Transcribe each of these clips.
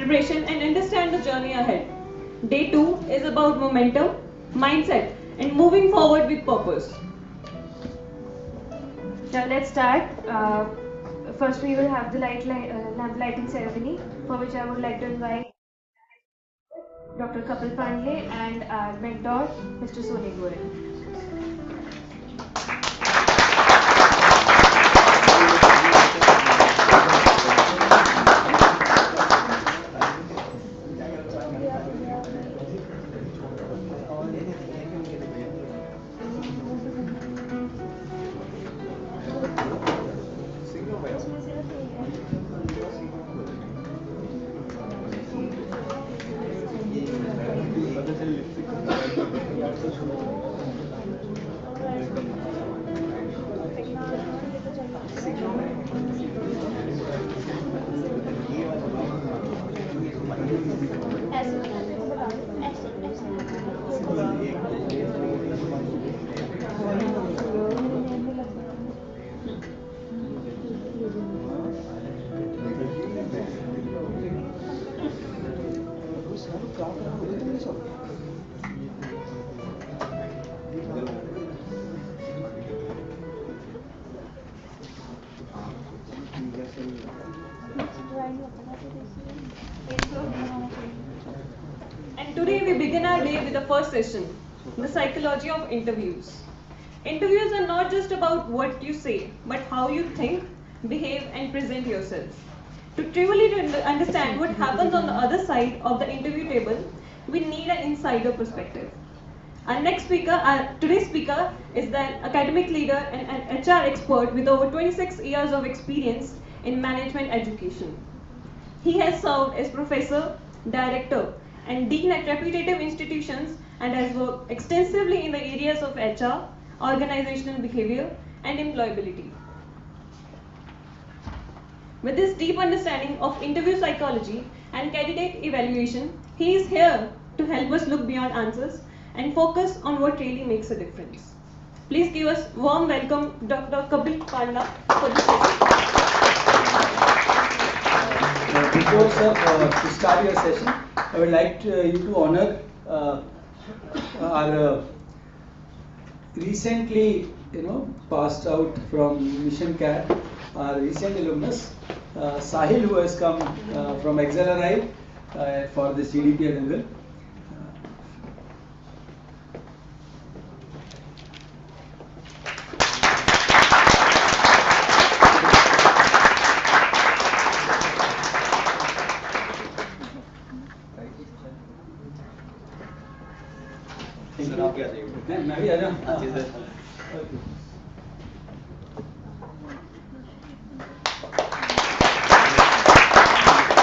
preparation, and understand the journey ahead. Day 2 is about momentum, mindset, and moving forward with purpose. Now let's start. First, we will have the lamp lighting ceremony, for which I would like to invite Dr. Kapil Pandla and our mentor, Mr. Soni Goyal. And today we begin our day with the first session, the psychology of interviews. Interviews are not just about what you say, but how you think, behave, and present yourself. To truly understand what happens on the other side of the interview table, we need an insider perspective. Today's speaker is an academic leader and an HR expert with over 26 years of experience in management education. He has served as professor, director, and dean at reputable institutions and has worked extensively in the areas of HR, organizational behavior, and employability. With this deep understanding of interview psychology and candidate evaluation, he is here to help us look beyond answers and focus on what really makes a difference. Please give us warm welcome Dr. Kapil Pandla for this session. Before to start your session, I would like you to honor our recently passed out from Mission CAT, our recent alumnus Sahil, who has come from XLRI for this GDPI level. मैं भी आ जाऊँ।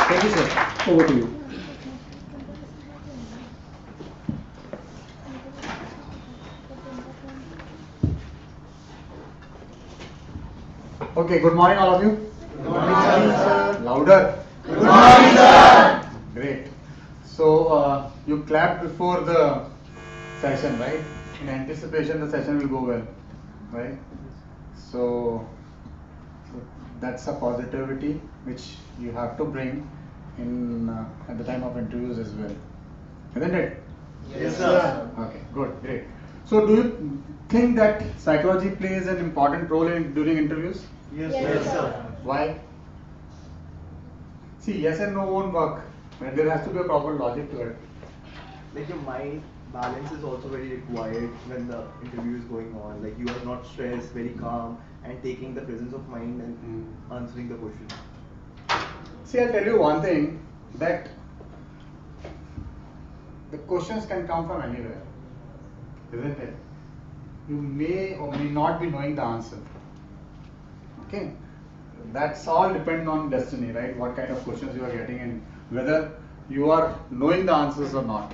Thank you, sir. Over to you. Okay, good morning all of you. Good morning, sir. Louder. Good morning, sir. Great. So you clapped before the session, right? In anticipation the session will go well, right? So that's a positivity which you have to bring in at the time of interviews as well, isn't it? Yes, sir. Okay, good, great. So do you think that psychology plays an important role during interviews? Yes, sir. Why? See, yes and no won't work, but there has to be a proper logic to it. Like your mind balance is also very required when the interview is going on. Like you are not stressed, very calm, and taking the presence of mind and answering the question. See, I'll tell you one thing, that the questions can come from anywhere, isn't it? You may or may not be knowing the answer. Okay, that's all depend on destiny, right? What kind of questions you are getting and whether you are knowing the answers or not.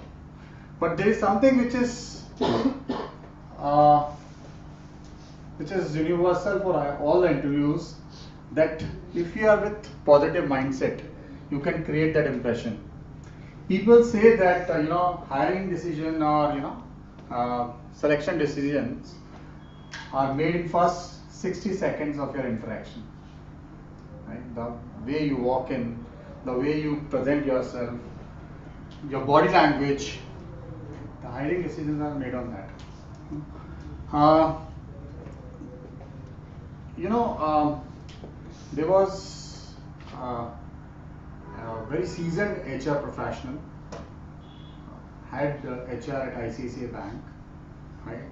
But there is something which is universal for all the interviews, that if you are with positive mindset, you can create that impression. People say that hiring decision or selection decisions are made in first 60 seconds of your interaction, right? The way you walk in, the way you present yourself, your body language, the hiring decisions are made on that. Uh, there was a very seasoned HR professional, had HR at ICICI Bank, right?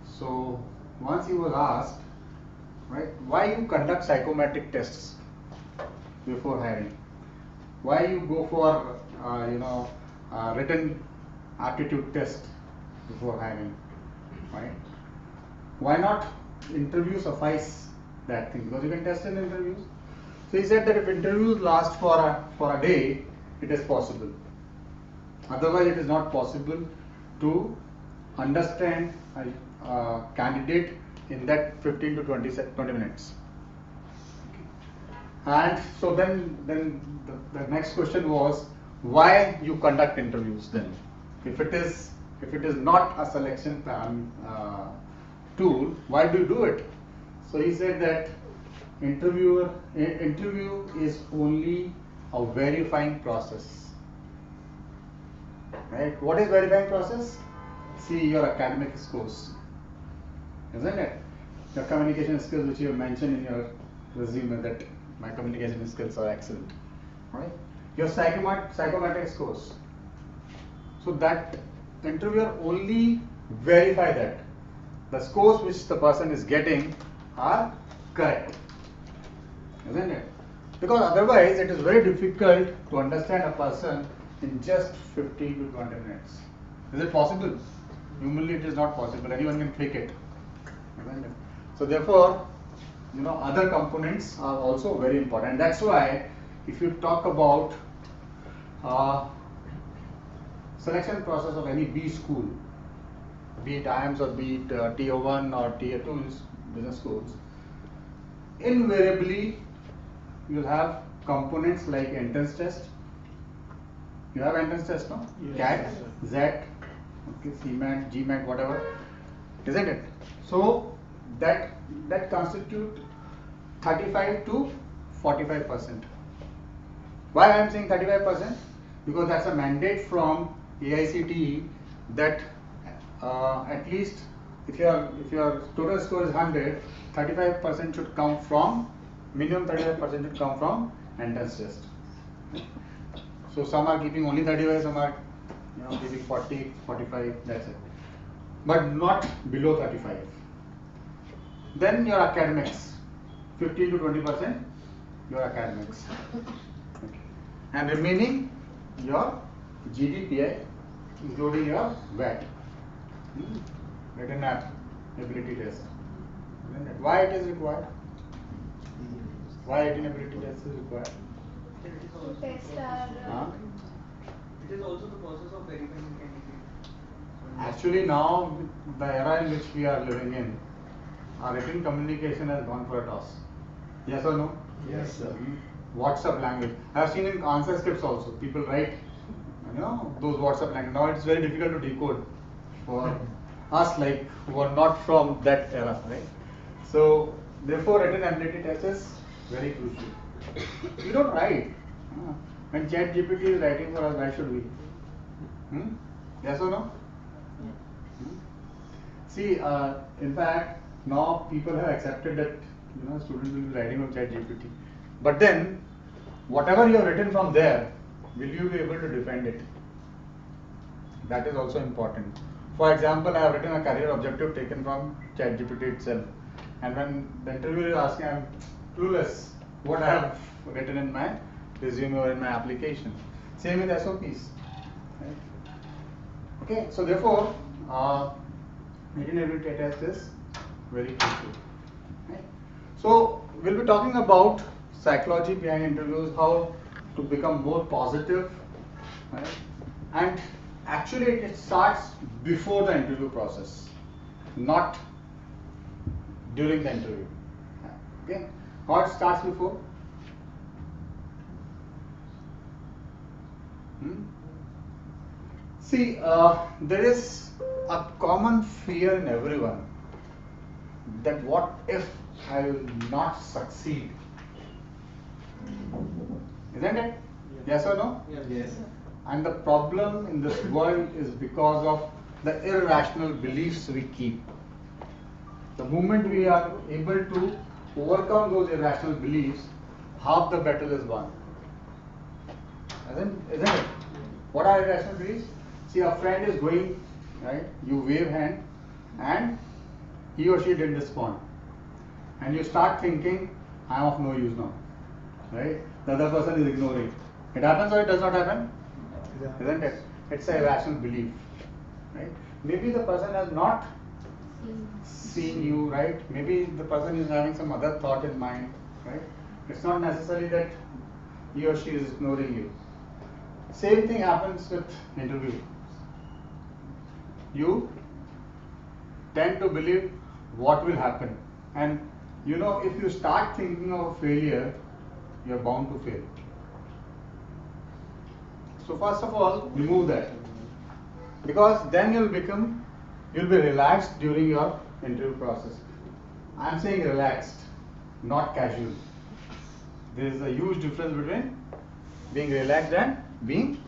So once he was asked, right, why you conduct psychometric tests before hiring? Why you go for written aptitude test before hiring, right? Why not interview suffice that thing? Because you can test in interviews. So he said that if interviews last for a day, it is possible. Otherwise, it is not possible to understand a candidate in that 15 to 20 minutes. And so then the next question was, why you conduct interviews then? If it is not a selection tool, why do you do it? So he said that interview is only a verifying process. Right? What is verifying process? See your academic scores, isn't it? Your communication skills, which you have mentioned in your resume, that my communication skills are excellent, right? Your psychometric scores. So that the interviewer only verify that the scores which the person is getting are correct, isn't it? Because otherwise it is very difficult to understand a person in just 15 to 20 minutes. Is it possible? Humanly it is not possible. Anyone can fake it, isn't it? So therefore, other components are also very important. That's why if you talk about selection process of any B school, be it IIMS or be it Tier 1 or Tier 2 business schools, invariably you will have components like entrance test. You have entrance test, no? Yes. CAT, ZET, okay, CMAT, GMAT, whatever, isn't it? So that constitute 35 to 45%. Why I am saying 35%? Because that's a mandate from AICTE that at least if your total score is 100, 35% should come from, minimum 35% should come from entrance test. So some are keeping only 35, some are keeping 40, 45, that's it. But not below 35. Then your academics, 15 to 20% your academics. Okay. And remaining your GDPI, including your VAT, written ability test. Why it is required? Why written ability test is required? To test our. It is also the process of verifying candidate. Actually, now the era in which we are living in, our written communication has gone for a toss. Yes or no? Yes, sir. WhatsApp language. I have seen in answer scripts also. People write, those WhatsApp language. Now it's very difficult to decode for us, like who are not from that era, right? So therefore, written ability test is very crucial. We don't write. When ChatGPT is writing for us, why should we? Yes or no? See, in fact, now people have accepted that students will be writing on ChatGPT. But then, whatever you have written from there, will you be able to defend it? That is also important. For example, I have written a career objective taken from ChatGPT itself, and when the interviewer is asking, I am clueless what I have written in my resume or in my application. Same with SOPs. Right? Okay, so therefore, written ability test is very crucial. Right? So we'll be talking about psychology behind interviews, how to become more positive, right? And actually it starts before the interview process, not during the interview. Okay, how it starts before? See, there is a common fear in everyone that what if I will not succeed? Isn't it? Yes or no? Yes. And the problem in this world is because of the irrational beliefs we keep. The moment we are able to overcome those irrational beliefs, half the battle is won. Isn't it? What are irrational beliefs? See, a friend is going, right? You wave hand and he or she didn't respond. And you start thinking, I am of no use now. Right? The other person is ignoring. It happens or it does not happen? Isn't it? It's a irrational belief. Right? Maybe the person has not seen you, right? Maybe the person is having some other thought in mind, right? It's not necessarily that he or she is ignoring you. Same thing happens with interview. You tend to believe what will happen, and you know, if you start thinking of failure, you are bound to fail. So first of all, remove that, because then you'll be relaxed during your interview process. I'm saying relaxed, not casual. There is a huge difference between being relaxed and being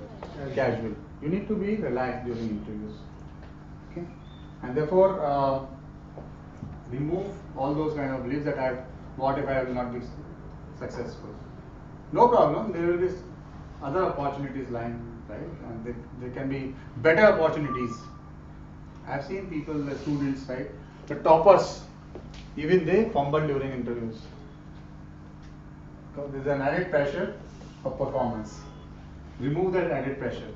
casual. You need to be relaxed during interviews. Okay? And therefore, remove all those kind of beliefs that what if I will not be successful? No problem, there will be other opportunities lying, right? And there can be better opportunities. I've seen people, the students, right? The toppers, even they fumble during interviews. Because there's an added pressure of performance. Remove that added pressure.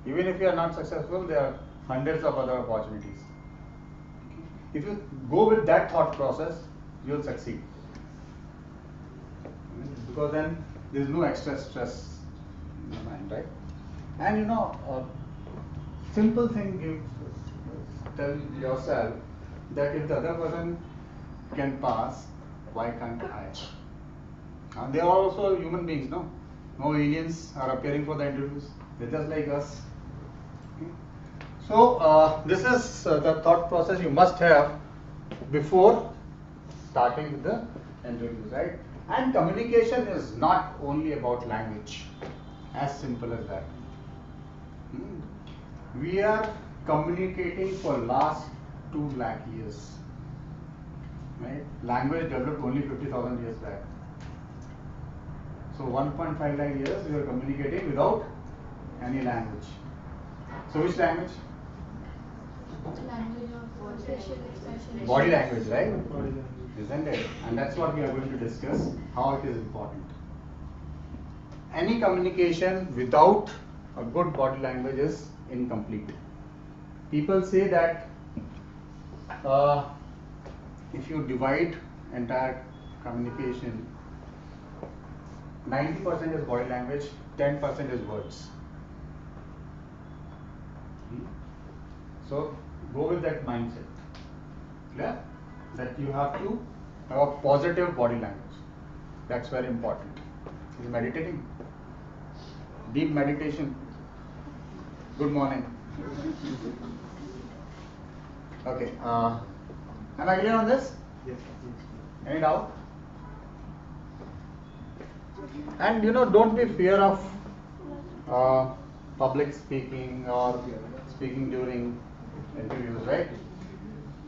Even if you are not successful, there are hundreds of other opportunities. If you go with that thought process, you'll succeed. Because then there's no extra stress in your mind, right? And you know, simple thing you tell yourself that if the other person can pass, why can't I? And they are also human beings, no? No aliens are appearing for the interviews. They're just like us. Okay? So this is the thought process you must have before starting with the interviews, right? And communication is not only about language, as simple as that. We are communicating for last 2 lakh years. Right? Language developed only 50,000 years back. So 1.5 lakh years we are communicating without any language. So which language? Language of facial expression. Body language, right? Isn't it? And that's what we are going to discuss, how it is important. Any communication without a good body language is incomplete. People say that if you divide entire communication, 90% is body language, 10% is words. So go with that mindset. Clear? That you have to have a positive body language. That's very important. Is meditating? Deep meditation. Good morning. Okay. Am I clear on this? Yes. Any doubt? And you know, don't be fear of public speaking or speaking during interviews, right?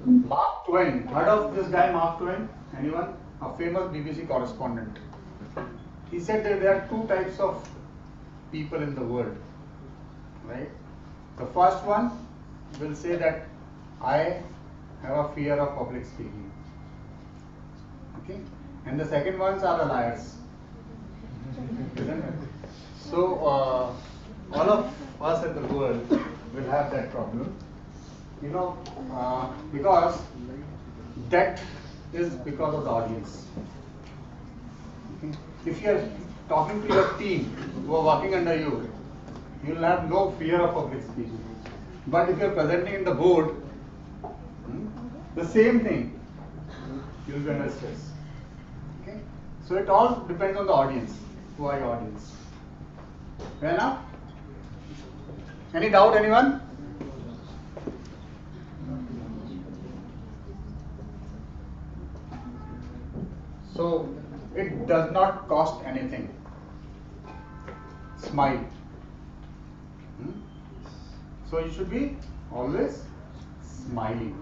Mark Twain, heard of this guy Mark Twain? Anyone? A famous BBC correspondent. He said that there are 2 types of people in the world, right? The first one will say that I have a fear of public speaking. Okay? And the second ones are the liars. Isn't it? So, all of us in the world will have that problem. You know, because that is because of the audience. Okay? If you are talking to your team who are working under you, you will have no fear of public speaking. But if you are presenting in the board, the same thing, you will be under stress. Okay? So it all depends on the audience. Who are your audience? Fair enough? Any doubt, anyone? So it does not cost anything smile. So you should be always smiling.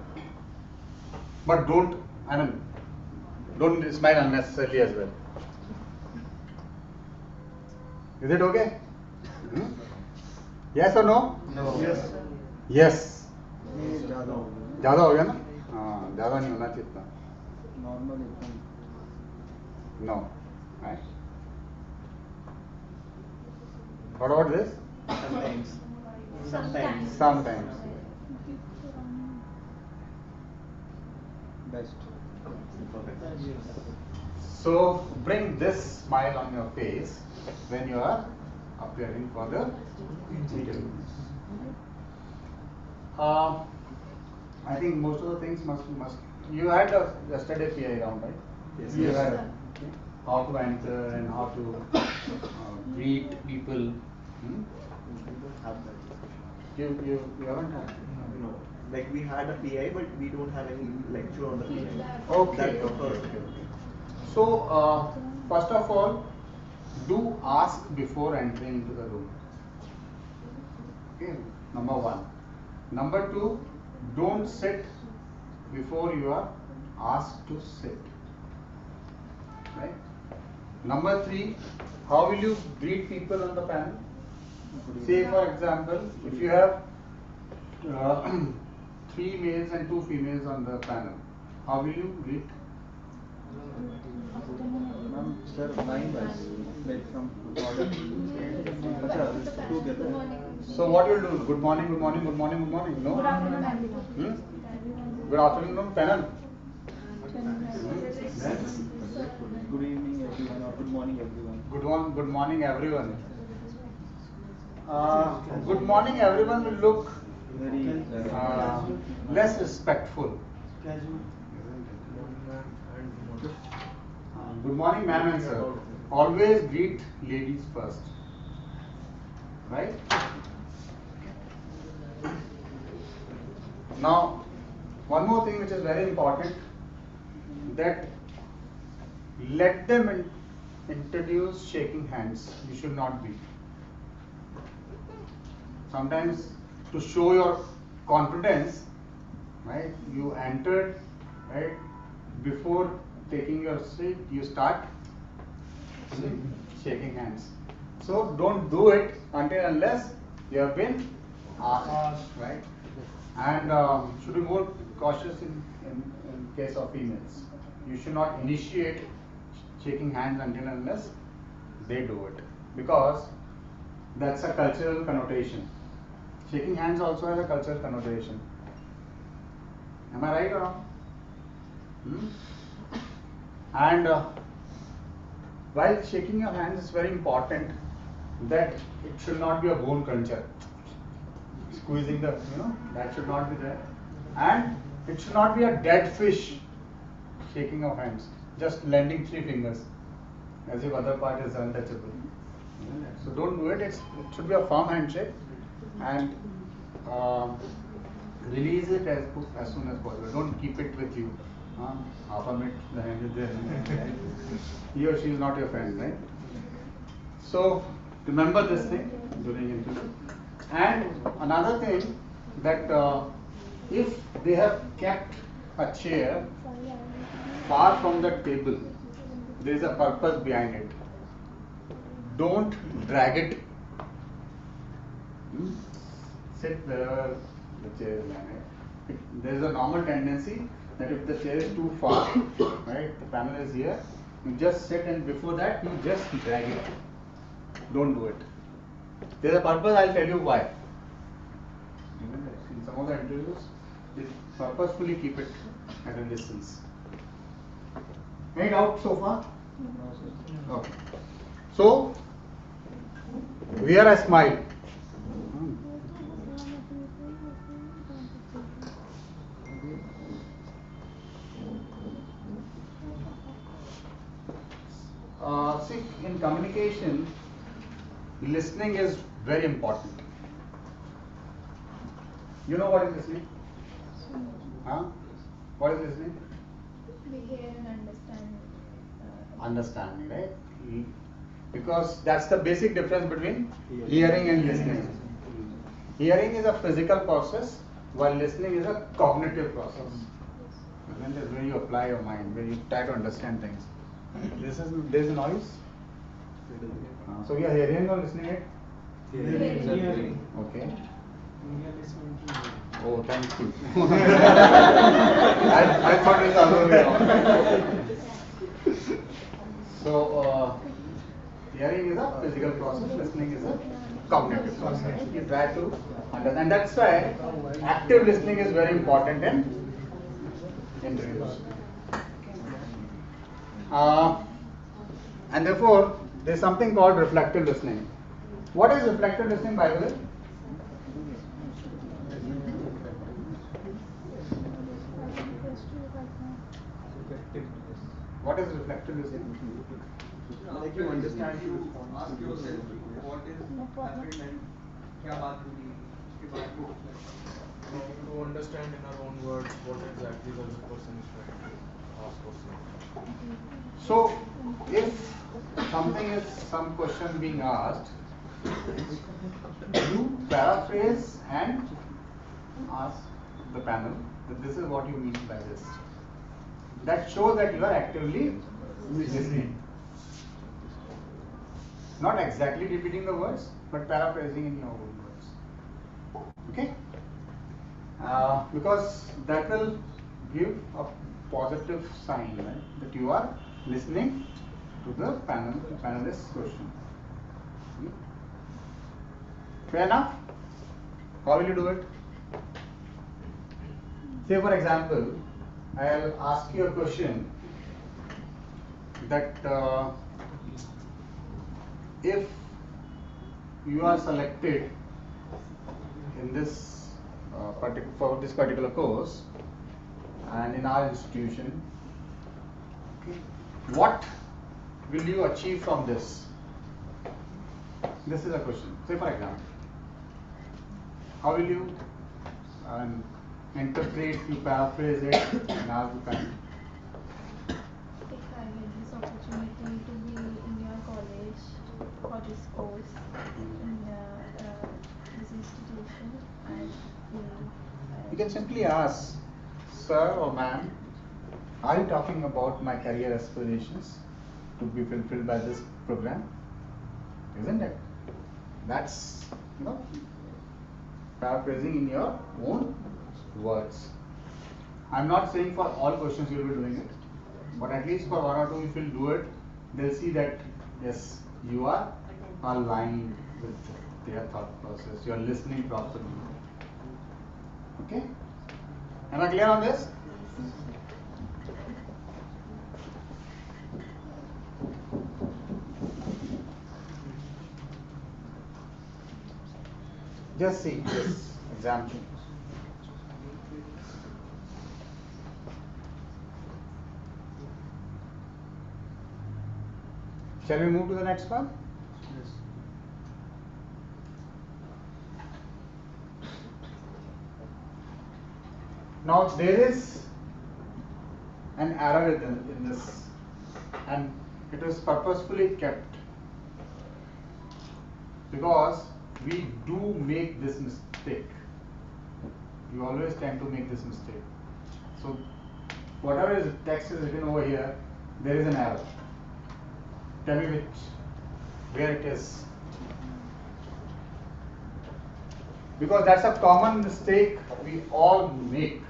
But don't smile unnecessarily as well. Is it okay? Yes or no? No. Yes. Yes. ज़्यादा ज़्यादा हो गया ना? हाँ, ज़्यादा नहीं होना चाहिए इतना. नॉर्मल एकदम. No. Right? What about this? Sometimes. Sometimes. Sometimes. Best. So bring this smile on your face when you are appearing for the interview. I think most of the things must. You had yesterday PI round, right? Yes. You Yes. had how to enter and how to greet people. We don't have that. You haven't had. No. Like we had a PI, but we don't have any lecture on the PI. Okay. That was Okay. first. Okay. So first of all, do ask before entering into the room. Okay. Number one. Number two, don't sit before you are asked to sit. Right. Number three, how will you greet people on the panel? Say for example, if you have 3 males and 2 females on the panel, how will you greet? Ma'am, sir, 9 was made from order. Together. So what you will do? Good morning, good morning, good morning, good morning. No. Good afternoon, everyone. Good afternoon, panel. Good evening, everyone, or good morning, everyone. Good morning, everyone. Good morning, everyone will look Very less respectful. Good morning, ma'am and sir. Always greet ladies first. Right? Now, one more thing which is very important, that let them introduce shaking hands. You should not be. Sometimes to show your confidence, right? You entered, right? Before taking your seat, you start shaking hands. So don't do it until unless you have been asked, right? And should be more cautious in case of females. You should not initiate shaking hands until unless they do it, because that's a cultural connotation. Shaking hands also has a cultural connotation. Am I right or wrong? And while shaking your hands, it's very important that it should not be a bone cruncher. Squeezing the, that should not be there. And it should not be a dead fish shaking of hands, just lending 3 fingers as if other part is untouchable. So don't do it. It should be a firm handshake, and release it as soon as possible. Don't keep it with you. Half a minute, the hand is there. He or she is not your friend, right? So remember this thing during interview. And another thing, that if they have kept a chair far from the table, there is a purpose behind it. Don't drag it. Sit wherever the chair is lying. There is a normal tendency that if the chair is too far, right, the panel is here, you just sit, and before that you just drag it. Don't do it. There is a purpose. I'll tell you why. In some of the interviews, they purposefully keep it at a distance. Any doubt so far? Okay. So, wear a smile. See, in communication, listening is very important. You know what is listening? Huh? What is listening? We hear and understand. Understanding, right? because that's the basic difference between hearing and listening. Hearing is a physical process, while listening is a cognitive process. Isn't it? Where you apply your mind, where you try to understand things. There's a noise. So you are hearing or listening it? Hearing. Okay. We are listening to you. Oh, thank you. I thought it was the other way around. So, hearing is a physical process, listening is a cognitive process. You try to understand. And that's why active listening is very important in interviews. And therefore, there is something called reflective listening. What is reflective listening, by the way? What is reflective listening? Like you understand to respond. Ask yourself what is happened and क्या बात हुई उसके बाद को To understand in our own words what exactly the other person is trying to ask or say. So, if something is some question being asked, you paraphrase and ask the panel that this is what you mean by this. That shows that you are actively listening. Not exactly repeating the words, but paraphrasing in your own words. Okay? Because that will give a positive sign, right? That you are listening to the panelist's question. Fair enough? How will you do it? Say for example, I'll ask you a question that if you are selected in this for this particular course and in our institution, okay, what will you achieve from this? This is a question. Say for example, how will you interpret, you paraphrase it and ask the panel? If I get this opportunity to be in your college for this course in this institution, I You can simply ask, sir or ma'am, are you talking about my career aspirations to be fulfilled by this program? Isn't it? That's, paraphrasing in your own words. I'm not saying for all questions you will be doing it, but at least for one or two, if you'll do it, they'll see that yes, you are aligned with their thought process. You are listening properly. Okay? Am I clear on this? Just see this example. Shall we move to the next one? Yes. Now there is an error in this, and it is purposefully kept because we do make this mistake. We always tend to make this mistake. So whatever is text is written over here, there is an error. Tell me where it is. Because that's a common mistake we all make.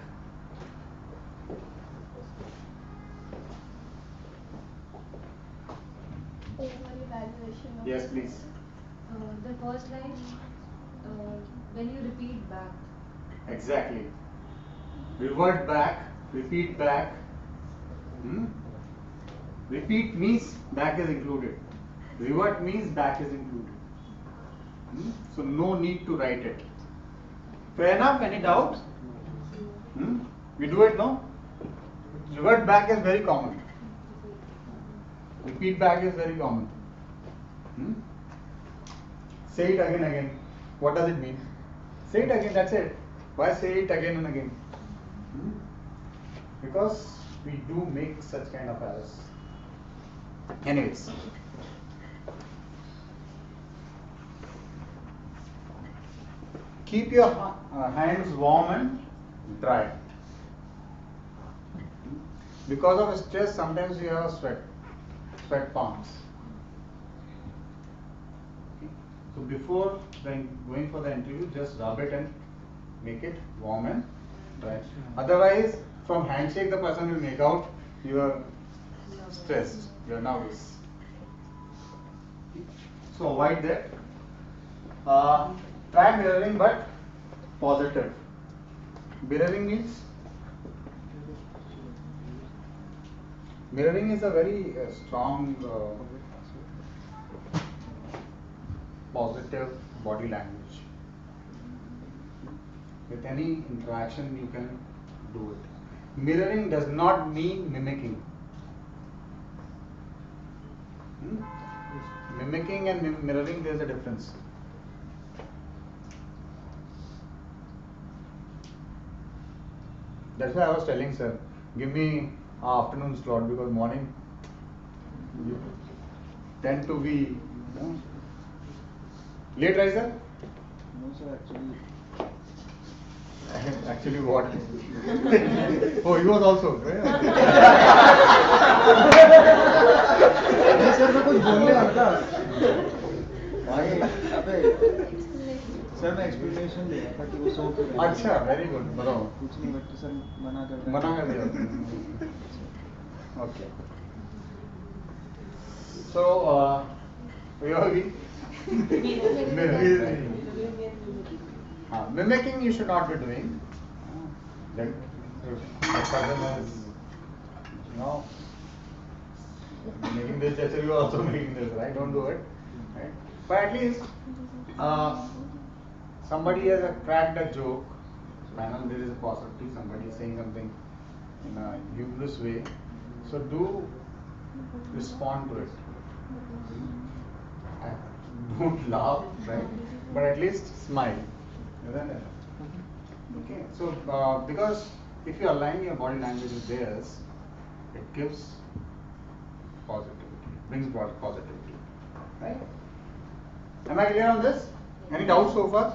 evaluation of Yes, please. The first line, when you repeat back. Exactly. Revert back, repeat back. Repeat means back is included. Revert means back is included. So no need to write it. Fair enough? Any doubts? We do it now? Revert back is very common. Repeat back is very common. Say it again. What does it mean? Say it again, that's it. Why say it again and again? Because we do make such kind of errors. Anyways, Keep your hands warm and dry. Because of stress, sometimes you have sweat palms. Okay. So before going for the interview, just rub it and make it warm and dry. Otherwise, from handshake, the person will make out you are stressed, you are nervous. So avoid that. Try mirroring, but positive. Mirroring is a very strong positive body language. With any interaction you can do it. Mirroring does not mean mimicking. Mimicking and mirroring, there is a difference. That's why I was telling sir, give me afternoon slot, because morning you tend to be late riser. No sir, Actually what? Oh, he was also. Sir मैं कुछ बोलने वाला था भाई अबे sir मैं explanation दे रहा था कि वो सो क्यों रहे हैं। अच्छा, वेरी गुड, बताओ। कुछ नहीं, बट सर मना कर रहे हैं। मना कर दिया। Okay. So, mimicking you should not be doing. Then if the person is, making this gesture, you are also making this, right? Don't do it, right? But at least somebody has cracked a joke. Panel, there is a possibility somebody is saying something in a humorous way. So do respond to it. Don't laugh, right? But at least smile. Isn't it? Okay. So because if you align your body language with theirs, it gives positivity, brings positivity, right? Am I clear on this? Any doubts so far?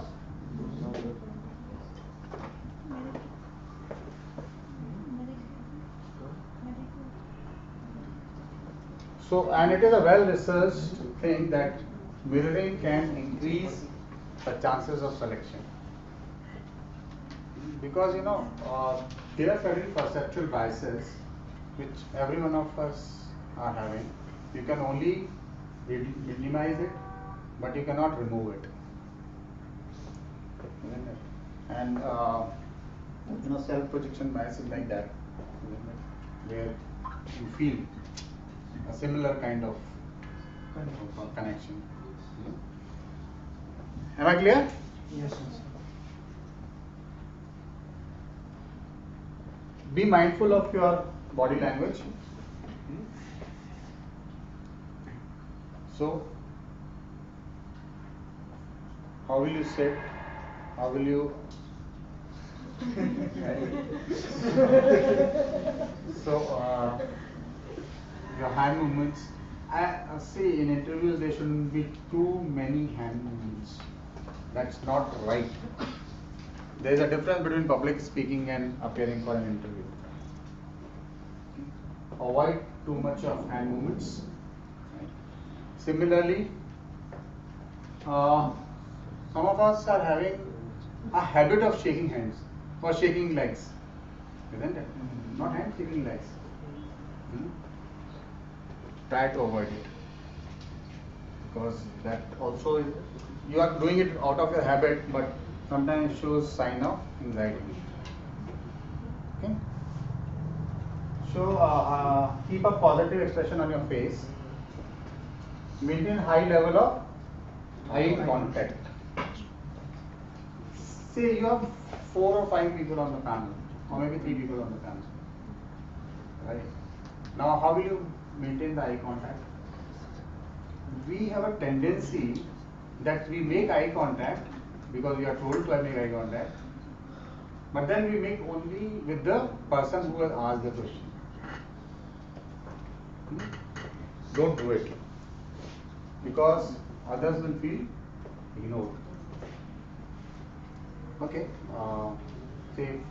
So, and it is a well-researched thing that mirroring can increase the chances of selection. Because there are certain perceptual biases which every one of us are having. You can only minimize it, but you cannot remove it. And self-projection bias is like that, where you feel a similar kind of connection. Am I clear? Yes, sir. Be mindful of your body language. So, how will you sit? How will you? So, your hand movements. I see in interviews there shouldn't be too many hand movements. That's not right. There is a difference between public speaking and appearing for an interview. Avoid too much of hand movements. Similarly, some of us are having a habit of shaking hands or shaking legs, isn't it? Not hands, shaking legs. Try to avoid it, because that also is, you are doing it out of your habit, but sometimes shows sign of anxiety. Okay. So keep a positive expression on your face. Maintain high level of eye contact. Say you have 4 or 5 people on the panel, or maybe 3 people on the panel. Right? Now, how will you maintain the eye contact? We have a tendency that we make eye contact because we are told to make eye contact, but then we make only with the person who has asked the question. Don't do it, because others will feel ignored. Okay. Say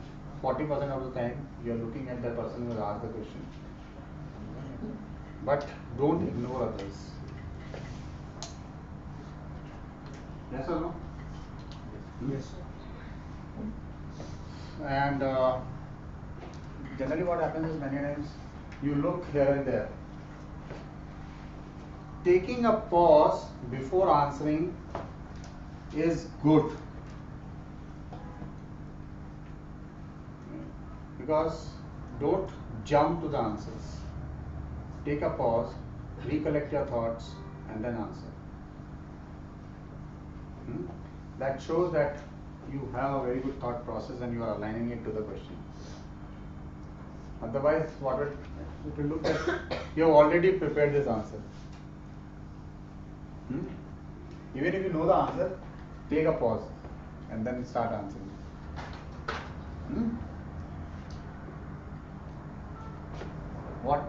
40% of the time you are looking at the person who has asked the question, but don't ignore others. Yes or no? Yes. And generally what happens is many times you look here and there. Taking a pause before answering is good, because don't jump to the answers. Take a pause, recollect your thoughts, and then answer. That shows that you have a very good thought process and you are aligning it to the question. Otherwise, what it will look like you have already prepared this answer. Even if you know the answer, take a pause and then start answering. What?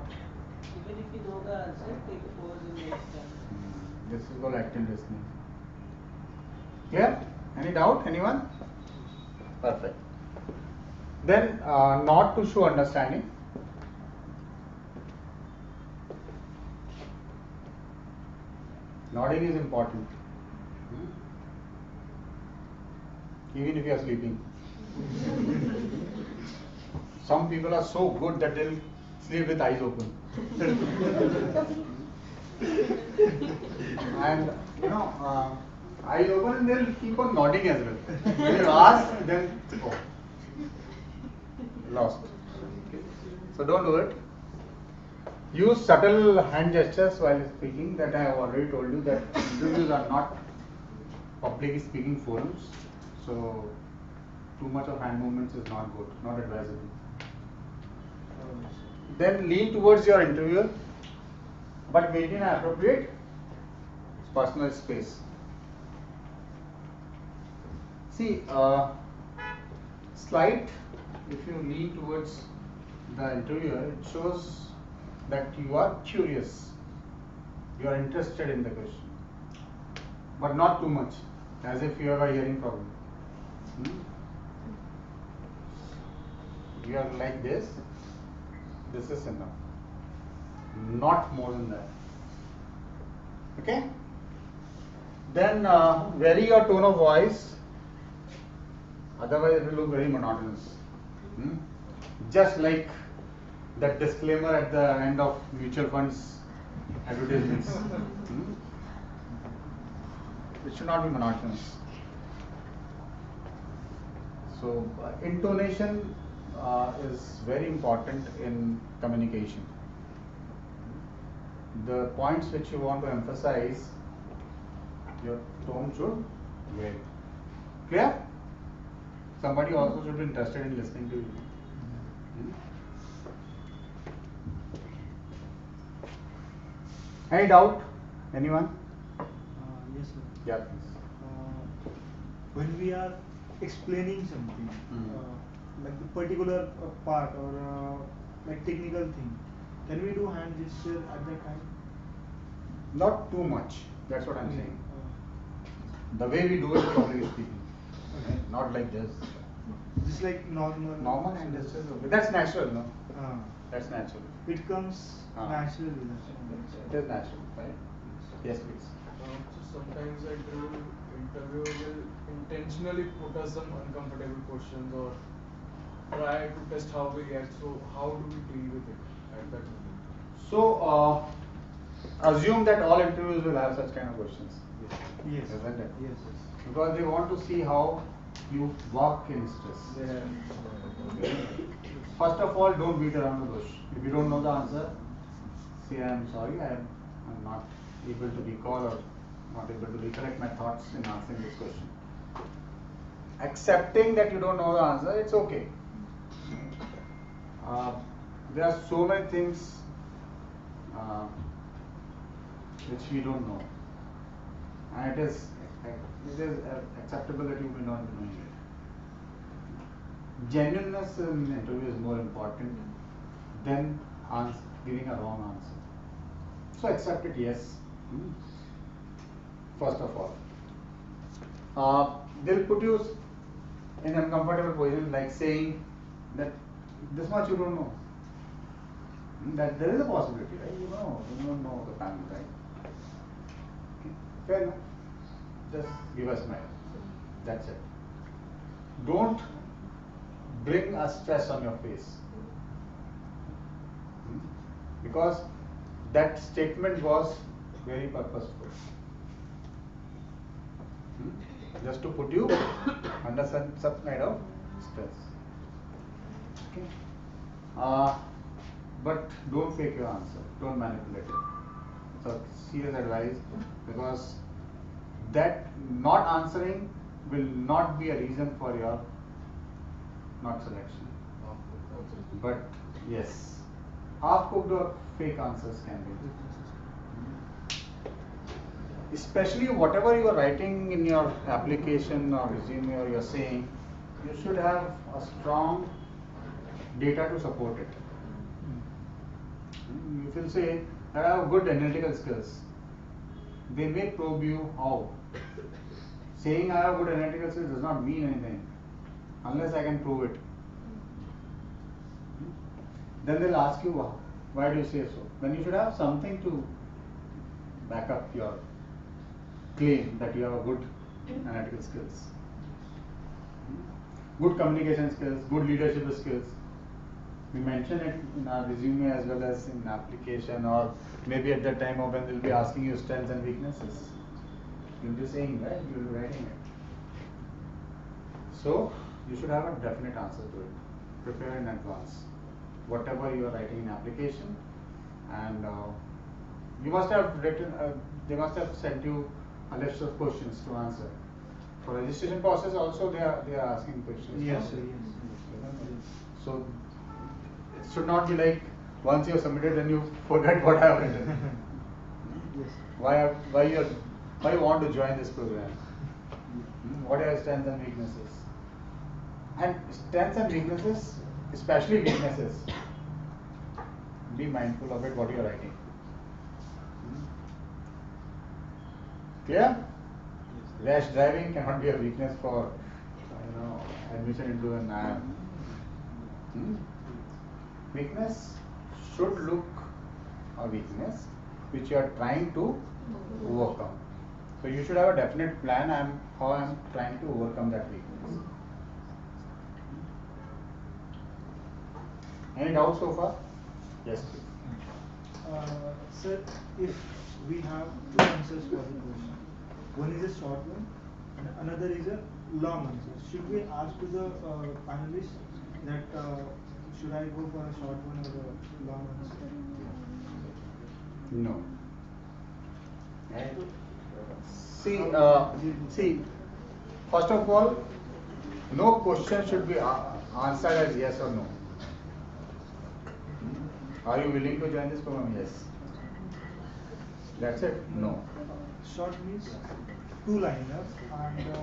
Even if you know the answer, take a pause and next time. This is called active listening. Clear? Any doubt? Anyone? Perfect. Then, not to show understanding. Nodding is important. Even if you are sleeping. Some people are so good that they'll sleep with eyes open. And eyes open and they'll keep on nodding as well. When you ask, then lost. So don't do it. Use subtle hand gestures while speaking. That I have already told you that interviews are not public speaking forums. So too much of hand movements is not good, not advisable. Then lean towards your interviewer, but maintain an appropriate personal space. See, slight, if you lean towards the interviewer, it shows that you are curious, you are interested in the question, but not too much, as if you have a hearing problem. You are like this is enough, not more than that. Okay? Then vary your tone of voice, otherwise it will look very monotonous. Just like that disclaimer at the end of mutual funds advertisements. It should not be monotonous. So intonation is very important in communication. The points which you want to emphasize, your tone should vary. Clear? Somebody also should be interested in listening to you. Any doubt? Anyone? Yes, sir. Yeah, please. When we are explaining something, like the particular part or like technical thing, can we do hand gesture at that time? Not too much. That's what I'm saying. The way we do it, public speaking, not like this. Just like normal. Normal hand gestures. That's natural, no? That's natural. It comes naturally. It is natural, right? Yes, please. So sometimes the interviewer will intentionally put us some uncomfortable questions or try to test how we react. So how do we deal with it at that moment? So assume that all interviews will have such kind of questions. Yes. Isn't it? Yes. Because they want to see how you work in stress. First of all, don't beat around the bush. If you don't know the answer, say I am sorry, I am not able to recall or not able to recollect my thoughts in answering this question. Accepting that you don't know the answer, it's okay. There are so many things which we don't know, and it is acceptable that you may not be knowing it. Genuineness in interview is more important than giving a wrong answer. So accept it, yes. First of all, they'll put you in uncomfortable position, like saying that this much you don't know. That there is a possibility, right? You don't know the family, right? Okay. Fair enough. Just give a smile. That's it. Don't bring a stress on your face. Because that statement was very purposeful. Just to put you under some kind of stress. Okay. But don't fake your answer. Don't manipulate it. So serious advice, because that not answering will not be a reason for your not selection. But yes, half-cooked or fake answers can be. Especially whatever you are writing in your application or resume or you're saying, you should have a strong data to support it. If you say, I have good analytical skills, they may probe you how. Saying I have good analytical skills does not mean anything unless I can prove it. Then they'll ask you, why do you say so? Then you should have something to back up your claim that you have a good analytical skills. Good communication skills, good leadership skills. We mention it in our resume as well as in application, or maybe at the time of when they'll be asking you strengths and weaknesses. You'll be saying, right? You'll be writing it. So you should have a definite answer to it. Prepare in advance. Whatever you are writing in application, and you must have written. They must have sent you a list of questions to answer. For registration process also, they are asking questions. Yes, no? sir, yes. So it should not be like once you have submitted, then you forget what I have written. Yes. Why you want to join this program? What are your strengths and weaknesses? And strengths and weaknesses, especially weaknesses, be mindful of it, what you are writing. Clear? Rash driving cannot be a weakness for admission into an IIM. Weakness should look a weakness which you are trying to overcome. So you should have a definite plan how I am trying to overcome that weakness. Any doubts so far? Yes, please. Sir, if we have two answers for the question, one is a short one and another is a long answer, should we ask to the panelists that should I go for a short one or a long answer? No. See, first of all, no question should be answered as yes or no. Are you willing to join this program? Yes. That's it? No. Short means two-liner and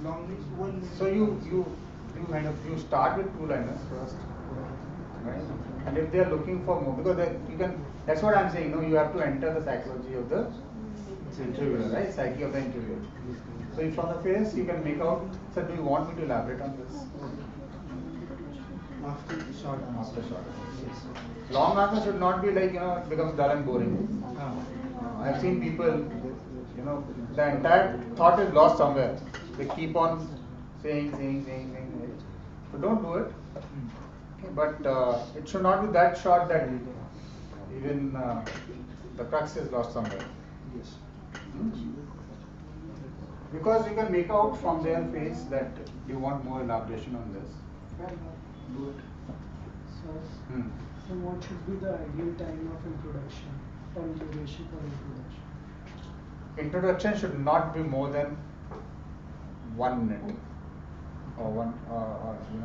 long means one minute. So you start with two-liners first, right? And if they are looking for more, because that's what I'm saying. No, you have to enter the psychology of the interviewer, right? Psyche of the interviewer. So from the face you can make out. Sir, do you want me to elaborate on this? After short answer. After short answer. Yes. Long answer should not be like it becomes dull and boring. I've seen people, the entire thought is lost somewhere. They keep on saying. So don't do it. Okay, but it should not be that short that even the crux is lost somewhere. Yes. Because you can make out from their face that you want more elaboration on this. Do it. So what should be the ideal time of introduction, time duration for introduction? Introduction should not be more than 1 minute or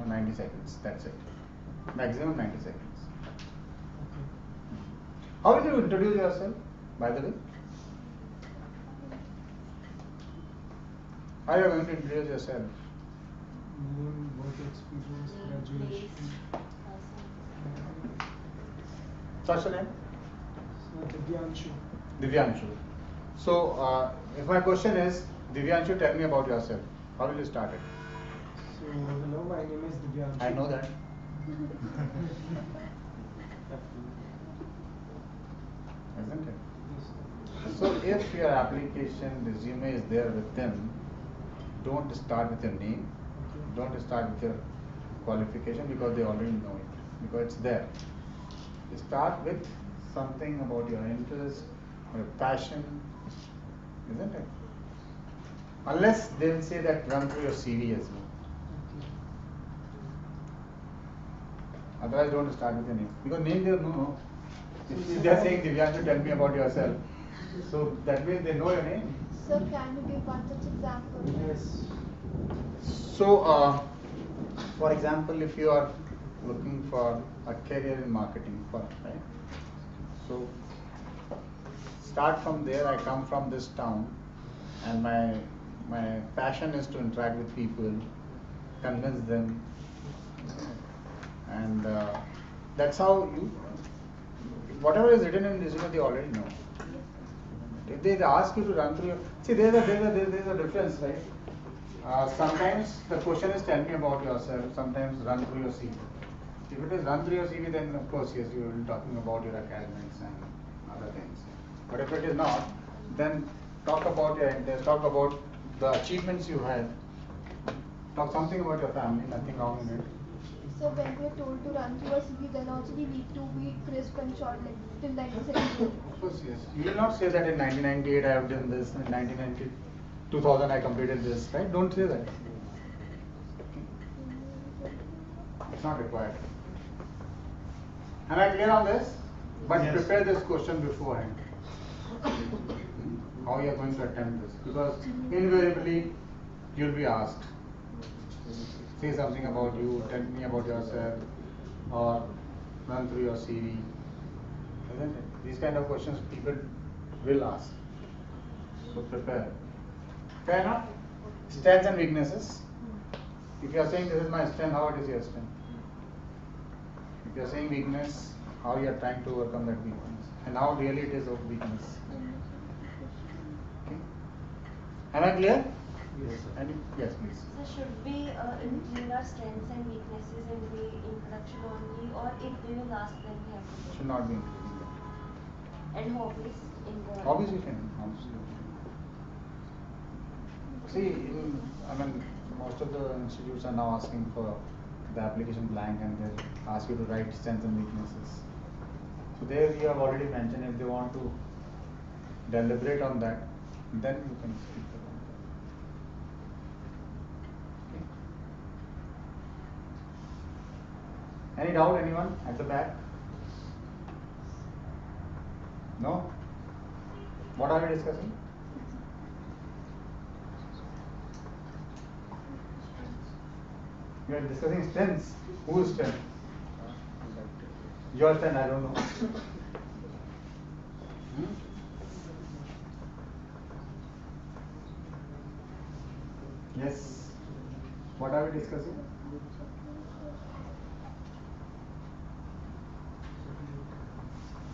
90 seconds. That's it. Maximum 90 seconds. Okay. How will you introduce yourself, by the way? How are you going to introduce yourself? Name, work experience, graduation. What's your name? Divyanshu. Divyanshu. So, if my question is, Divyanshu, tell me about yourself. How will you start it? So, hello, my name is Divyanshu. I know that. Isn't it? So if your application resume is there with them, don't start with your name, don't start with your qualification because they already know it, because it's there. Start with something about your interest or your passion, isn't it? Unless they will say that run through your CV as well. Otherwise, don't start with your name. Because name they know. If they are saying, Divyanshu, tell me about yourself. So that means they know your name. Sir, can you give one such example? Yes. So, for example, if you are looking for a career in marketing, right? So, start from there. I come from this town, and my passion is to interact with people, convince them, and that's how you. Whatever is written in resume, they already know. If they ask you to run through your, see, there's a difference, right? Sometimes the question is tell me about yourself. Sometimes run through your CV. If it is run through your CV, then of course yes, you will be talking about your academics and other things. But if it is not, then talk about your interest, talk about the achievements you had, talk something about your family, nothing wrong in it. So when we are told to run through a CV, then also we need to be crisp and short, like till 1978. Of course, yes. You will not say that in 1998 I have done this, in 1990, 2000 I completed this, right? Don't say that. It's not required. Am I clear on this? But Yes. prepare this question beforehand. How you are going to attempt this? Because invariably you'll be asked. Say something about you, tell me about yourself, or run through your CV. Isn't it? These kind of questions people will ask. So prepare. Fair enough? Strengths and weaknesses. If you are saying this is my strength, how it is your strength? If you are saying weakness, how you are trying to overcome that weakness, and how really it is of weakness. Okay. Am I clear? Yes, sir. Yes, please. So should we include our strengths and weaknesses in the introduction only, or if they will ask, then we have to? Should not be including that. And hobbies involved. Hobbies you can. See, most of the institutes are now asking for the application blank, and they ask you to write strengths and weaknesses. So there you have already mentioned. If they want to deliberate on that, then you can speak about that. Okay. Any doubt, anyone at the back? No? What are we discussing? We are discussing strengths. Whose strength? Your strength, I don't know. Yes. What are we discussing?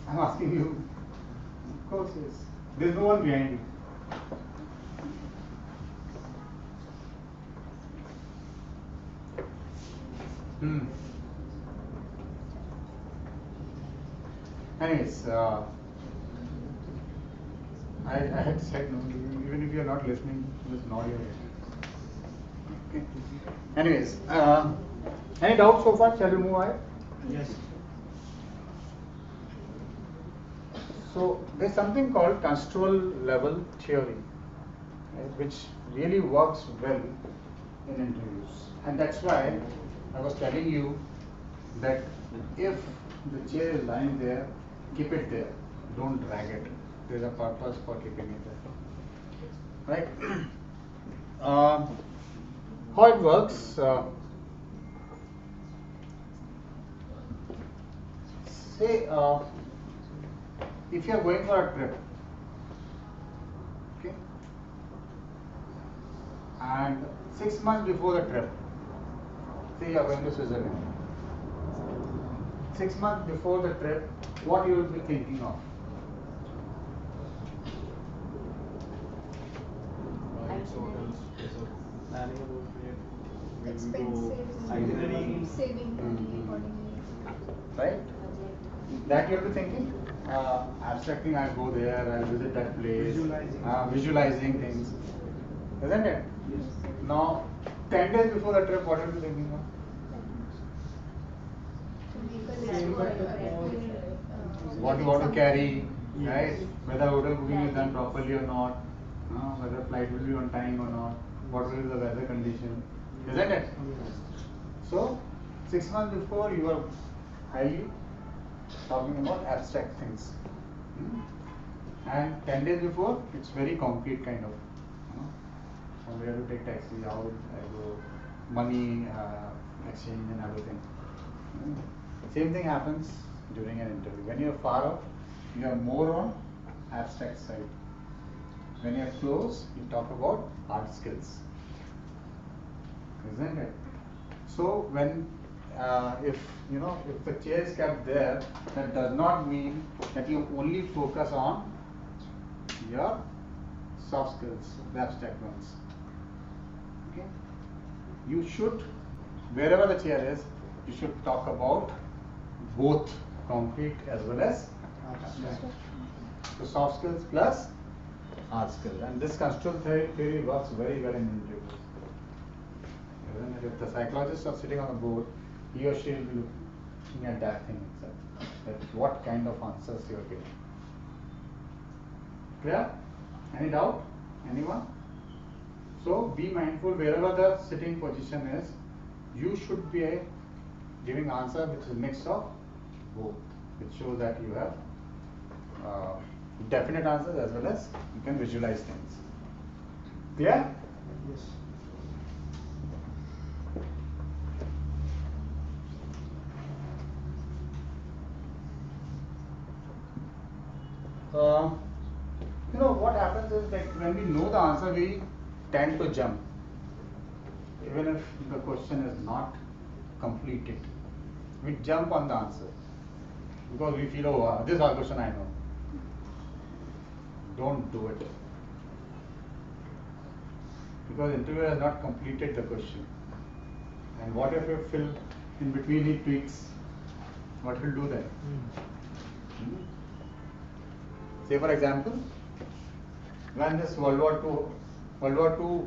I'm asking you. Of course, yes. There's no one behind you. Anyways, I had said no, even if you are not listening, just nod your head. Okay. Anyways, any doubts so far? Shall we move ahead? Yes. So there's something called contextual level theory, which really works well in interviews, and that's why I was telling you that if the chair is lying there, keep it there. Don't drag it. There's a purpose for keeping it there. Right? How it works? Say if you are going for a trip, okay, and 6 months before the trip, say you are going to Switzerland. 6 months before the trip, what you will be thinking of? Flights, hotels, planning about it. Will we go Expensive, itinerary? saving money accordingly. Right? That you'll be thinking. Abstracting, I'll go there, I'll visit that place, visualizing things. Isn't it? Yes. Now, 10 days before the trip, what are you thinking of? What you want to carry, right? Whether hotel booking is done properly or not, whether flight will be on time or not, what will be the weather condition, isn't it? So, 6 months before you are highly talking about abstract things. And 10 days before, it's very concrete kind of. From where to take taxi, how I go, money exchange and everything. Same thing happens during an interview. When you're far off, you are more on abstract side. When you're close, you talk about hard skills. Isn't it? So when if the chair is kept there, that does not mean that you only focus on your soft skills, the abstract ones. Okay? You should, wherever the chair is, you should talk about both concrete as well as abstract. So soft skills plus hard skills, and this construal theory works very well in interviews. If the psychologists are sitting on a board, he or she will be looking at that thing itself. That's what kind of answers you are giving. Clear? Any doubt? Anyone? So be mindful wherever the sitting position is, you should be giving answer which is a mix of both, which shows that you have definite answers as well as you can visualize things. Clear? Yes. What happens is that when we know the answer, we tend to jump, even if the question is not completed. We jump on the answer because we feel, oh, this is our question I know. Don't do it, because interviewer has not completed the question. And what if you fill in between he tweaks? What will do then? Say for example, when this World War II,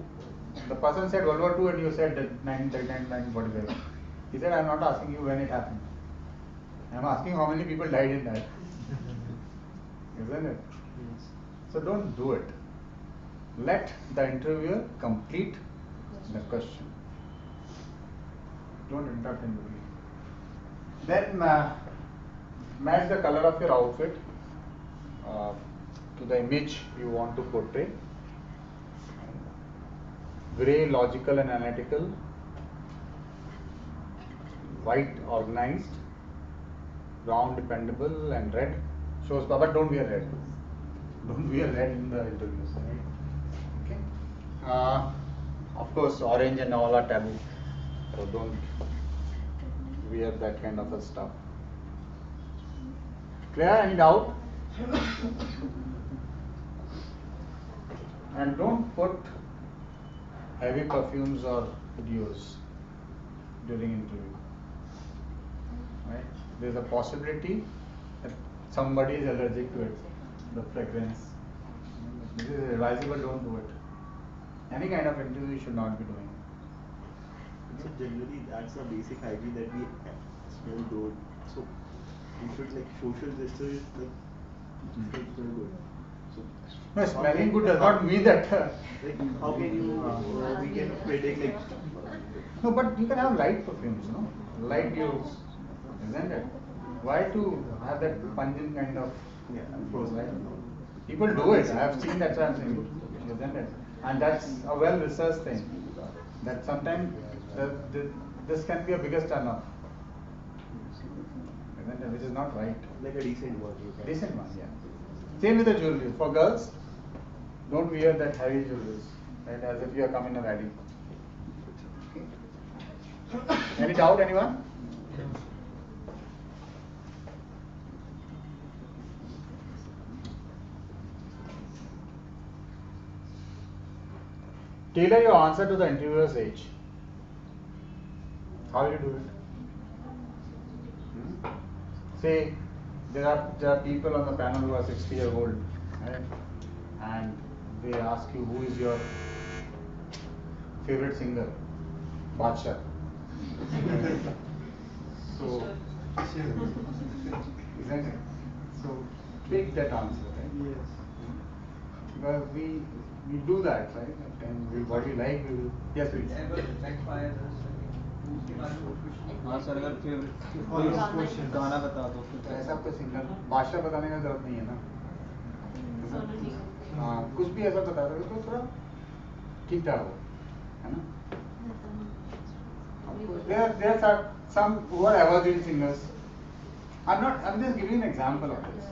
the person said World War II and you said that 1939, 1945. He said, I am not asking you when it happened. I am asking how many people died in that. Isn't it? Yes. So don't do it. Let the interviewer complete the question. Don't interrupt in between. Then match the color of your outfit to the image you want to portray. Grey, logical and analytical. White, organized. Brown, dependable, and red shows, but don't wear red. Don't wear red in the interviews, right? Okay. Of course, orange and all are taboo, so don't wear that kind of a stuff. Clear? Any doubt? And don't put heavy perfumes or deos during interview. Right? There's a possibility that somebody is allergic to it, the fragrance. This is advisable, don't do it. Any kind of interview you should not be doing. So generally that's a basic hygiene that we smell good. So we should like social gesture is like smell good. So no, smelling good does not mean that. Like how can you we can predict like no, but you can have light perfumes, no? Light deos, isn't it? Why to have that pungent kind of right? People do it. I have seen that, isn't it? And that's a well-researched thing. That sometimes this can be a biggest turn-off, isn't it? Which is not right. Like a decent one. Decent one, yeah. Same with the jewelry. For girls, don't wear that heavy jewelry, right? As if you are coming in a rally. Any doubt, anyone? Tailor your answer to the interviewer's age. How you do it? Say there are people on the panel who are 60-year-old, right? And they ask you who is your favorite singer, Badsha. So, isn't it? So take that answer, right? Yes. Because we do that, right? And what we like, we will. Yes, please. हाँ sir, अगर favourite गाना बता दो फिर ऐसा कोई singer भाषा बताने का जरूरत नहीं है ना. हाँ, कुछ भी ऐसा बता दो तो थोड़ा ठीक ठाक हो, है ना? There are some who are evergreen singers. I'm just giving an example of this.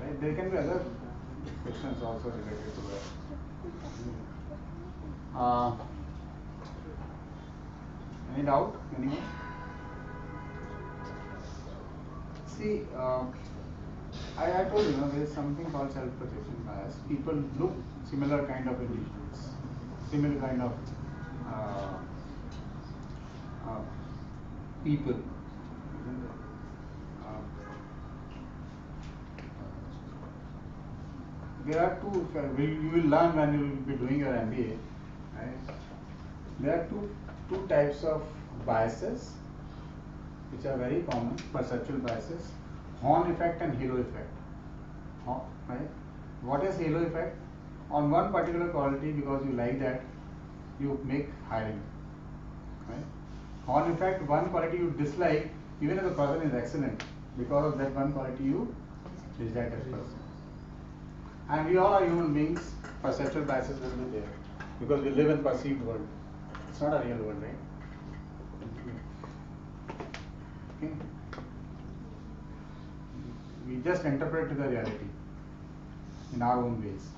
Right? There can be other questions also related to that. Any doubt? Anyone? See, I told you, there is something called self-projection bias. People look similar kind of individuals, similar kind of people. There are two, you will learn when you will be doing your MBA. Right? There are two types of biases which are very common, perceptual biases: horn effect and halo effect. Right? What is halo effect? On one particular quality, because you like that, you make hiring. Right? Horn effect, one quality you dislike, even if the person is excellent, because of that one quality you dislike that person. And we all are human beings, perceptual biases will be there, because we live in perceived world. It's not a real world, right? Okay. We just interpret the reality in our own ways.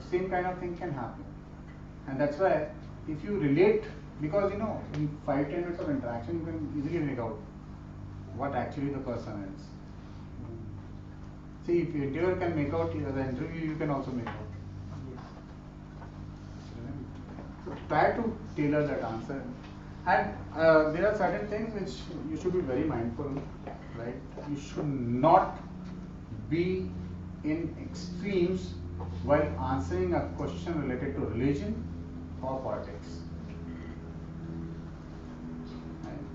Same kind of thing can happen. And that's why if you relate, because in 5-10 minutes of interaction you can easily make out what actually the person is. See, if your interviewer can make out the interview, you can also make out. So try to tailor that answer. And there are certain things which you should be very mindful, right? You should not be in extremes while answering a question related to religion or politics. Right?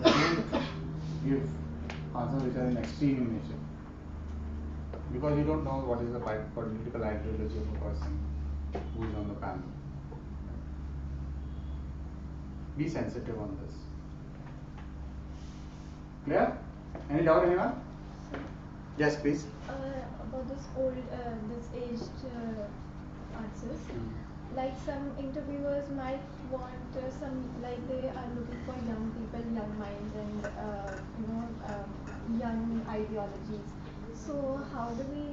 Don't give answers which are in extreme in nature, because you don't know what is the political ideology of a person who is on the panel. Be sensitive on this. Clear? Any doubt, anyone? Yes, please. About this aged answers. Like some interviewers might want like they are looking for young people, young minds, and young ideologies. So how do we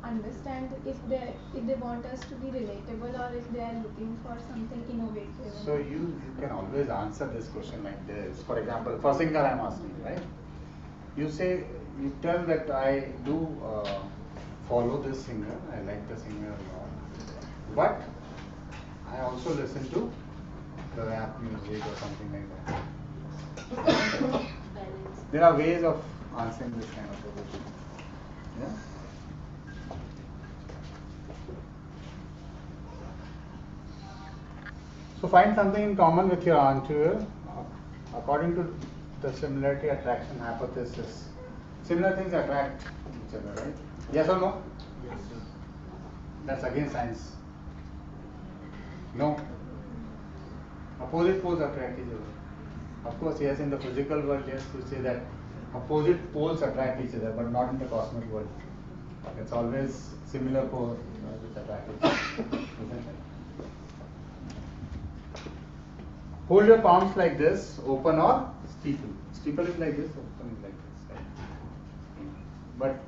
understand if they want us to be relatable, or if they are looking for something innovative? So you can always answer this question like this. For example, for singer I am asking, right? You tell that I do follow this singer, I like the singer a lot, but I also listen to the rap music or something like that. There are ways of answering this kind of question. Yeah? So find something in common with your interviewer. According to the similarity attraction hypothesis, similar things attract each other, right? Yes or no? Yes, sir. That's again science. No. Opposite poles attract each other. Of course, yes, in the physical world, yes, you say that opposite poles attract each other, but not in the cosmic world. It's always similar poles which attract each other. Isn't it? Hold your palms like this, open or steeple. Steeple is like this, open is like this. Right? But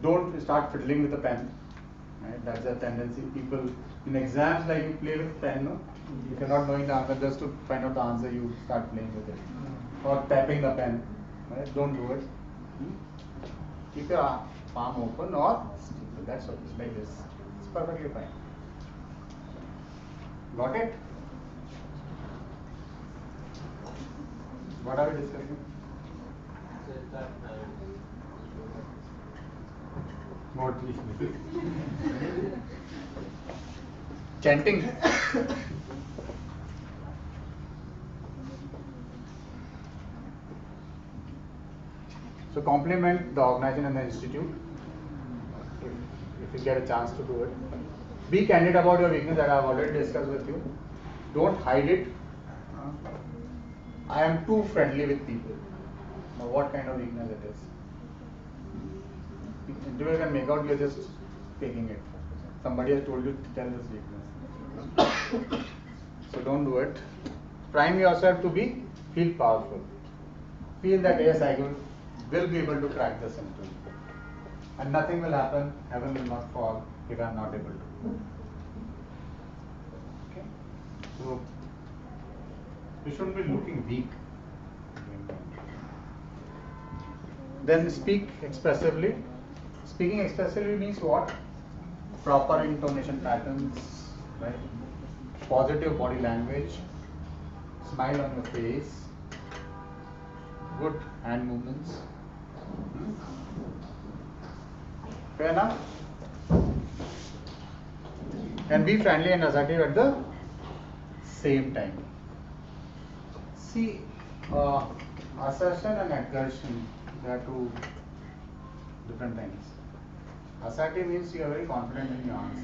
don't start fiddling with the pen. Right? That's a tendency. People in exams, like you play with pen, no? If you're not knowing the answer, just to find out the answer, you start playing with it. Or tapping the pen. Right? Don't do it. Keep your palm open or steeple. That's what it's like this. It's perfectly fine. Got it? What are we discussing? What chanting. So compliment the organization and the institute if you get a chance to do it. Be candid about your weakness that I have already discussed with you. Don't hide it. I am too friendly with people. Now what kind of weakness it is? Interviewer can make out you're just faking it. Somebody has told you to tell this weakness. So don't do it. Prime yourself to feel powerful. Feel that yes, I will be able to crack this interview. And nothing will happen, heaven will not fall if I am not able to. Okay? So you shouldn't be looking weak. Then speak expressively. Speaking expressively means what? Proper intonation patterns, right? Positive body language, smile on your face, good hand movements. Fair enough? And be friendly and assertive at the same time. See, assertion and aggression, they are two different things. Assertive means you are very confident in your answer.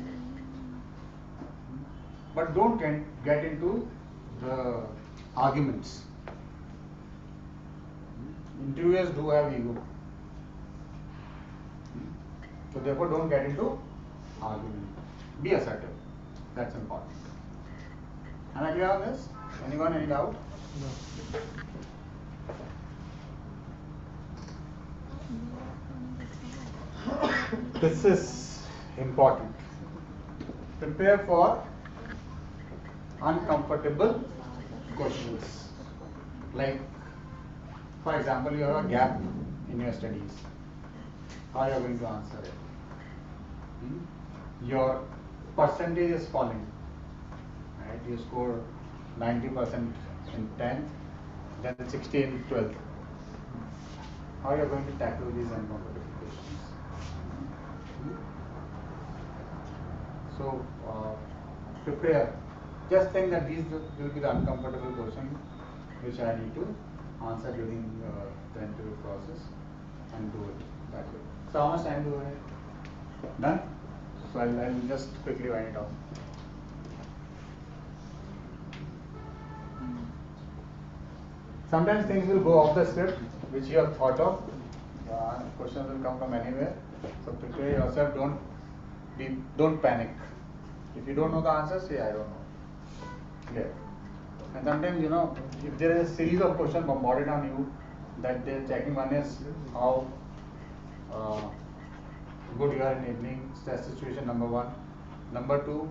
But don't get into the arguments. Interviewers do have ego. So therefore don't get into argument. Be assertive. That's important. Am I clear on this? Anyone, any doubt? No. This is important. Prepare for uncomfortable questions. Like, for example, you have a gap in your studies. How are you going to answer it? Your percentage is falling. Right? You score 90% in 10th, then 60 in 12th. How are you going to tackle these uncomfortable questions? So, prepare. Just think that these will be the uncomfortable questions which I need to answer during the interview process and do it that way. So, how much time do I have? Done? So, I'll just quickly wind it off. Sometimes things will go off the script which you have thought of. Questions will come from anywhere. So prepare yourself. Don't panic. If you don't know the answer, say I don't know. Clear. And sometimes if there is a series of questions bombarded on you that they're checking, one is how good you are in evening stress situation, number one. Number two,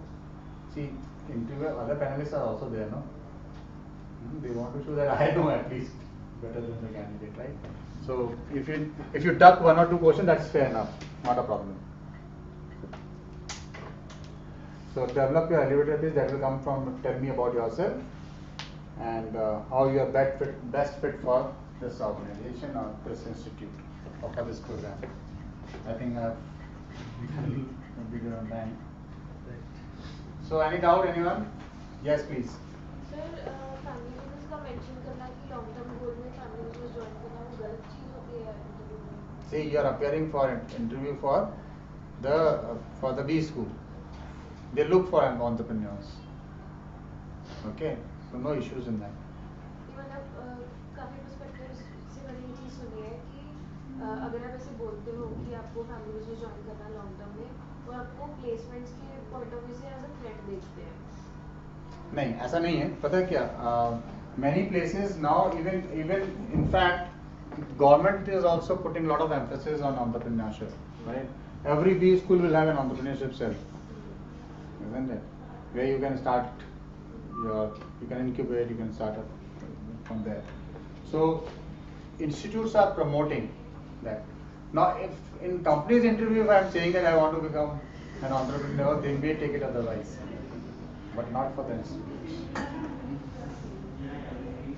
see, other panelists are also there, no? They want to show that I know at least better than the candidate, right? So if you duck one or two questions, that's fair enough, not a problem. So develop your elevator pitch. That will come from tell me about yourself and how you are best fit for this organization or this institute or for this program. I think I've completed on time. So any doubt, anyone? Yes, please. Sir, family business का mention करना कि long term goal में family business join करना वो गलत चीज होती है interview में. See, you are appearing for an interview for the B school. They look for entrepreneurs. Okay, so no issues in that. मतलब काफी perspectives से मैंने ये चीज सुनी है कि अगर आप ऐसे बोलते हो कि आपको family business join करना है long term में तो आपको placements के point of view से as a threat देखते हैं. नहीं, ऐसा नहीं है. पता है क्या? Many places now, even in fact, government is also putting a lot of emphasis on entrepreneurship, right? Every B school will have an entrepreneurship cell, isn't it? Where you can start you can incubate, you can start from there. So institutes are promoting that. Now, if in companies interview, if I am saying that I want to become an entrepreneur, they may take it otherwise, but not for the institutes.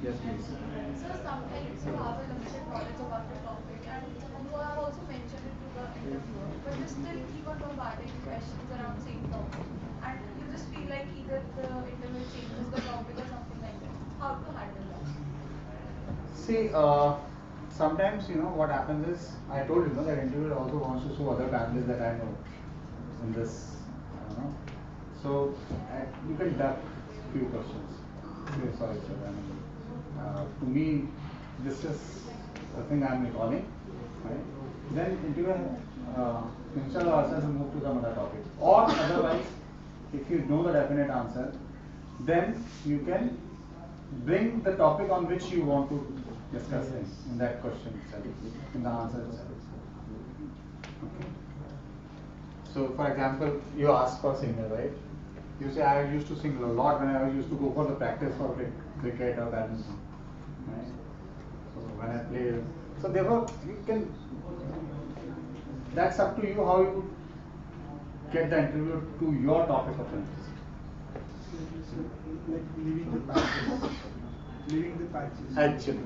Yes, please. So sometimes you have a limited knowledge about the topic and you have also mentioned it to the interviewer, but you still keep on bombarding questions around same topic and you just feel like either the interviewer changes the topic or something like that. How to handle that? See, sometimes what happens is, I told you, that interviewer also wants to show other families that I know in this, So you can duck few questions. Say, sorry, sir. I mean, to me, this is the thing I am recalling. Right? Then interviewer, instead of answers, move to some other topic. Or otherwise, if you know the definite answer, then you can bring the topic on which you want to discuss in that question itself, in the answer itself. Okay. So, for example, you ask for singer, right? You say, I used to sing a lot when I used to go for the practice for cricket or badminton. Right? So, when I play, so therefore, you can, that's up to you how you get the interview to your topic of interest. Like leaving the patches. Leaving the patches. Actually.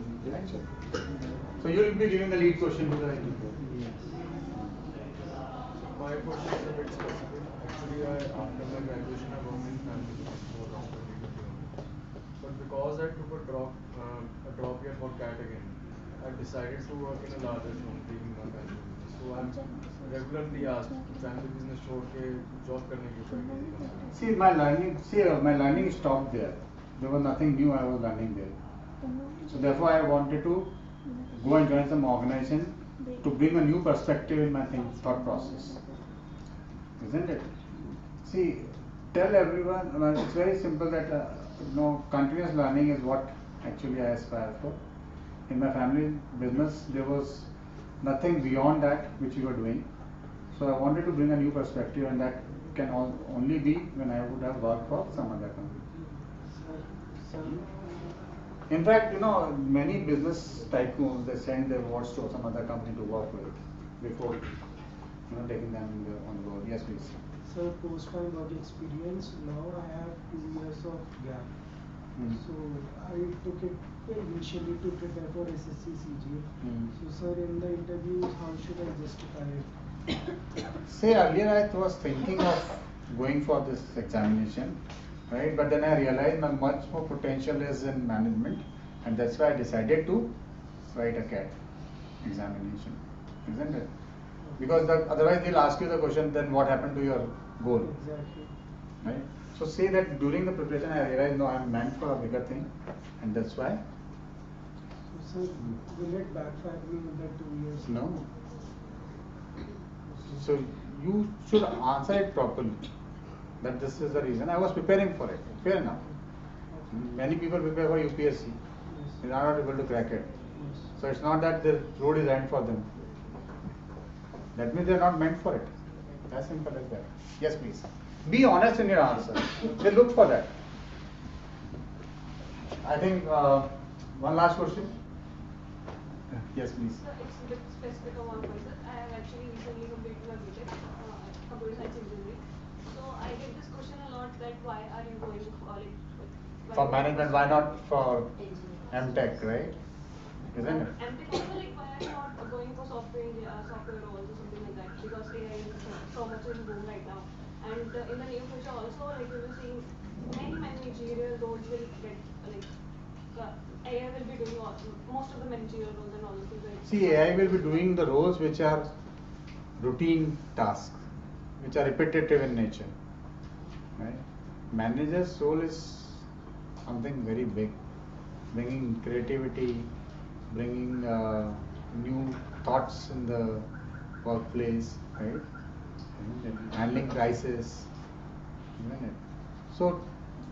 So you will be giving the lead question to the interviewer. Yes. My question is a bit specific. Actually, after my graduation, I worked in family business for around 20 years. But because I took a drop year for CAT again, I decided to work in a larger firm, taking my family business. So I'm regularly asked, family business छोड़ के job करने की try करी. My learning stopped there. There was nothing new I was learning there. So therefore I wanted to go and join some organization to bring a new perspective in my thought process. Isn't it? See, tell everyone, it's very simple that continuous learning is what actually I aspire for. In my family business, there was nothing beyond that which we were doing. So I wanted to bring a new perspective, and that can only be when I would have worked for some other company. In fact, many business tycoons, they send their wards to some other company to work with before taking them on board. Yes, please. So post my work experience, now I have 2 years of gap. So I took it initially to prepare for SSC CGL. So sir, in the interviews, how should I justify it? Say earlier I was thinking of going for this examination, right? But then I realized my much more potential is in management, and that's why I decided to write a CAT examination, isn't it? Because otherwise they'll ask you the question, then what happened to your goal? Exactly. Right? So say that during the preparation I realized, no, I'm meant for a bigger thing, and that's why. So sir, will it backfire me in the 2 years? No. So you should answer it properly. That this is the reason I was preparing for it. Fair enough. Many people prepare for UPSC. They are not able to crack it. So it's not that the road is end for them. That means they are not meant for it. As simple as that. Yes, please. Be honest in your answer. They look for that. I think one last question. Yes, please. So it's a bit specific on one person. I have actually recently completed my BTech, computer science engineering. So I get this question a lot that why are you going For management, why not for MTech, right? Isn't it? MTech also, why are you not going for software roles or something like that? Because AI is so much in boom right now. And in the near future also, we will see many managerial roles will get AI will be doing most of the managerial roles and all the things. See, AI will be doing the roles which are routine tasks, which are repetitive in nature. Right? Manager's role is something very big, bringing creativity, bringing new thoughts in the workplace, right? Handling crisis. So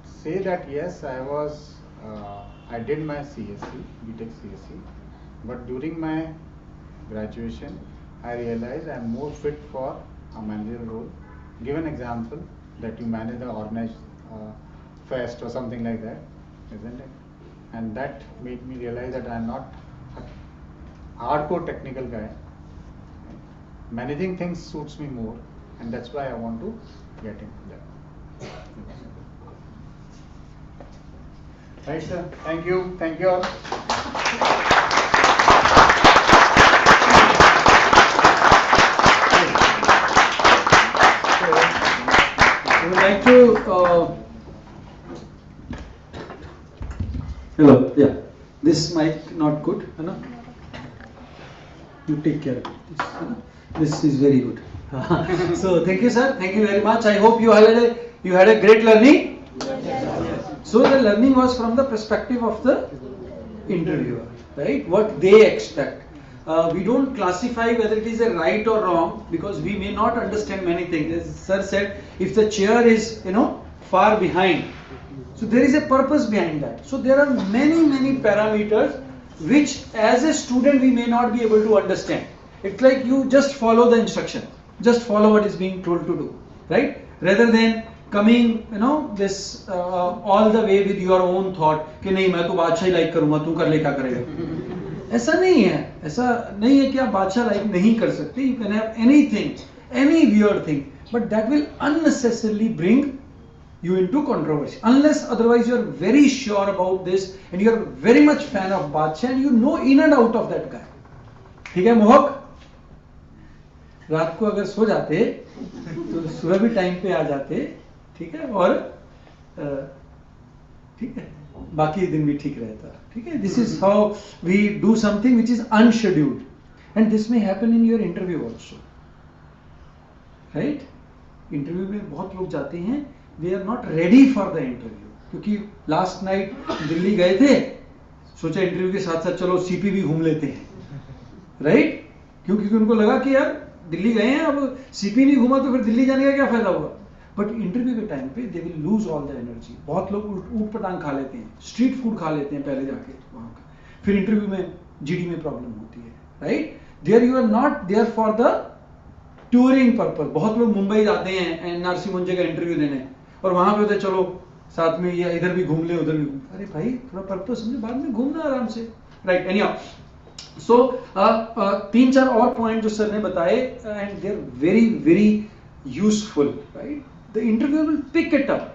say that yes, I did my CSC, BTech CSC, but during my graduation, I realized I am more fit for a managerial role. Give an example that you manage the organized fest or something like that, isn't it? And that made me realize that I am not a hardcore technical guy. Managing things suits me more, and that's why I want to get into that. Right, sir. Thank you. Thank you all. I would like to. Hello. Yeah. This mic not good, है ना? You take care of this. है ना? This is very good. So thank you, sir. Thank you very much. I hope you had a great learning. Yes. So the learning was from the perspective of the interviewer, right? What they expect. We don't classify whether it is a right or wrong because we may not understand many things. As sir said, if the chair is far behind, so there is a purpose behind that. So there are many parameters which as a student we may not be able to understand. It's like you just follow the instruction, just follow what is being told to do, right? Rather than coming this all the way with your own thought कि नहीं मैं तो बादशाह ही like करूंगा, तू कर ले क्या करेगा. ऐसा नहीं है कि आप बादशाह लाइक नहीं कर सकते. You can have anything, any weird thing, but that will unnecessarily bring you into controversy. Unless otherwise you are very sure about this and you are very much fan of बादशाह and you know in and out of that guy. ठीक है मोहक? रात को अगर सो जाते तो सुबह भी टाइम पे आ जाते, ठीक है, और ठीक है बाकी दिन भी ठीक रहता, ठीक है. This is how we do something which is unscheduled and this may happen in your interview also, right. Interview में बहुत लोग जाते हैं, they are not ready for the interview, क्योंकि लास्ट नाइट दिल्ली गए थे, सोचा इंटरव्यू के साथ साथ चलो सीपी भी घूम लेते हैं, राइट. क्योंकि उनको लगा कि यार दिल्ली गए हैं, अब सीपी नहीं घूमा तो फिर दिल्ली जाने का क्या फायदा हुआ. बट इंटरव्यू के टाइम पे they will lose all the energy. बहुत लोग ऊट पटांग खा लेते हैं, स्ट्रीट फूड खा लेते हैं पहले जाके वहां का, फिर इंटरव्यू में जीडी में प्रॉब्लम होती है, right. There you are not there for the touring purpose. बहुत लोग मुंबई जाते हैं एनआरसी मुंजे का इंटरव्यू देने और वहां पे होते चलो साथ में या इधर भी घूम ले उधर भी घूम. अरे भाई थोड़ा पर्पज समझो, बाद में घूमना आराम से, राइट. एनीहाउ सो 3-4 और पॉइंट जो सर ने बताए and they are very very useful, right. The interviewer will pick it up.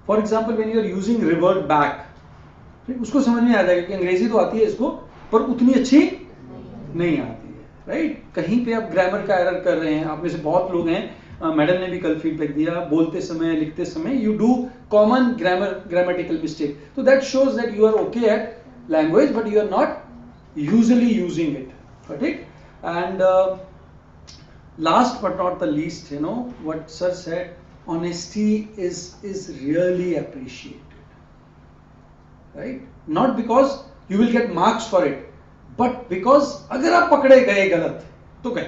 For example, when you are using revert back, उसको समझ में आ जाएगा कि अंग्रेजी तो आती है इसको पर उतनी अच्छी नहीं आती है, राइट. कहीं पे आप ग्रामर का एरर कर रहे हैं, आप में से बहुत लोग हैं, मैडम ने भी कल फीडबैक दिया, बोलते समय लिखते समय you do common grammatical mistake. तो that shows that you are okay at language but you are not usually using it, right. And last but not the least, what sir said, honesty is really appreciated, right. Not because you will get marks for it, but because अगर आप पकड़े गए गलत तो क्या,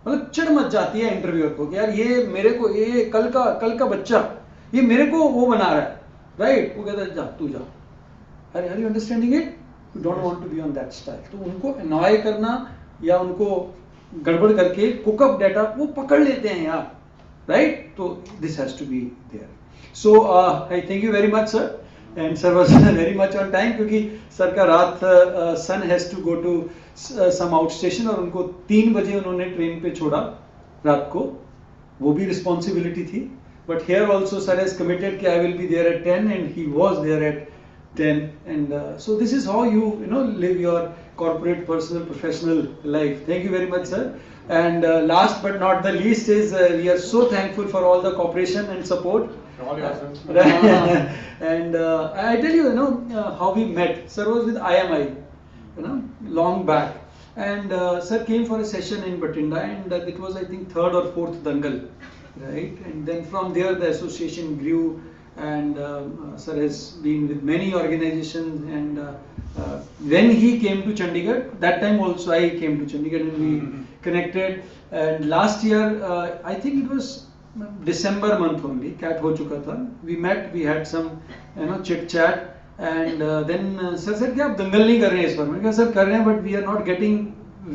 मतलब चिढ़ much जाती है इंटरव्यूअर को कि यार ये मेरे को ये कल का बच्चा ये मेरे को वो बना रहा है, राइट. वो कहता है जा तू जा. Are you understanding it? You don't want to be on that style. तो उनको अनॉय करना या उनको गड़बड़ करके कुकअप डाटा वो पकड़ लेते हैं यार, राइट. तो this has to be there. So I thank you very much sir, and sir was very much on time क्योंकि सर का रात son has to go to some outstation और उनको 3 बजे उन्होंने ट्रेन पे छोड़ा रात को, वो भी रिस्पॉन्सिबिलिटी थी. But here also sir has committed कि I will be there at 10 and he was there at 10 and so this is how you live your corporate personal professional life. Thank you very much sir. And last but not the least is we are so thankful for all the cooperation and support. And I tell you how we met. Sir was with IMI long back and sir came for a session in Bathinda and it was I think 3rd or 4th Dangal, right. And then from there the association grew and sir has been with many organizations and when he came to Chandigarh, that time also I came to Chandigarh and we connected. And last year I think it was December month only, CAT ho chuka tha, we met, we had some chit chat and then sir said कि आप दंगल नहीं कर रहे हैं इस बार. मैंने कहा sir कर रहे हैं but we are not getting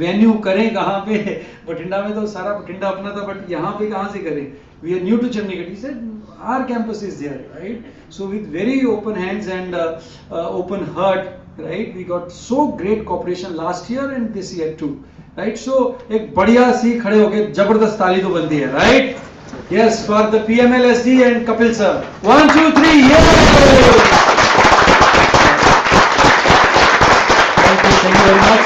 venue. करें कहाँ पे? बठिंडा में तो सारा बठिंडा अपना था बट यहाँ पे कहाँ से करें? We are new to Chandigarh. He said our campus is there, right. So with very open hands and open heart, right, we got so great cooperation last year and this year too, right. So एक बढ़िया सी खड़े होके जबरदस्त ताली तो बनती है, right. Yes, for the PMLSD and Kapil sir. 1, 2, 3, yes. Thank you very much.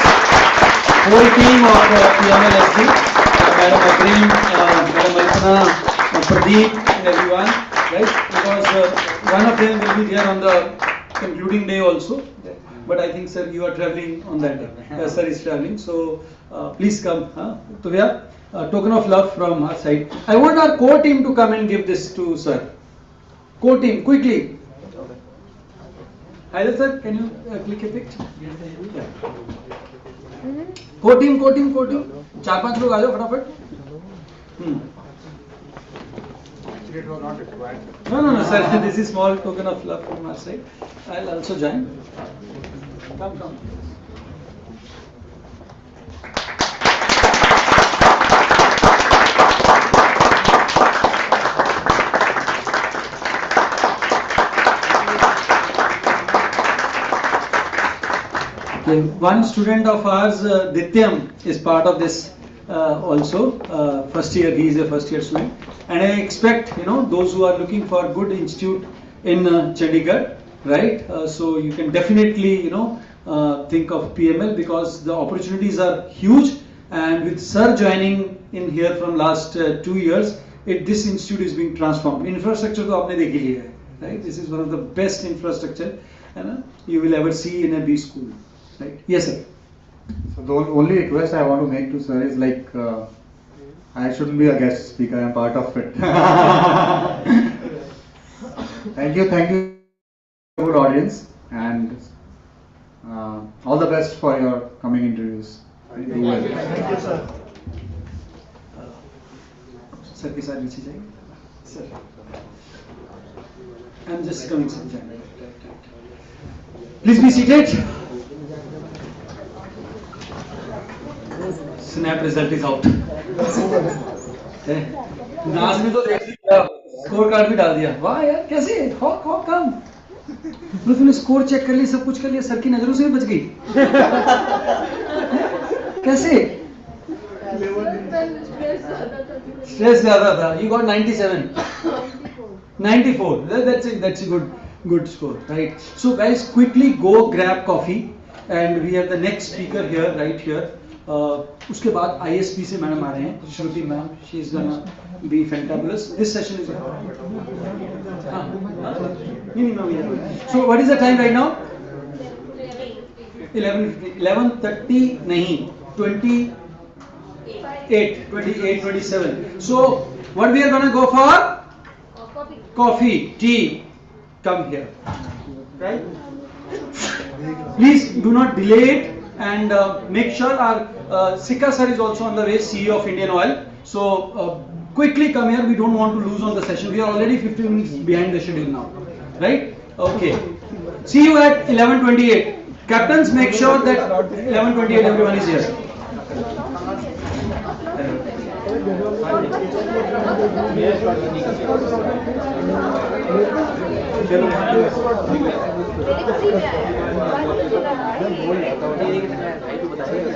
Whole team of PMLSD, Madam Akrim, Madam Alpana, Pradeep, and everyone, right? Because one of them will be there on the concluding day also. But I think, sir, you are traveling on that day. Sir is traveling, so please come. So we have a token of love from our side. I want our core team to come and give this to sir. Core team, quickly. Haidar sir, can you click a picture? Yeah. Core team. 4-5 लोग आ जाओ फटाफट. Actually, it was not required. No, sir. This is small token of love from our side. I'll also join. Come. Okay, one student of ours, Dityam, is part of this also. First year, he is a first year student, and I expect those who are looking for good institute in Chandigarh, right? So you can definitely think of PML because the opportunities are huge, and with sir joining in here from last 2 years, this institute is being transformed. Infrastructure to आपने देख ही लिया है, right? This is one of the best infrastructure you will ever see in a B school, right? Yes, sir. So the only request I want to make to sir is like I shouldn't be a guest speaker. I am part of it. Thank you, good audience, and all the best for your coming interviews. Do well. Thank you, sir. Sir, के साथ नीचे जाइए. Sir, I'm just coming, sir. Please be seated. Snap result is out. नाज ने तो देख लिया, score card भी डाल दिया. वाह यार, कैसे? How come? तूने स्कोर चेक कर ली, सब कुछ कर लिया, सर की नजरों से भी बच गई. कैसे? स्ट्रेस ज्यादा था. You got 97. 94. That's a good score, right? So guys, quickly go grab coffee, and we have the next speaker here, right here. उसके बाद ISP से मैडम आ रहे हैं, श्रुति ma'am. She is gonna be fantabulous. This session is. So what is the time right now? 11:30 नहीं, 28:27. So what we are gonna go for? Coffee, tea. Come here, right? Please do not delay it, and make sure our Sikka sir is also on the way, CEO of Indian Oil. So quickly come here. We don't want to lose on the session. We are already 15 minutes behind the schedule now, right? Okay. See you at 11:28. Captains, make sure that 11:28 everyone is here.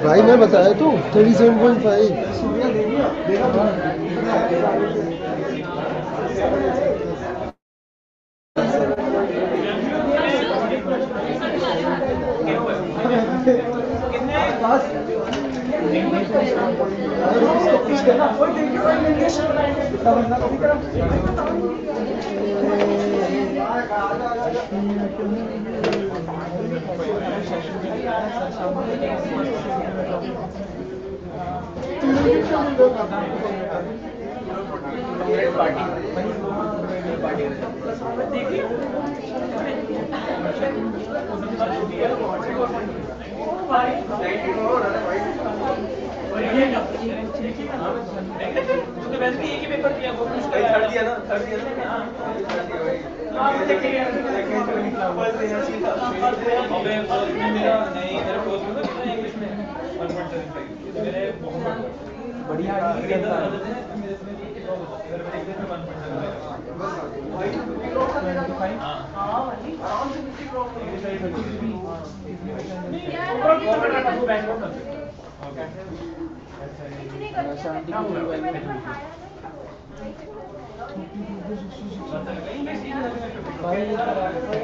भाई मैं बताया तो 37.5.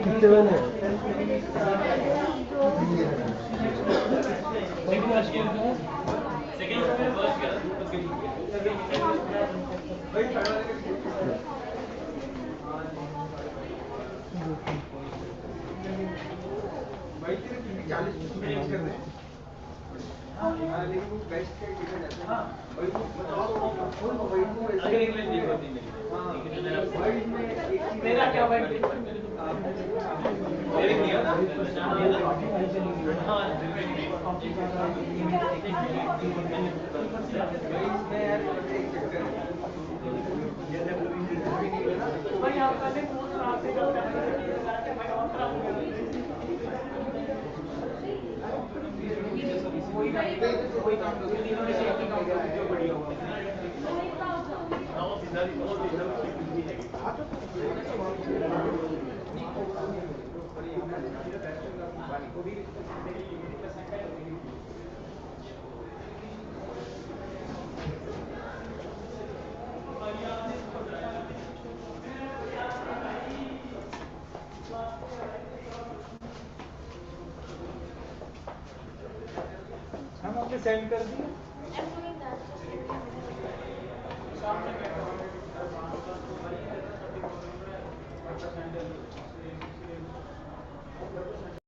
कितने हम आपने send कर दिए। I'm doing that. Just give me a minute.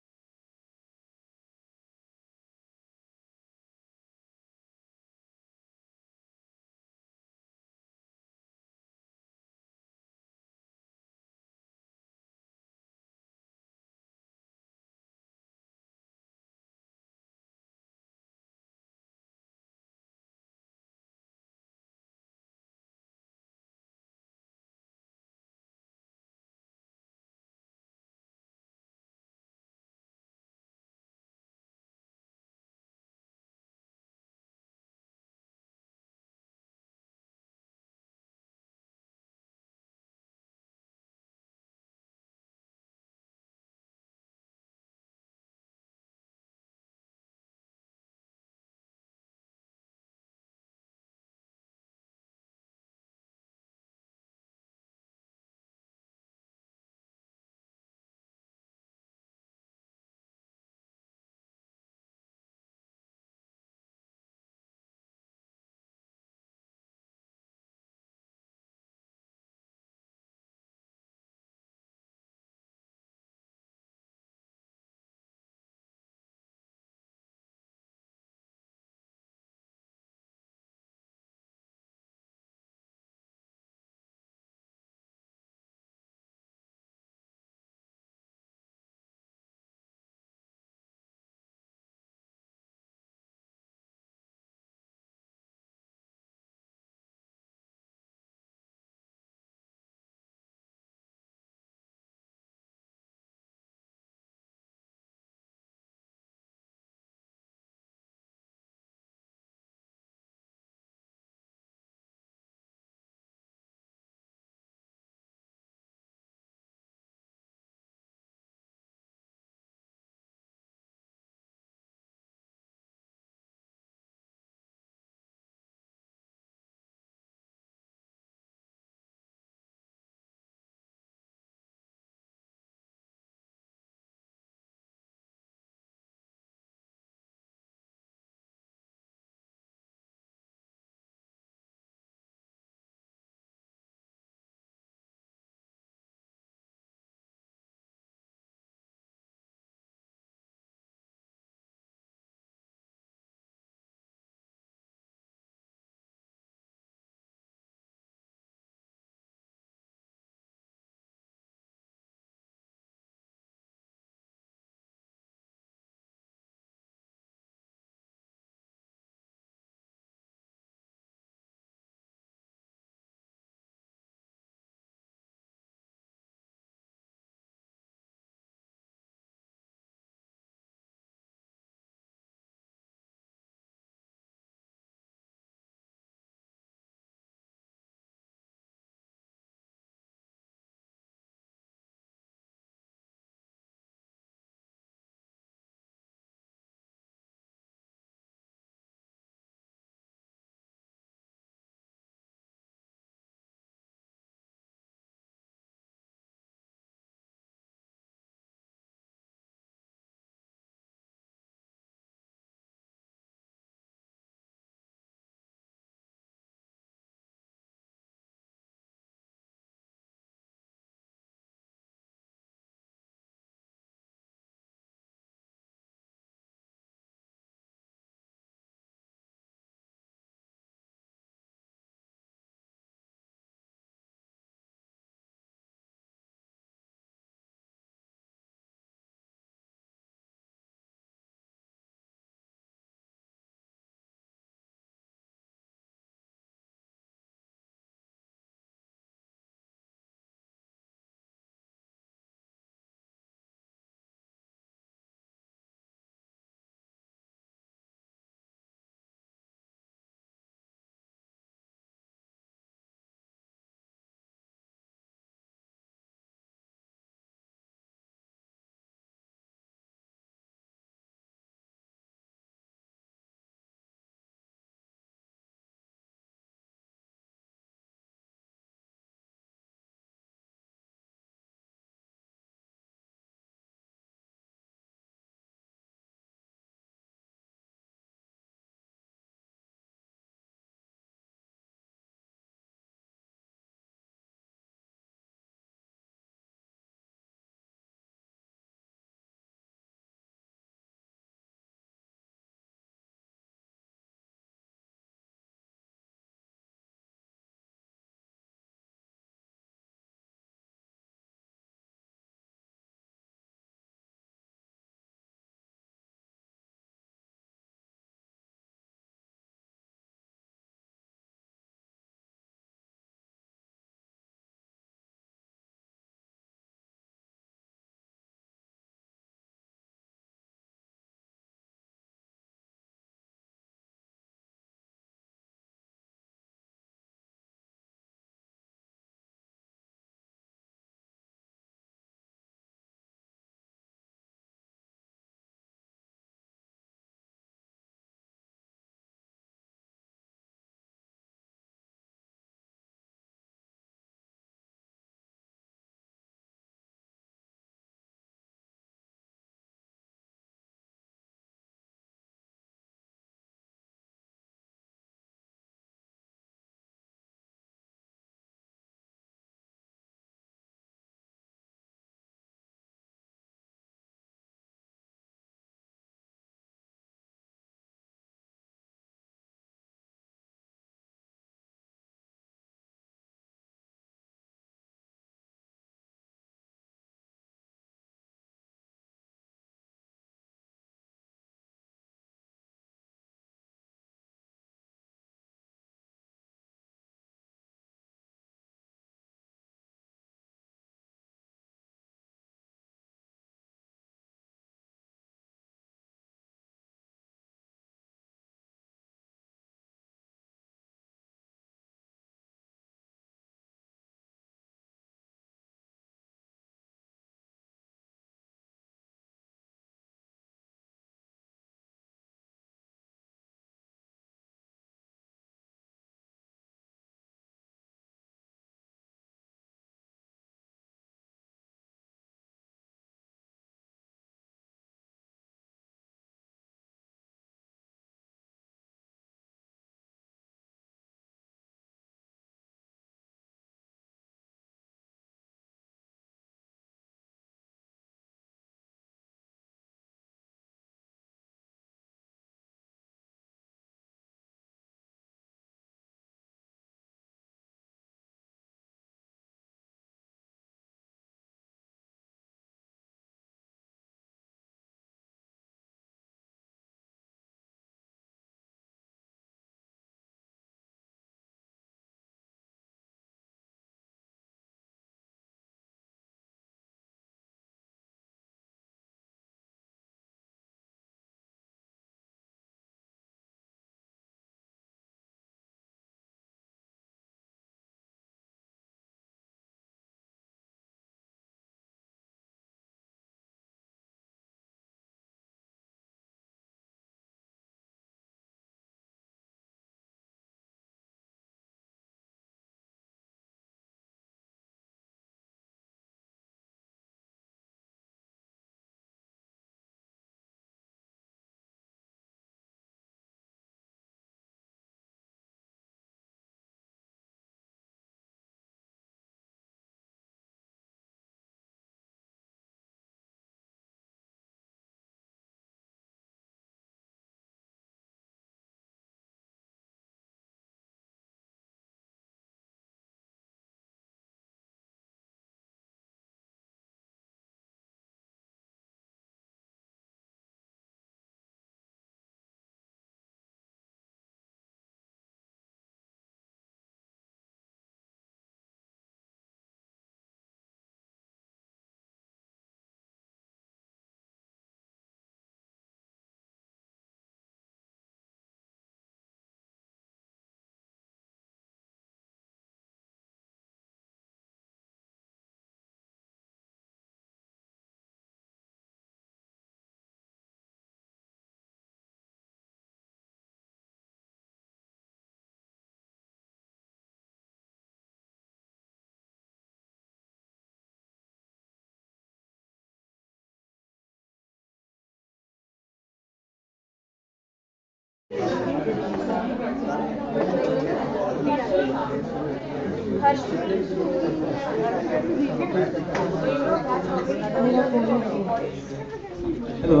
Hello.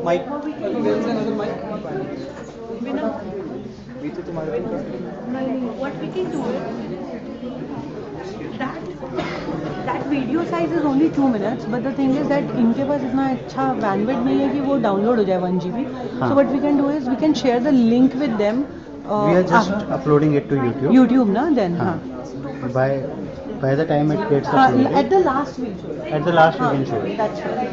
Mike. What we can do is that video size is only 2 minutes, but the thing is that इनके पास इतना अच्छा bandwidth नहीं है कि वो download हो जाए 1 GB. So what we can do is we can share the link with them. We are just uploading it to YouTube. YouTube, na then. By the time it gets uploaded. At the last we show. At the last we can show it. That's right.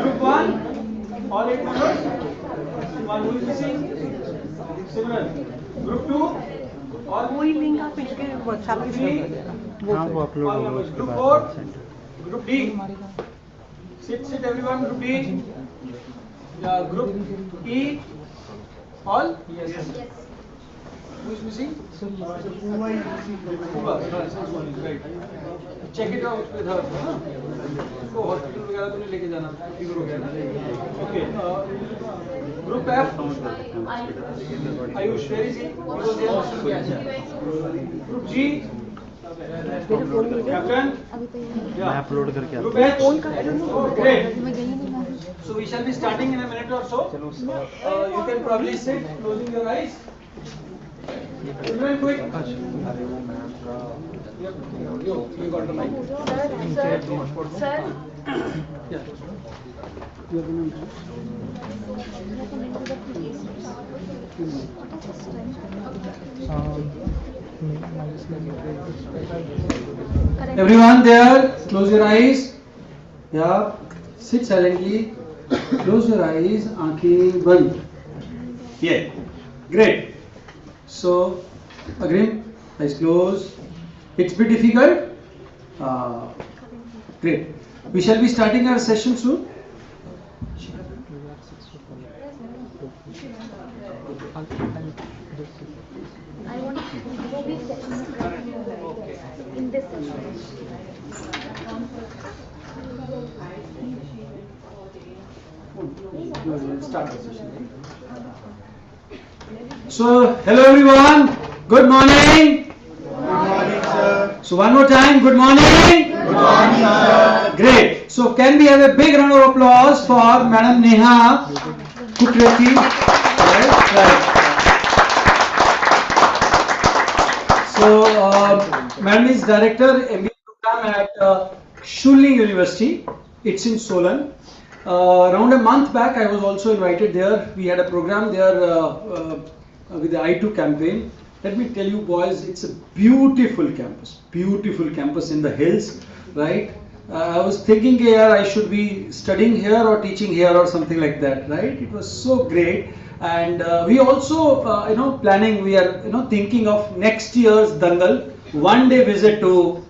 Group 1, all 8 members. One who is missing. Similar. Group 2, all. वही link आप इनके WhatsApp पे share कर देना. हाँ वो upload होगा उसके Group बाद. 4, Group D. Sit everyone. Group D. Yeah, Group E. All? Yes. Who is missing? Uba. Right. Check it out with her. उसको हॉस्पिटल वगैरह तो नहीं लेके जाना. फीवर हो गया ना. Okay. Group F. Ayush, where is he? He was there. Group G. Captain. मैं अपलोड करके आता Group H. Great. So we shall be starting in a minute or so. You can probably sit, closing your eyes. Children, quick. You got the mic. Sir. Yeah. Everyone there, close your eyes. Yeah. Sit silently. Close your eyes. Aankhein band. Yeah. Great. So, again, eyes closed. It's a bit difficult. Great. We shall be starting our session soon. I want to be in this session. Start the session. So, hello everyone. Good morning. Good morning, sir. So, one more time. Good morning. Good morning, sir. Great. So, can we have a big round of applause for Madam Neha Kukreti? Right. So, Madam is Director MBA program at Shulli University. It's in Solan. Around a month back, I was also invited there. We had a program there with the I2 campaign. Let me tell you, boys, it's a beautiful campus in the hills, right? I was thinking here I should be studying here or teaching here or something like that, right? It was so great. And we also, planning, we are, thinking of next year's Dangal, one-day visit to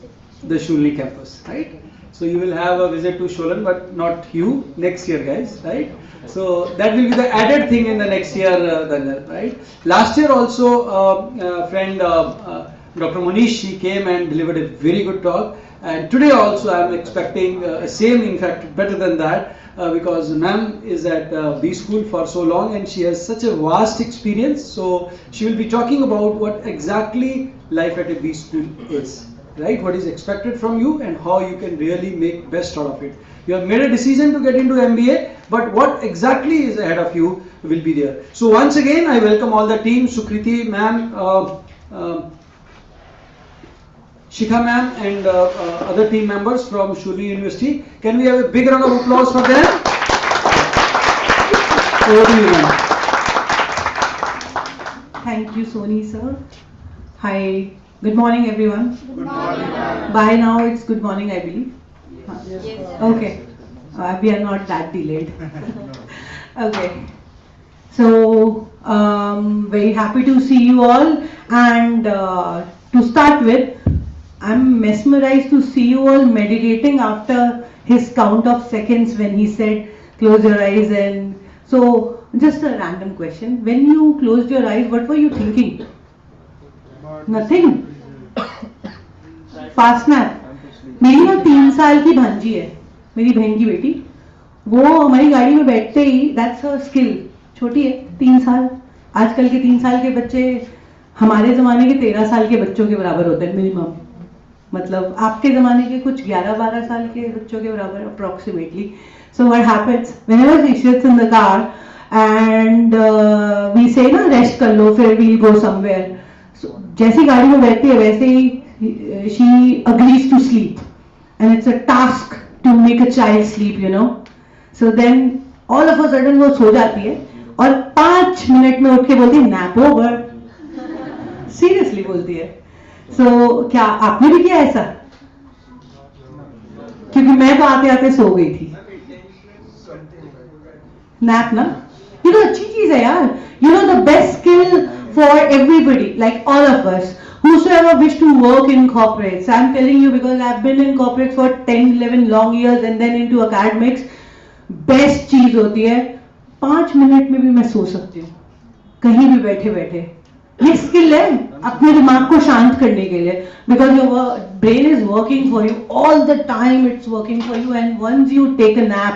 the Shulli campus, right? So you will have a visit to Sholan, but not you, next year, guys, right? So that will be the added thing in the next year, Dangal, right? Last year also, friend Dr. Monish, she came and delivered a very good talk. And today also I am expecting same, in fact, better than that. Because ma'am is at B school for so long and she has such a vast experience. So she will be talking about what exactly life at a B school is, right? What is expected from you and how you can really make best out of it. You have made a decision to get into MBA, but what exactly is ahead of you will be there. So once again, I welcome all the team, Sukriti ma'am, Shikha ma'am and other team members from Shulli University. Can we have a big round of applause for them? Over to you, ma'am. Thank you, Soni sir. Hi, good morning everyone. Good morning. By now it's good morning, I believe. Yes. Okay, we are not that delayed. Okay, so very happy to see you all, and to start with, I'm mesmerized to see you all meditating after his count of seconds when he said close your eyes. And so just a random question. When you closed your eyes, what were you thinking? Nothing. Fast nap. मेरी ना 3 साल की भांजी है, मेरी बहन की बेटी. वो हमारी गाड़ी में बैठते ही, दैट्स अ स्किल. छोटी है, 3 साल. आजकल के 3 साल के बच्चे हमारे ज़माने के 13 साल के बच्चों के बराबर होते हैं मिनिमम. मतलब आपके ज़माने के कुछ 11-12 साल के बच्चों के बराबर approximately. So what happens whenever she sits in the car and we say ना रेस्ट कर लो, फिर वी गो समवेयर. जैसी गाड़ी में बैठती है वैसे ही she agrees to sleep, and it's a task to make a child sleep, you know. So then all of a sudden वो सो जाती है और 5 मिनट में उठ के बोलती है nap over. Seriously बोलती है. So क्या आपने भी किया ऐसा? क्योंकि मैं तो आते आते सो गई थी. Nap ना, you know अच्छी चीज है यार. You know the best skill for everybody, like all of us, whosoever wish to work in corporates. I'm telling you because I've been in corporates for 10-11 long years and then into academics. Best चीज होती है 5 minute में भी मैं सो सकती हूँ कहीं भी बैठे बैठे. ये स्किल है अपने दिमाग को शांत करने के लिए, because your brain is working for you all the time. It's working for you, and once you take a nap,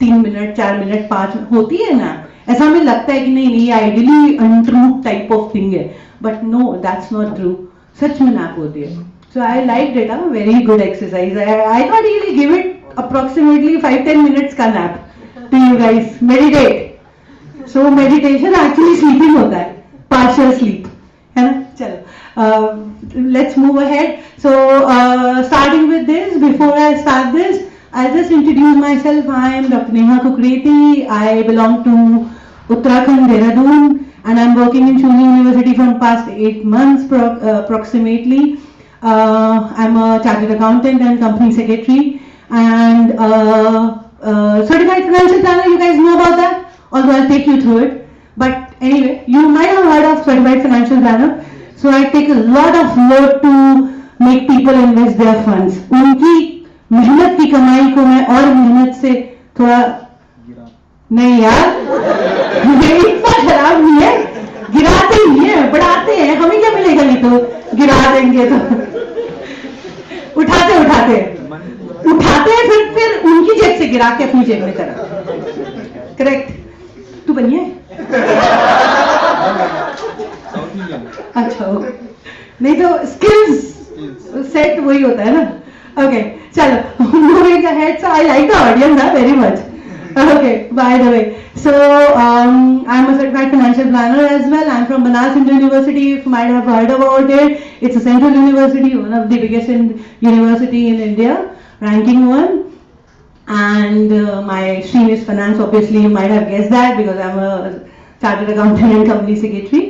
3 minute 4 minute 5 minute होती है नैप. ऐसा हमें लगता है कि नहीं नहीं ideally untrue type of thing है, but no that's not true. सच में नैप होती है. So I like it. Very good exercise. I thought you will give it approximately 5-10 minutes का nap to you guys. Meditate. So meditation actually sleeping होता है, partial sleep है ना. चलो let's move ahead. So starting with this, before I start this, I'll just introduce myself. I am Dr. Neha Kukreti. I belong to Uttarakhand, Dehradun, and I'm working in Shuni University from past 8 months approximately. I'm a chartered accountant and company secretary, and certified financial planner. You guys know about that, although I'll take you through it. But anyway, you might have heard of certified financial planner. So I take a lot of work to make people invest their funds. उनकी मेहनत की कमाई को मैं और मेहनत से थोड़ा नहीं यार इतना खराब नहीं है. गिराते ही है, बढ़ाते हैं. हमें क्या मिलेगा? नहीं तो गिरा देंगे तो उठाते हैं फिर उनकी जेब से गिरा के अपनी जेब में करा. करेक्ट. तू बनिए. अच्छा नहीं तो स्किल्स सेट वही होता है ना. Okay, chalo, moving ahead. So I like the audience very much. Okay, by the way, so I'm a certified financial planner as well. I'm from Banaras Hindu University. You might have heard about it. It's a central university, one of the biggest university in India, ranking 1. And my stream is finance. Obviously, you might have guessed that because I'm a chartered accountant and company secretary.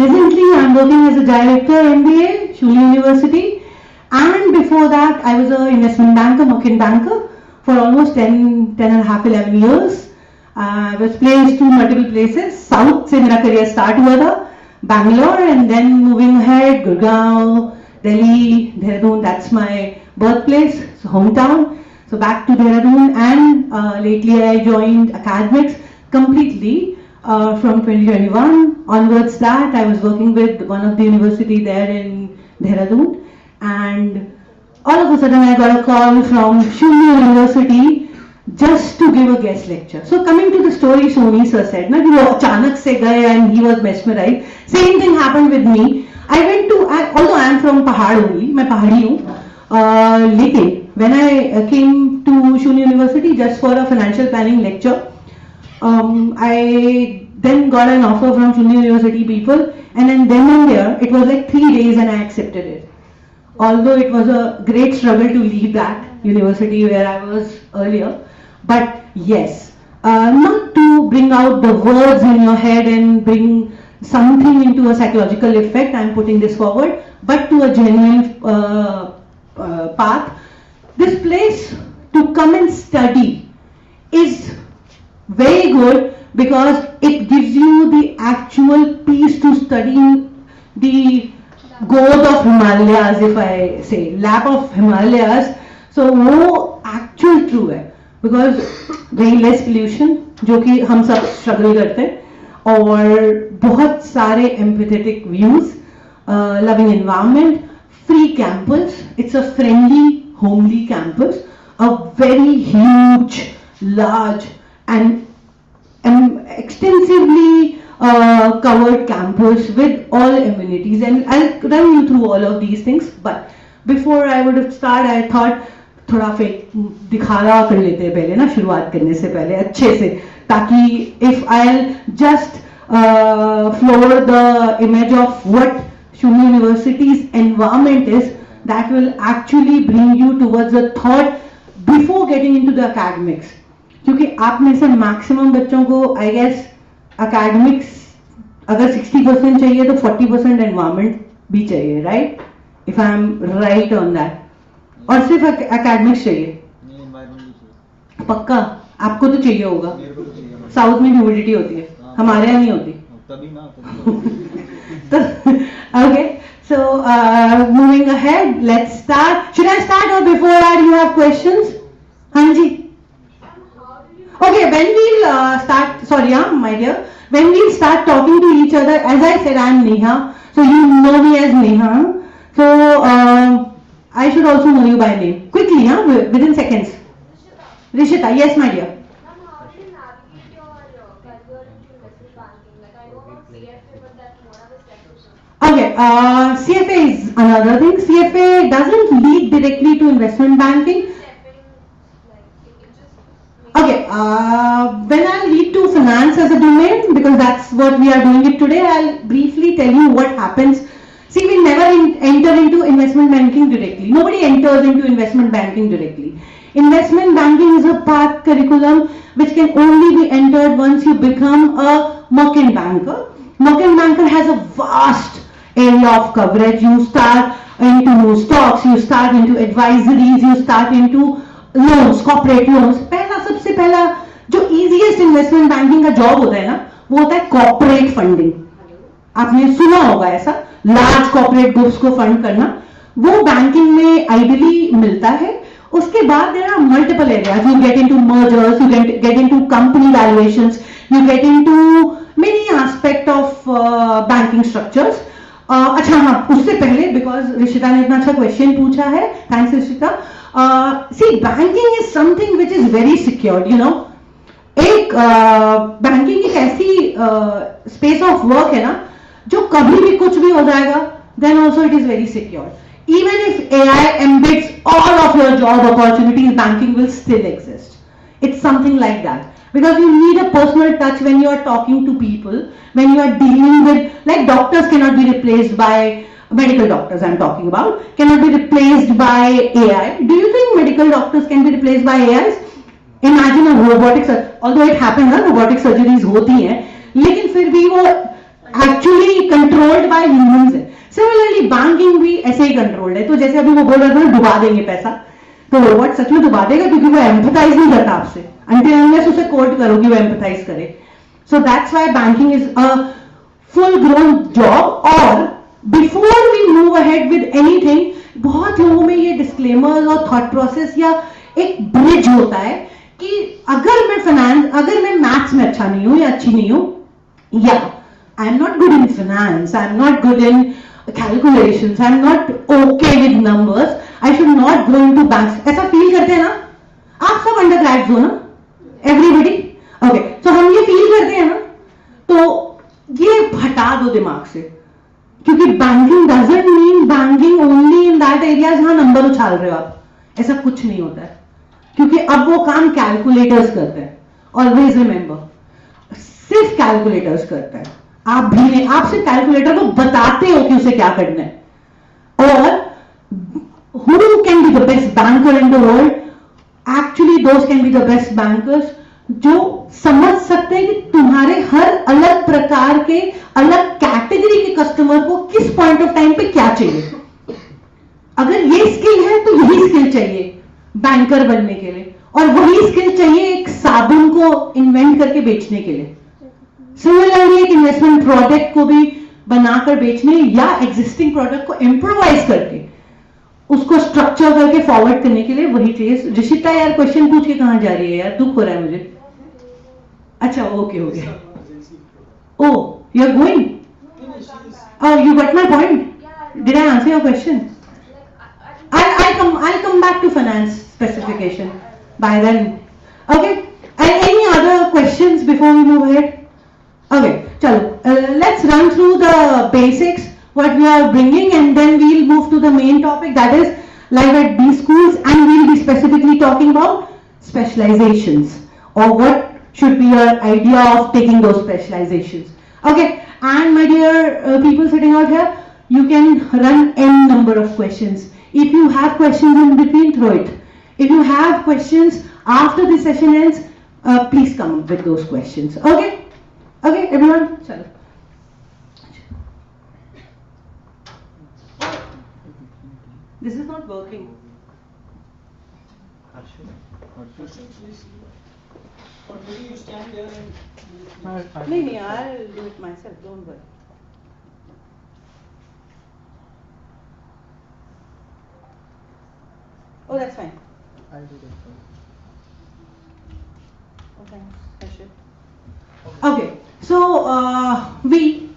Presently, I'm working as a director MBA, Shuli University. And before that, I was an investment banker, merchant banker, for almost 10.5-11 years. I was placed to multiple places. South से मेरा career start हुआ था, Bangalore, and then moving ahead, Gurgaon, Delhi, Dehradun. That's my birthplace, so hometown. So back to Dehradun, and lately I joined academics completely from 2021 onwards. That I was working with one of the university there in Dehradun. And all of a sudden I got a call from Shuni University just to give a guest lecture. So coming to the story Shuni sir said, na, कि वो अचानक से गए and he was mesmerized. Same thing happened with me. I went to, although I am from पहाड़ only, मैं पहाड़ी हूँ, लेकिन when I came to Shuni University just for a financial planning lecture, I then got an offer from Shuni University people, and then and there it was like 3 days and I accepted it. Although it was a great struggle to leave that university where I was earlier, but yes, not to bring out the words in your head and bring something into a psychological effect, I'm putting this forward, but to a genuine path. This place to come and study is very good because it gives you the actual peace to study the goat of Himalayas, if I say, lap of Himalayas. So वो actual true है because very less pollution, जो कि हम सब struggle करते हैं, और बहुत सारे empathetic views, loving environment, free campus. It's a friendly, homely campus, a very huge, large and extensively covered campus with all amenities. And I'll run you through all of these things. But before I would have started, I thought थोड़ा fake दिखावा कर लेते हैं पहले ना, शुरुआत करने से पहले अच्छे से, ताकि if I'll just floor the image of what Shunya University's environment is, that will actually bring you towards a thought before getting into the academics. क्योंकि आप में से मैक्सिमम बच्चों को आई गेस academics अगर 60% चाहिए तो 40% environment भी चाहिए, right? If I am right on that. और सिर्फ academics चाहिए? पक्का आपको तो चाहिए होगा. साउथ में ह्यूमिडिटी होती है, हमारे यहाँ नहीं होती. तभी ना. Okay, so moving ahead, let's start. Should I start or before that you have questions? Hanji. Okay, when we'll start, sorry, my dear, when we'll start talking to each other, as I said, I'm Neha, so you know me as Neha. So I should also know you by name. Quickly, within seconds. Rishita, yes, my dear. Okay, CFA is another thing. CFA doesn't lead directly to investment banking. Okay, when I lead to finance as a domain, because that's what we are doing it today, I'll briefly tell you what happens. See, we never enter into investment banking directly. Nobody enters into investment banking directly. Investment banking is a part curriculum which can only be entered once you become a merchant banker. Merchant banker has a vast area of coverage. You start into stocks, you start into advisories, you start into loans, corporate loans. पहला सबसे पहला जो easiest investment banking का job होता है ना, वो होता है corporate funding. आपने सुना होगा ऐसा, large corporate groups को fund करना, वो banking में ideally मिलता है. उसके बाद there are multiple areas. You get into mergers, you get into company valuations, you get into many aspect of banking structures. अच्छा हाँ, उससे पहले because रिशिता ने इतना अच्छा question पूछा है, thanks Rishita. See, banking is something which is very secured, you know. एक banking एक ऐसी space of work है ना, जो कभी भी कुछ भी हो जाएगा, then also it is very secure. Even if AI embeds all of your job opportunities, banking will still exist. It's something like that. Because you need a personal touch when you are talking to people, when you are dealing with, like doctors cannot be replaced by, medical doctors I'm talking about, cannot be replaced by AI. Do you think medical doctors can be replaced by AIs? Imagine a robotic surgery, although it happens, robotic surgeries होती हैं, लेकिन फिर भी वो actually controlled by humans है. Similarly, banking भी ऐसे ही controlled है. तो जैसे अभी वो बोल रहे थे डुबा देंगे पैसा, तो रोबोट सच में डुबा देगा क्योंकि वो एम्पथाइज नहीं करता आपसे, until unless उसे कोड करो कि वो एम्पथाइज करे. So that's why banking is a full-grown job. और before we move ahead with anything, बहुत लोगों में ये disclaimers और thought process या एक bridge होता है कि अगर मैं मैथ्स में अच्छा नहीं हूँ या अच्छी नहीं हूँ, या I am not good in finance, I am not good in calculations, I am not okay with numbers, I should not go into banks. ऐसा फील करते हैं ना आप सब अंडरग्रेड्स हो ना, एवरीबडी. ओके, तो हम ये फील करते हैं ना, तो ये हटा दो दिमाग से, क्योंकि banking doesn't mean banking only in that area जहां नंबर उछाल रहे हो आप. ऐसा कुछ नहीं होता है, क्योंकि अब वो काम कैलकुलेटर्स करते हैं. ऑलवेज रिमेंबर, सिर्फ कैलकुलेटर्स करते हैं. आप भी नहीं, आप सिर्फ कैलकुलेटर को बताते हो कि उसे क्या करना है. और who can be the best banker in the world? Actually, those can be the best bankers जो समझ सकते हैं कि तुम्हारे हर अलग प्रकार के अलग कैटेगरी के कस्टमर को किस पॉइंट ऑफ टाइम पे क्या चाहिए. अगर ये स्किल है तो यही स्किल चाहिए बैंकर बनने के लिए, और वही स्किल चाहिए एक साबुन को इन्वेंट करके बेचने के लिए. सिमिलरली एक इन्वेस्टमेंट प्रोडक्ट को भी बनाकर बेचने या एग्जिस्टिंग प्रोडक्ट को इम्प्रोवाइज करके उसको स्ट्रक्चर करके फॉरवर्ड करने के लिए वही चाहिए. ऋषिता यार क्वेश्चन पूछ के कहां जा रही है यार, दुख हो रहा है मुझे. Acha, okay. Oh, you're going? Oh, you got my point? Did I answer your question? I'll come back to finance specification by then. Okay. And any other questions before we move ahead? Okay, chalo. Let's run through the basics, what we are bringing, and then we'll move to the main topic, that is live at B schools, and we'll be specifically talking about specializations, or what should be your idea of taking those specializations. Okay, and my dear people sitting out here, you can run n number of questions. If you have questions in between, throw it. If you have questions after the session ends, please come up with those questions. Okay? Okay, everyone? Chalo. This is not working. Or maybe you stand there and No, I'll do it myself, don't worry. Oh, that's fine. I'll do that. Okay, Ashit. Okay, so we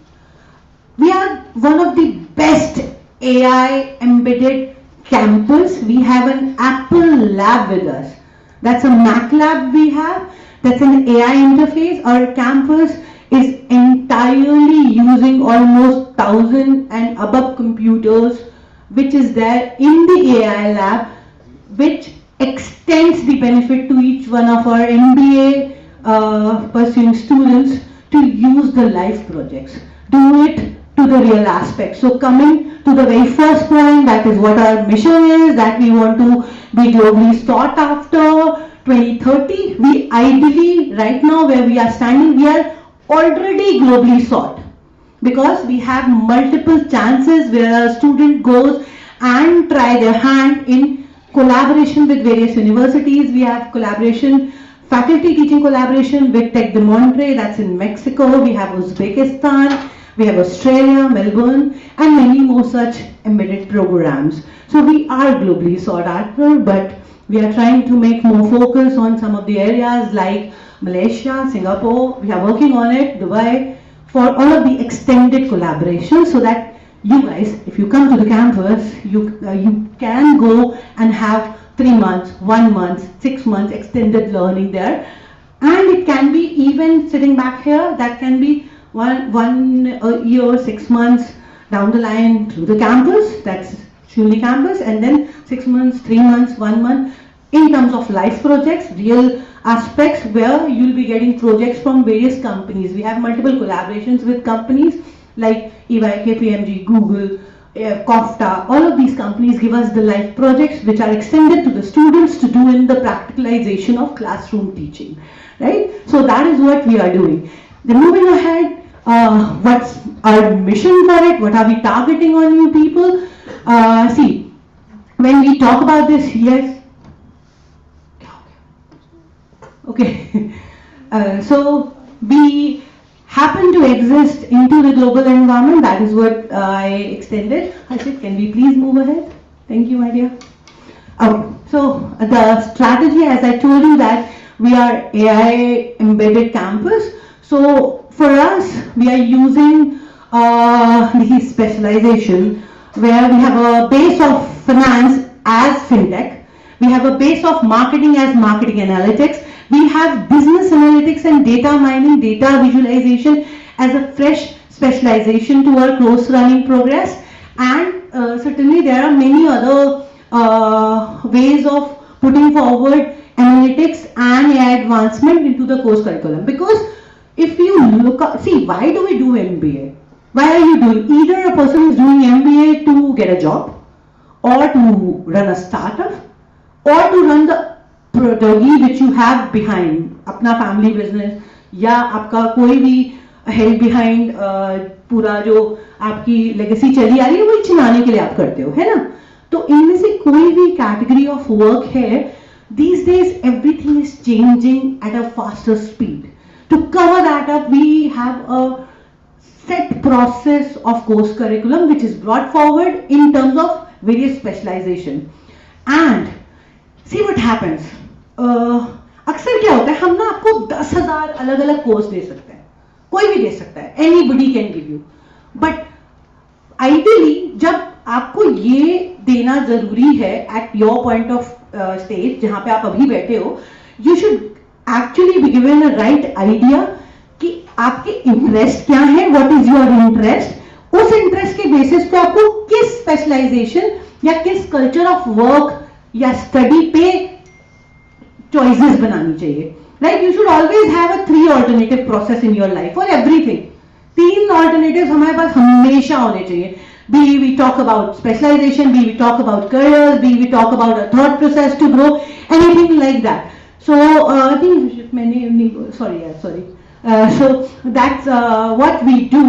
are one of the best AI embedded campus. We have an Apple lab with us. That's a Mac lab we have. That's an AI interface. Our campus is entirely using almost 1,000 and above computers, which is there in the AI lab, which extends the benefit to each one of our MBA pursuing students to use the live projects, do it to the real aspect. So coming to the very first point, that is what our mission is, that we want to be globally sought after. 2030, we ideally, right now where we are standing, we are already globally sought, because we have multiple chances where a student goes and try their hand in collaboration with various universities. We have collaboration, faculty teaching collaboration with Tech de Monterrey, that's in Mexico. We have Uzbekistan, we have Australia, Melbourne, and many more such embedded programs. So we are globally sought after, but we are trying to make more focus on some of the areas like Malaysia, Singapore. We are working on it, Dubai, for all of the extended collaboration, so that you guys, if you come to the campus, you can go and have 3 months, 1 month, 6 months extended learning there. And it can be even sitting back here, that can be one year, 6 months down the line through the campus, that's Shuli campus, and then 6 months, 3 months, 1 month in terms of life projects, real aspects where you'll be getting projects from various companies. We have multiple collaborations with companies like EY, KPMG, Google, Kofta. All of these companies give us the live projects which are extended to the students to do in the practicalization of classroom teaching, right? So that is what we are doing. Then moving ahead, what's our mission for it? What are we targeting on you people? See, when we talk about this, yes. Okay. So we happen to exist into the global environment. That is what I extended. I said, can we please move ahead? Thank you, my dear. Okay. So the strategy, as I told you, that we are AI embedded campus. So for us, we are using the specialization where we have a base of finance as fintech. We have a base of marketing as marketing analytics. We have business analytics and data mining, data visualization as a fresh specialization to our close running progress. And certainly there are many other ways of putting forward analytics and AI advancement into the course curriculum. Because if you look up, see, why do we do MBA? Why are you doing? Either a person is doing MBA to get a job, or to run a startup, or to run the protege which you have behind, अपना family business, या आपका कोई भी held behind पूरा जो आपकी legacy चली आ रही है, वो चलाने के लिए आप करते हो, है ना? तो इनमें से कोई भी category of work है, these days everything is changing at a faster speed. To cover that up, we have a set process of course curriculum which is brought forward in terms of various specialization. And see what happens. अक्सर में क्या होता है, हम ना आपको 10,000 अलग अलग कोर्स दे सकते हैं, कोई भी दे सकता है, anybody can give you, but ideally जब आपको ये देना जरूरी है at your point of stage जहां पे आप अभी बैठे हो, you should actually be given a right idea कि आपके इंटरेस्ट क्या है, व्हाट इज योर इंटरेस्ट, उस इंटरेस्ट के बेसिस पे आपको किस स्पेशलाइजेशन या किस कल्चर ऑफ वर्क या स्टडी पे चॉइसेस बनानी चाहिए, right? You should always have a 3 alternative process in your life for everything. 3 alternatives हमारे पास हमेशा होने चाहिए। Be we talk about specialisation, be we talk about careers, be we talk about a thought process to grow, anything like that. So I think many sorry. So that's what we do,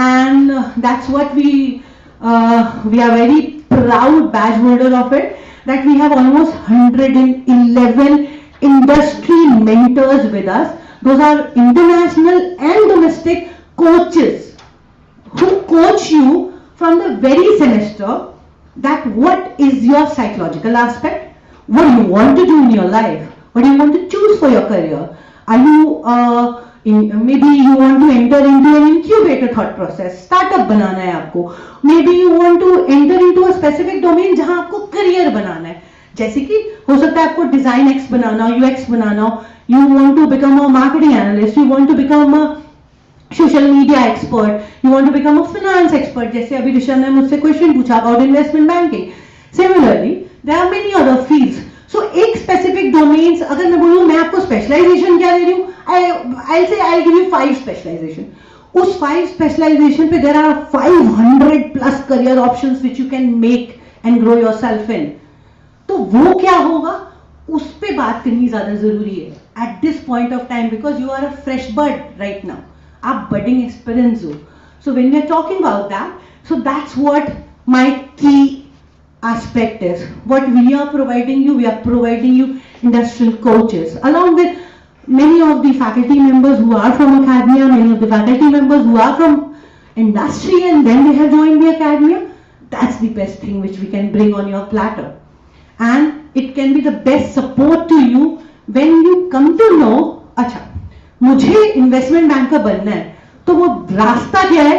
and that's what we are very proud badge holder of it, that we have almost 111 industry mentors with us. Those are international and domestic coaches who coach you from the very semester that what is your psychological aspect, what do you want to do in your life, what do you want to choose for your career. Are you maybe you want to enter into an incubator thought process, startup बनाना है आपको, maybe you want to enter into a specific domain जहां आपको career बनाना है, जैसे कि हो सकता है आपको design X बनाना हो, UX बनाना हो, you want to become a marketing analyst, you want to become a social media expert, you want to become a finance expert, जैसे अभी ऋषभ ने मुझसे क्वेश्चन पूछा about investment banking. Similarly, there are many other fields. So एक specific domains, अगर मैं बोलूँ मैं आपको specialization क्या दे रही हूँ, I'll say I'll give you 5 specialization. उस 5 specialization पे there are 500 plus career options which you can make and grow yourself in. तो वो क्या होगा, उस पे बात करनी ज्यादा जरूरी है at this point of time, because you are a fresh bud right now. आप budding experience हो. So when we are talking about that, so that's what my key aspect is. What we are providing you, we are providing you industrial coaches along with many of the faculty members who are from academia, many of the faculty members who are from industry and then they have joined the academia. That's the best thing which we can bring on your platter, and it can be the best support to you when you come to know, अच्छा मुझे investment banker बनना है, तो वो रास्ता क्या है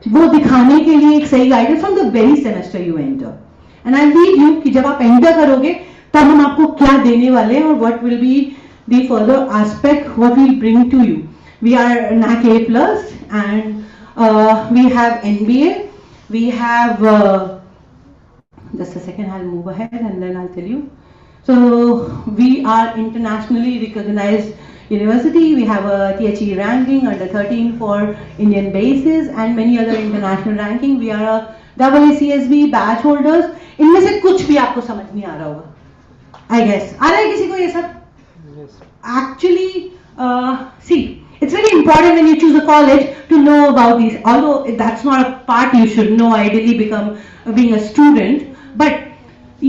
वो दिखाने के लिए एक सही guidance from the very semester you enter. And I lead you कि जब आप एंटर करोगे तब हम आपको क्या देने वाले हैं और what will be the further aspect what we bring to you. We are NAC A+ and we have NBA, we have just a second, I'll move ahead and then I'll tell you. So we are internationally recognized university. We have a THE ranking under 13 for Indian basis and many other international ranking. We are a AACSB badge holders. इनमें से कुछ भी आपको समझ नहीं आ रहा होगा, I guess. आ रहा है किसी को ये सब? Actually, see, it's very important when you choose a college to know about these. Although that's not a part you should know ideally being a student, but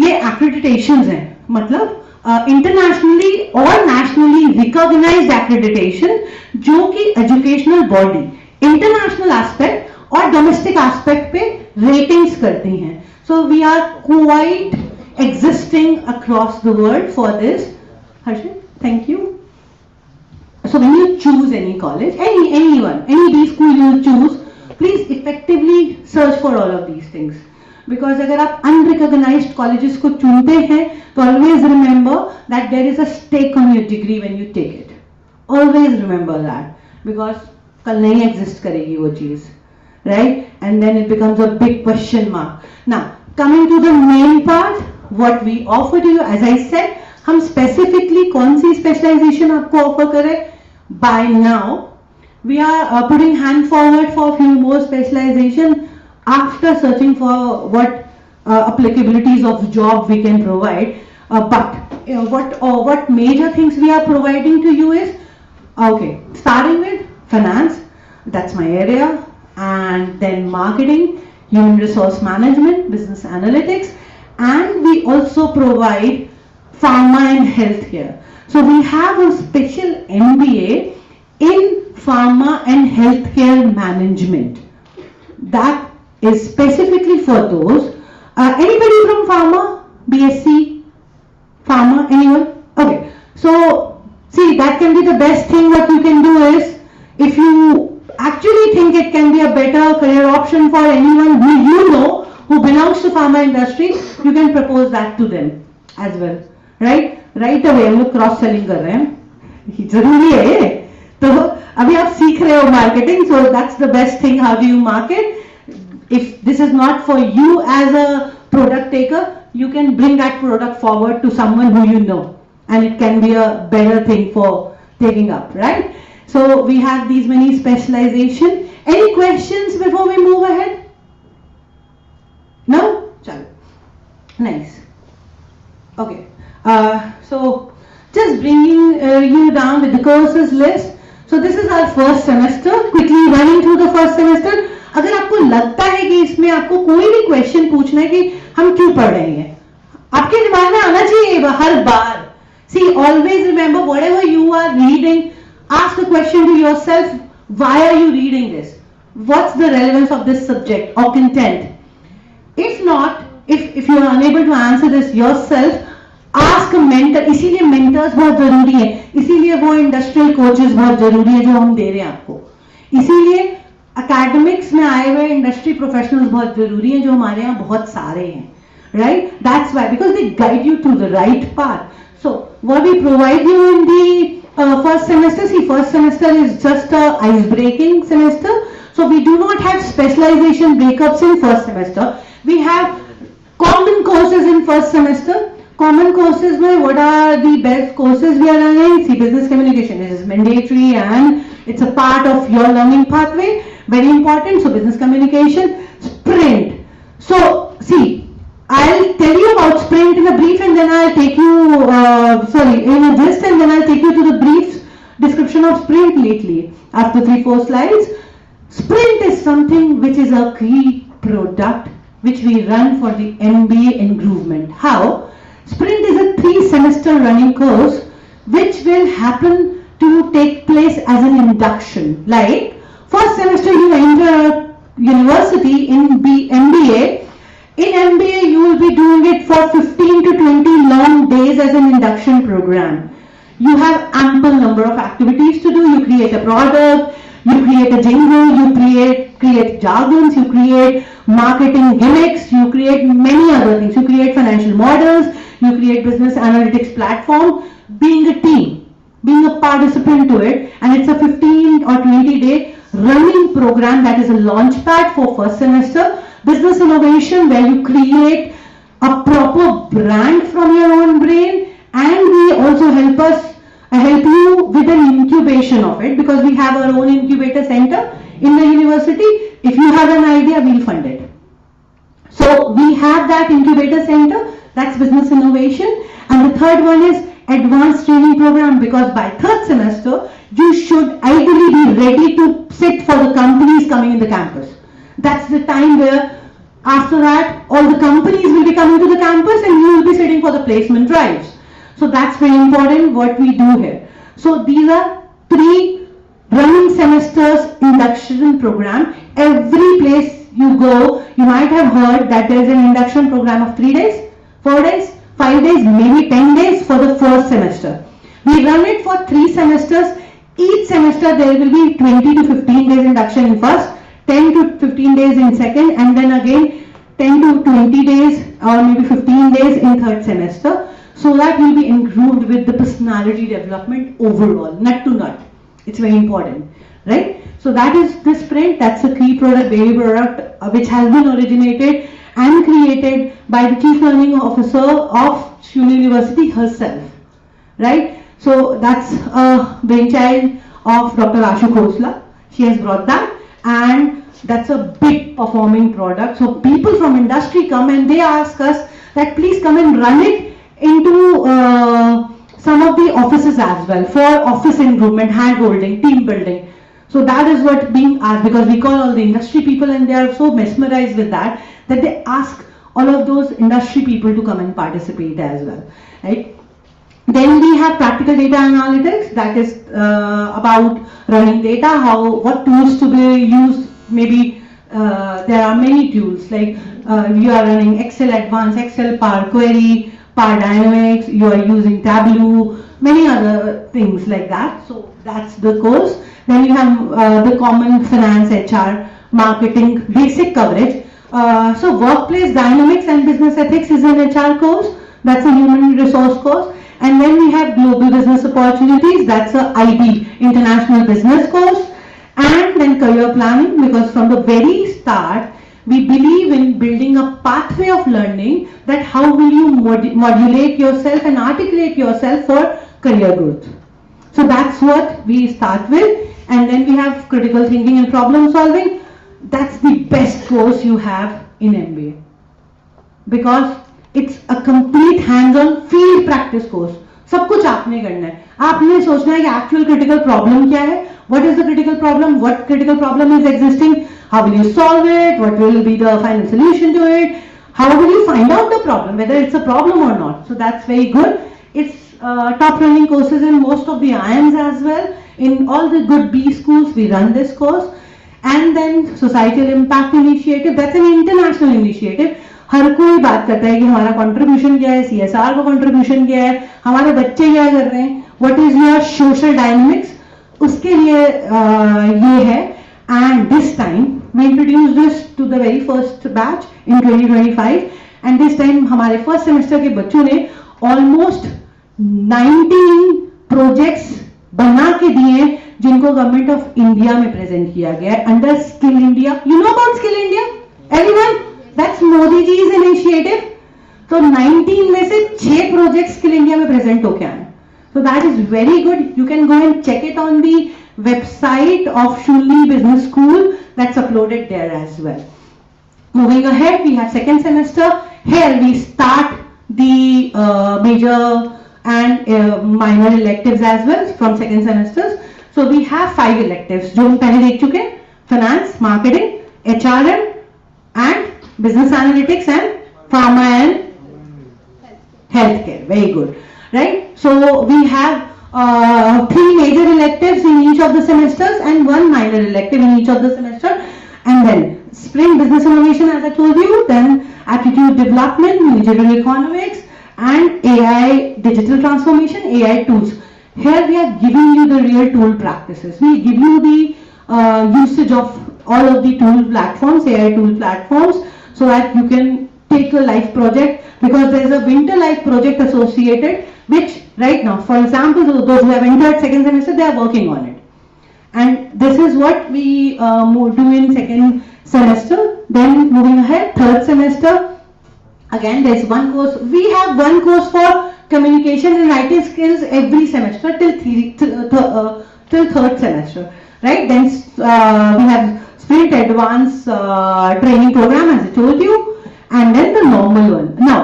ये accreditations हैं, मतलब इंटरनेशनली और नेशनली रिकॉग्नाइज्ड एक्रेडिटेशन जो कि educational body international aspect और domestic aspect पे ratings करती हैं. So we are quite existing across the world for this. Harshit, thank you. So when you choose any college, any B school you choose, please effectively search for all of these things. Because अगर आप unrecognized colleges को चुनते हैं तो always remember that there is a stake on your degree when you take it. Always remember that, because कल नहीं exist करेगी वो चीज, right? And then it becomes a big question mark. Now coming to the main part, what we offer to you, as I said, हम specifically कौन सी specialization आपको offer करें? By now we are putting hand forward for a few more specialization after searching for what applicabilities of job we can provide. But what major things we are providing to you is, okay, starting with finance, that's my area, and then marketing, human resource management, business analytics, and we also provide pharma and healthcare. So we have a special MBA in pharma and healthcare management. That is specifically for those. Anybody from pharma? BSc? Pharma? Anyone? Okay. So See, that can be the best thing. What you can do is, if you actually think it can be a better career option for anyone who you know who belongs to pharma industry, you can propose that to them as well, right? Right away हम लोग cross selling कर रहे हैं, जरूरी है ये. तो अभी आप सीख रहे हो marketing, so that's the best thing. How do you market? If this is not for you as a product taker, you can bring that product forward to someone who you know, and it can be a better thing for taking up, right? So we have these many specialization. Any questions before we move ahead? No? Chalo. Nice. Okay. So just bringing you down with the courses list. So this is our first semester. Quickly running through the first semester. अगर आपको लगता है कि इसमें आपको कोई भी question पूछना है कि हम क्यों पढ़ रहे हैं, आपके दिमाग में आना चाहिए हर बार. See, always remember, whatever you are reading, ask the question to yourself, why are you reading this? What's the relevance of this subject or content? If not, if you are unable to answer this yourself, ask a mentor. इसीलिए mentors बहुत जरूरी है, इसीलिए वो industrial coaches बहुत जरूरी है जो हम दे रहे हैं आपको. इसीलिए academics में आए हुए industry professionals बहुत जरूरी हैं जो हमारे यहाँ बहुत सारे हैं, right? That's why, because they guide you to the right path. So what we provide you in the first semester, see, first semester is just a ice-breaking semester. So we do not have specialization breakups in first semester. We have common courses in first semester. Common courses में what are the best courses we are running? See, business communication is mandatory and it's a part of your learning pathway. Very important. So business communication, sprint. So see, I'll tell you about sprint in a brief, and then I'll take you, in a gist, and then I'll take you to the brief description of sprint lately after 3-4 slides. Sprint is something which is a key product which we run for the MBA improvement. How? Sprint is a 3-semester running course which will happen to take place as an induction. Like, first semester you enter a university in MBA. In MBA, you will be doing it for 15 to 20 long days as an induction program. You have ample number of activities to do. You create a product, you create a jingle, you create jargons, you create marketing gimmicks, you create many other things. You create financial models, you create business analytics platform. Being a team, being a participant to it, and it's a 15 or 20 day running program that is a launch pad for first semester. Business innovation, where you create a proper brand from your own brain, and we also help you with an incubation of it, because we have our own incubator center in the university. If you have an idea, we'll fund it. So we have that incubator center, that's business innovation. And the third one is advanced training program, because by third semester, you should ideally be ready to sit for the companies coming in the campus. That's the time where after that all the companies will be coming to the campus and you will be sitting for the placement drives. So that's very important what we do here. So these are 3 running semesters induction program. Every place you go, you might have heard that there is an induction program of 3 days, 4 days, 5 days, maybe 10 days for the first semester. We run it for 3 semesters. Each semester there will be 20 to 15 days induction in first, 10 to 15 days in second, and then again 10 to 20 days or maybe 15 days in third semester, so that you'll be improved with the personality development overall, nut to nut. It's very important, right? So that is the sprint. That's a key product, baby product, which has been originated and created by the Chief Learning Officer of Shule University herself, right? So that's a brainchild of Dr. Ashu Khosla. She has brought that, and that's a big performing product. So people from industry come and they ask us that please come and run it into some of the offices as well for office improvement, hand holding, team building. So that is what being asked, because we call all the industry people and they are so mesmerized with that they ask all of those industry people to come and participate as well, right? Then we have practical data analytics, that is about running data, what tools to be used. Maybe there are many tools, like you are running Excel Advanced, Excel Power Query, Power Dynamics, you are using Tableau, many other things like that. So that's the course. Then you have the common finance, HR, marketing, basic coverage. So workplace dynamics and business ethics is an HR course. That's a human resource course. And then we have global business opportunities. That's a IB, international business course. And then career planning, because from the very start, we believe in building a pathway of learning, that how will you modulate yourself and articulate yourself for career growth. So that's what we start with. And then we have critical thinking and problem solving. That's the best course you have in MBA, because it's a complete hands-on field practice course. सब कुछ आपने करना है. आपने सोचना है कि actual critical problem क्या है, what is the critical problem, what critical problem is existing, how will you solve it, what will be the final solution to it, how will you find out the problem, whether it's a problem or not. So that's very good. It's top running courses in most of the IIMs as well. In all the good B schools, we run this course. And then societal impact initiative, that's an international initiative. हर कोई बात करता है कि हमारा contribution क्या है, CSR का contribution क्या है, हमारे बच्चे क्या कर रहे हैं, what is your social dynamics, उसके लिए ये है. And this time we introduce this to the very first batch in 2025. And this time हमारे फर्स्ट सेमेस्टर के बच्चों ने ऑलमोस्ट 19 प्रोजेक्ट्स बना के दिए, जिनको गवर्नमेंट ऑफ इंडिया में प्रेजेंट किया गया है under skill India. You know about skill India everyone? That's Modi ji's initiative. तो 19 में से 6 प्रोजेक्ट स्किल इंडिया में प्रेजेंट होके आए. So that is very good. You can go and check it on the website of Shulli Business School. That's uploaded there as well. Moving ahead, we have second semester. Here we start the major and minor electives as well from second semesters. So we have 5 electives जो हम पहले देख चुके हैं: finance, marketing, HRM, and business analytics, and pharma and healthcare. Very good, right? So we have 3 major electives in each of the semesters and 1 minor elective in each of the semester. And then spring business innovation, as I told you, then aptitude development, managerial economics, and AI digital transformation, AI tools. Here we are giving you the real tool practices. We give you the usage of all of the tool platforms, AI tool platforms, so that you can take a life project, because there is a winter life project associated, which right now, for example, those who have entered second semester, they are working on it. And this is what we do in second semester. Then moving ahead, third semester, again there is one course. We have one course for communication and writing skills every semester till third semester, right? Then we have sprint advanced training program, as I told you, and then the normal one. Now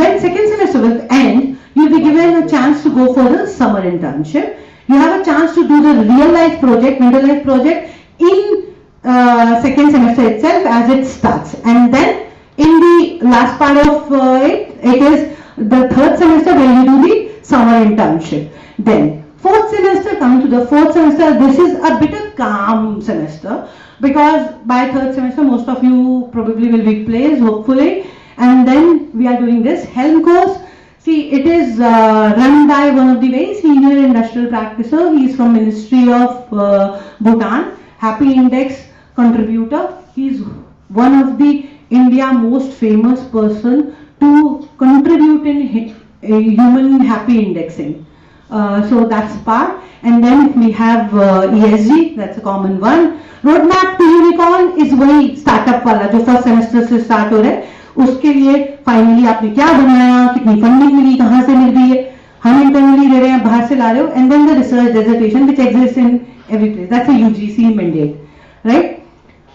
when second semester will end, you'll be given a chance to go for the summer internship. You have a chance to do the real life project, winter life project in second semester itself as it starts. And then in the last part of it is the third semester where you do the summer internship. Then fourth semester, coming to the fourth semester, this is a bit of calm semester, because by third semester most of you probably will be placed, hopefully. And then we are doing this Helm course. See, it is run by one of the very senior industrial practitioner. He is from Ministry of Bhutan, Happy Index contributor. He is one of the India most famous person to contribute in human happy indexing. So that's part. And then we have ESG, that's a common one. Roadmap to Unicorn is वही startup वाला जो first semester से start हो रहा है. उसके लिए finally आपने क्या बनाया, कितनी funding मिली, कहाँ से मिल रही है, हम internally दे रहे हैं, बाहर से ला रहे हो. And then the research dissertation which exists in every place. That's a UGC mandate, right?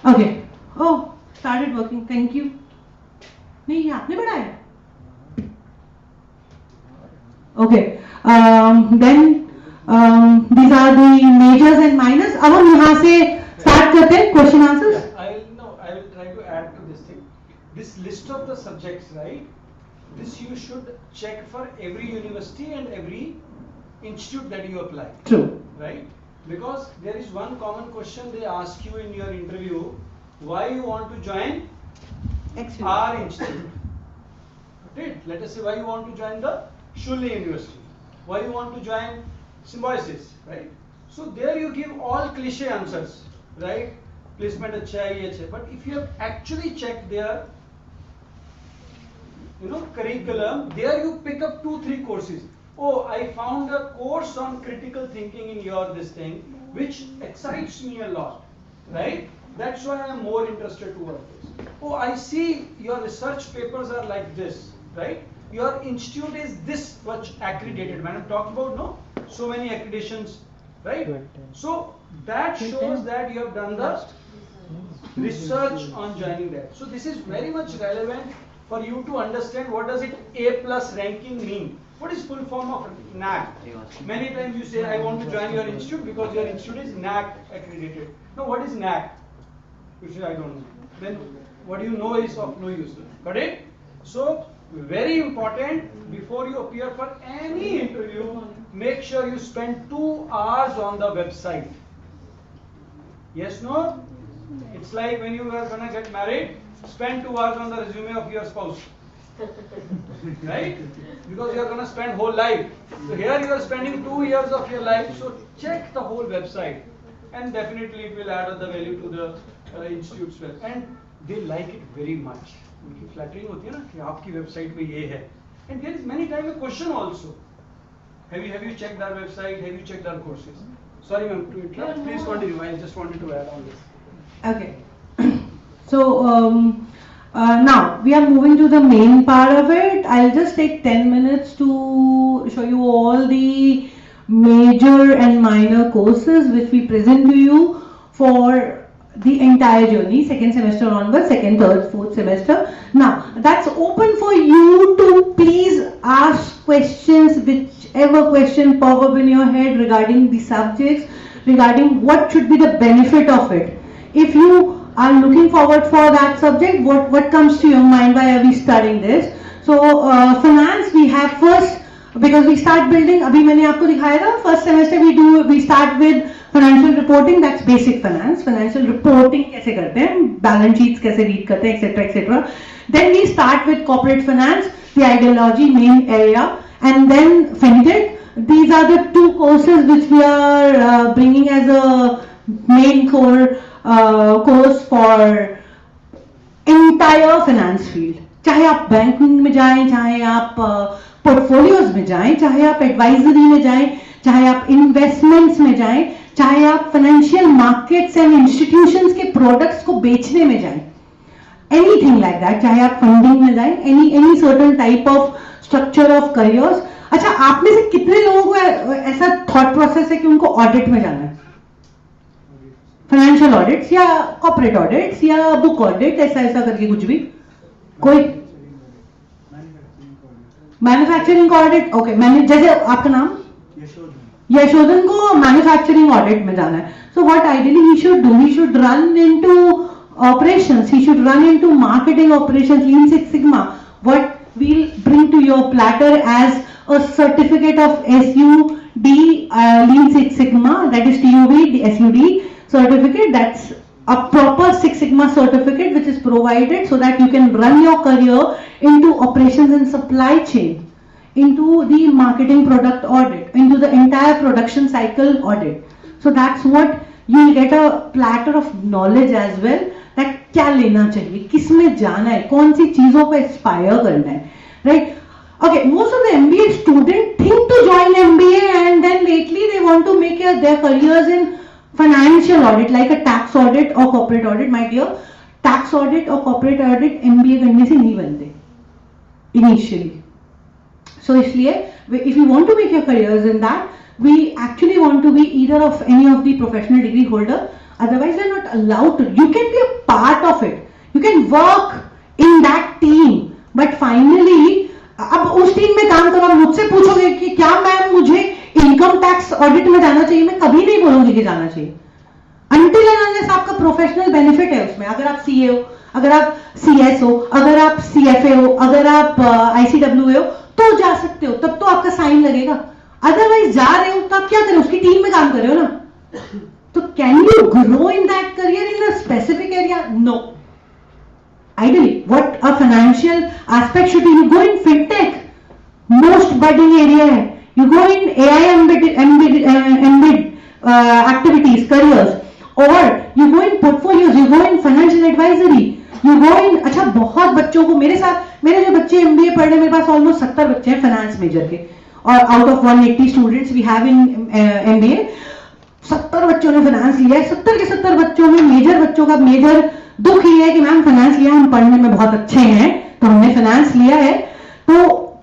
Okay. Oh, started working. Thank you. नहीं, ये आपने बढ़ाया. Okay. Then these are the majors and minors. अब हम यहाँ से start करते हैं question answers. I will try to add to this thing. This list of the subjects, right? This you should check for every university and every institute that you apply. True. Right? Because there is one common question they ask you in your interview: why you want to join our institute? Right? Let us say why you want to join the Shulli University. why you want to join Symbiosis, right? So there you give all cliche answers, right? Placement अच्छा है, ये अच्छा है. But if you have actually checked their, curriculum, there you pick up 2-3 courses. Oh, I found a course on critical thinking in your this thing, which excites me a lot, right? That's why I am more interested towards this. Oh, I see your research papers are like this, right? Your institute is this much accredited. When I talked about so many accreditations, right? So that shows that you have done the research on joining that. So this is very much relevant for you to understand what does it A+ ranking mean. What is full form of NAC? Many times you say I want to join your institute because your institute is NAC accredited. Now what is NAC? You say I don't know. Then what you know is of no use. Got it? So very important, before you appear for any interview, make sure you spend 2 hours on the website. Yes, no? It's like when you are gonna get married, spend 2 hours on the resume of your spouse. Right? Because you are gonna spend whole life. So here you are spending 2 years of your life, so check the whole website. And definitely it will add the value to the institute's website. And they like it very much. उनकी flattering होती है ना कि आपकी website पे ये है. And there is many times a question also. Have you checked our website? Have you checked our courses? Sorry ma'am to interrupt. Please continue. I just wanted to add on this. Okay. So now we are moving to the main part of it. I'll just take 10 minutes to show you all the major and minor courses which we present to you for the entire journey, second semester onwards, second, third, fourth semester. Now that's open for you to please ask questions, whichever question pop up in your head regarding the subjects, regarding what should be the benefit of it. If you are looking forward for that subject, what comes to your mind? Why are we studying this? So finance, we have first, because we start building, abhi maine aapko dikhaya tha, first semester we start with financial reporting, that's basic finance. Financial reporting kaise karte hain, balance sheets kaise read karte hain, etc, etc. Then we start with corporate finance, the ideology, main area, and then FinTech. These are the 2 courses which we are bringing as a main core course for entire finance field. चाहे आप banking में जाएं, चाहे आप portfolios में जाएं, चाहे आप एडवाइजरी में जाएं, चाहे आप इन्वेस्टमेंट्स में जाएं, चाहे आप फाइनेंशियल मार्केट्स एंड इंस्टीट्यूशंस के प्रोडक्ट्स को बेचने में जाएं, एनीथिंग लाइक दैट, चाहे आप फंडिंग में जाएं, any certain type of structure of careers. अच्छा, आप में से कितने लोगों को ऐसा थॉट प्रोसेस है कि उनको ऑडिट में जाना है? फाइनेंशियल ऑडिट्स या कॉर्पोरेट ऑडिट्स या बुक ऑडिट, ऐसा करके कुछ भी? कोई मैन्युफैक्चरिंग ऑडिट? ओके, मैंने जैसे आपका नाम यशोधन को मैन्युफैक्चरिंग ऑडिट में जाना है. So what ideally he should do, he should run into operations, he should run into marketing operations, Lean Six Sigma. What we'll bring to your platter as a certificate of SUD, Lean Six Sigma, that is TUV, the SUD certificate. That's a proper Six Sigma certificate which is provided so that you can run your career into operations and supply chain, into the marketing product audit, into the entire production cycle audit. So that's what you'll get a platter of knowledge as well, that क्या लेना चाहिए, किस में जाना है, कौन सी चीजों पर एस्पायर करना है, right? Okay, most of the MBA students think to join MBA and then lately they want to make their careers in financial audit, like a tax audit or corporate audit. My dear, tax audit or corporate audit MBA करने से नहीं बनते initially. So इसलिए if you want to make your careers in that, we actually want to be either of any of the professional degree holder. Otherwise, we are not allowed to. You can be a part of it. You can work in that team. But finally, अब उस team में काम करो, मुझसे पूछोगे कि क्या ma'am मुझे इनकम टैक्स ऑडिट में जाना चाहिए, मैं कभी नहीं बोलूंगी कि जाना चाहिए. Until and unless आपका प्रोफेशनल बेनिफिट है उसमें. अगर आप CA हो, अगर आप CS हो, अगर आप CFA हो, अगर आप ICWA हो, तो जा सकते हो, तब तो आपका साइन लगेगा. अदरवाइज जा रहे हो तो आप क्या करें, उसकी टीम में काम कर रहे हो ना. तो can you grow in that career in a specific area? No. Ideally, what a financial aspect should be, you go in fintech, most budding area है. you go in AI embedded activities, careers, or you go in portfolios, you go in financial advisory, you go in. अच्छा, बहुत बच्चों को मेरे जो बच्चे MBA पढ़ रहे हैं, मेरे पास ऑलमोस्ट 70 बच्चे हैं फाइनेंस मेजर के, और out of 180 students we have in MBA, 70 बच्चों ने फाइनेंस लिया है। 70 के 70 बच्चों में मेजर बच्चों का मेजर दुख ये है कि मैम फाइनेंस लिया, हम पढ़ने में बहुत अच्छे हैं तो हमने फाइनेंस लिया है, तो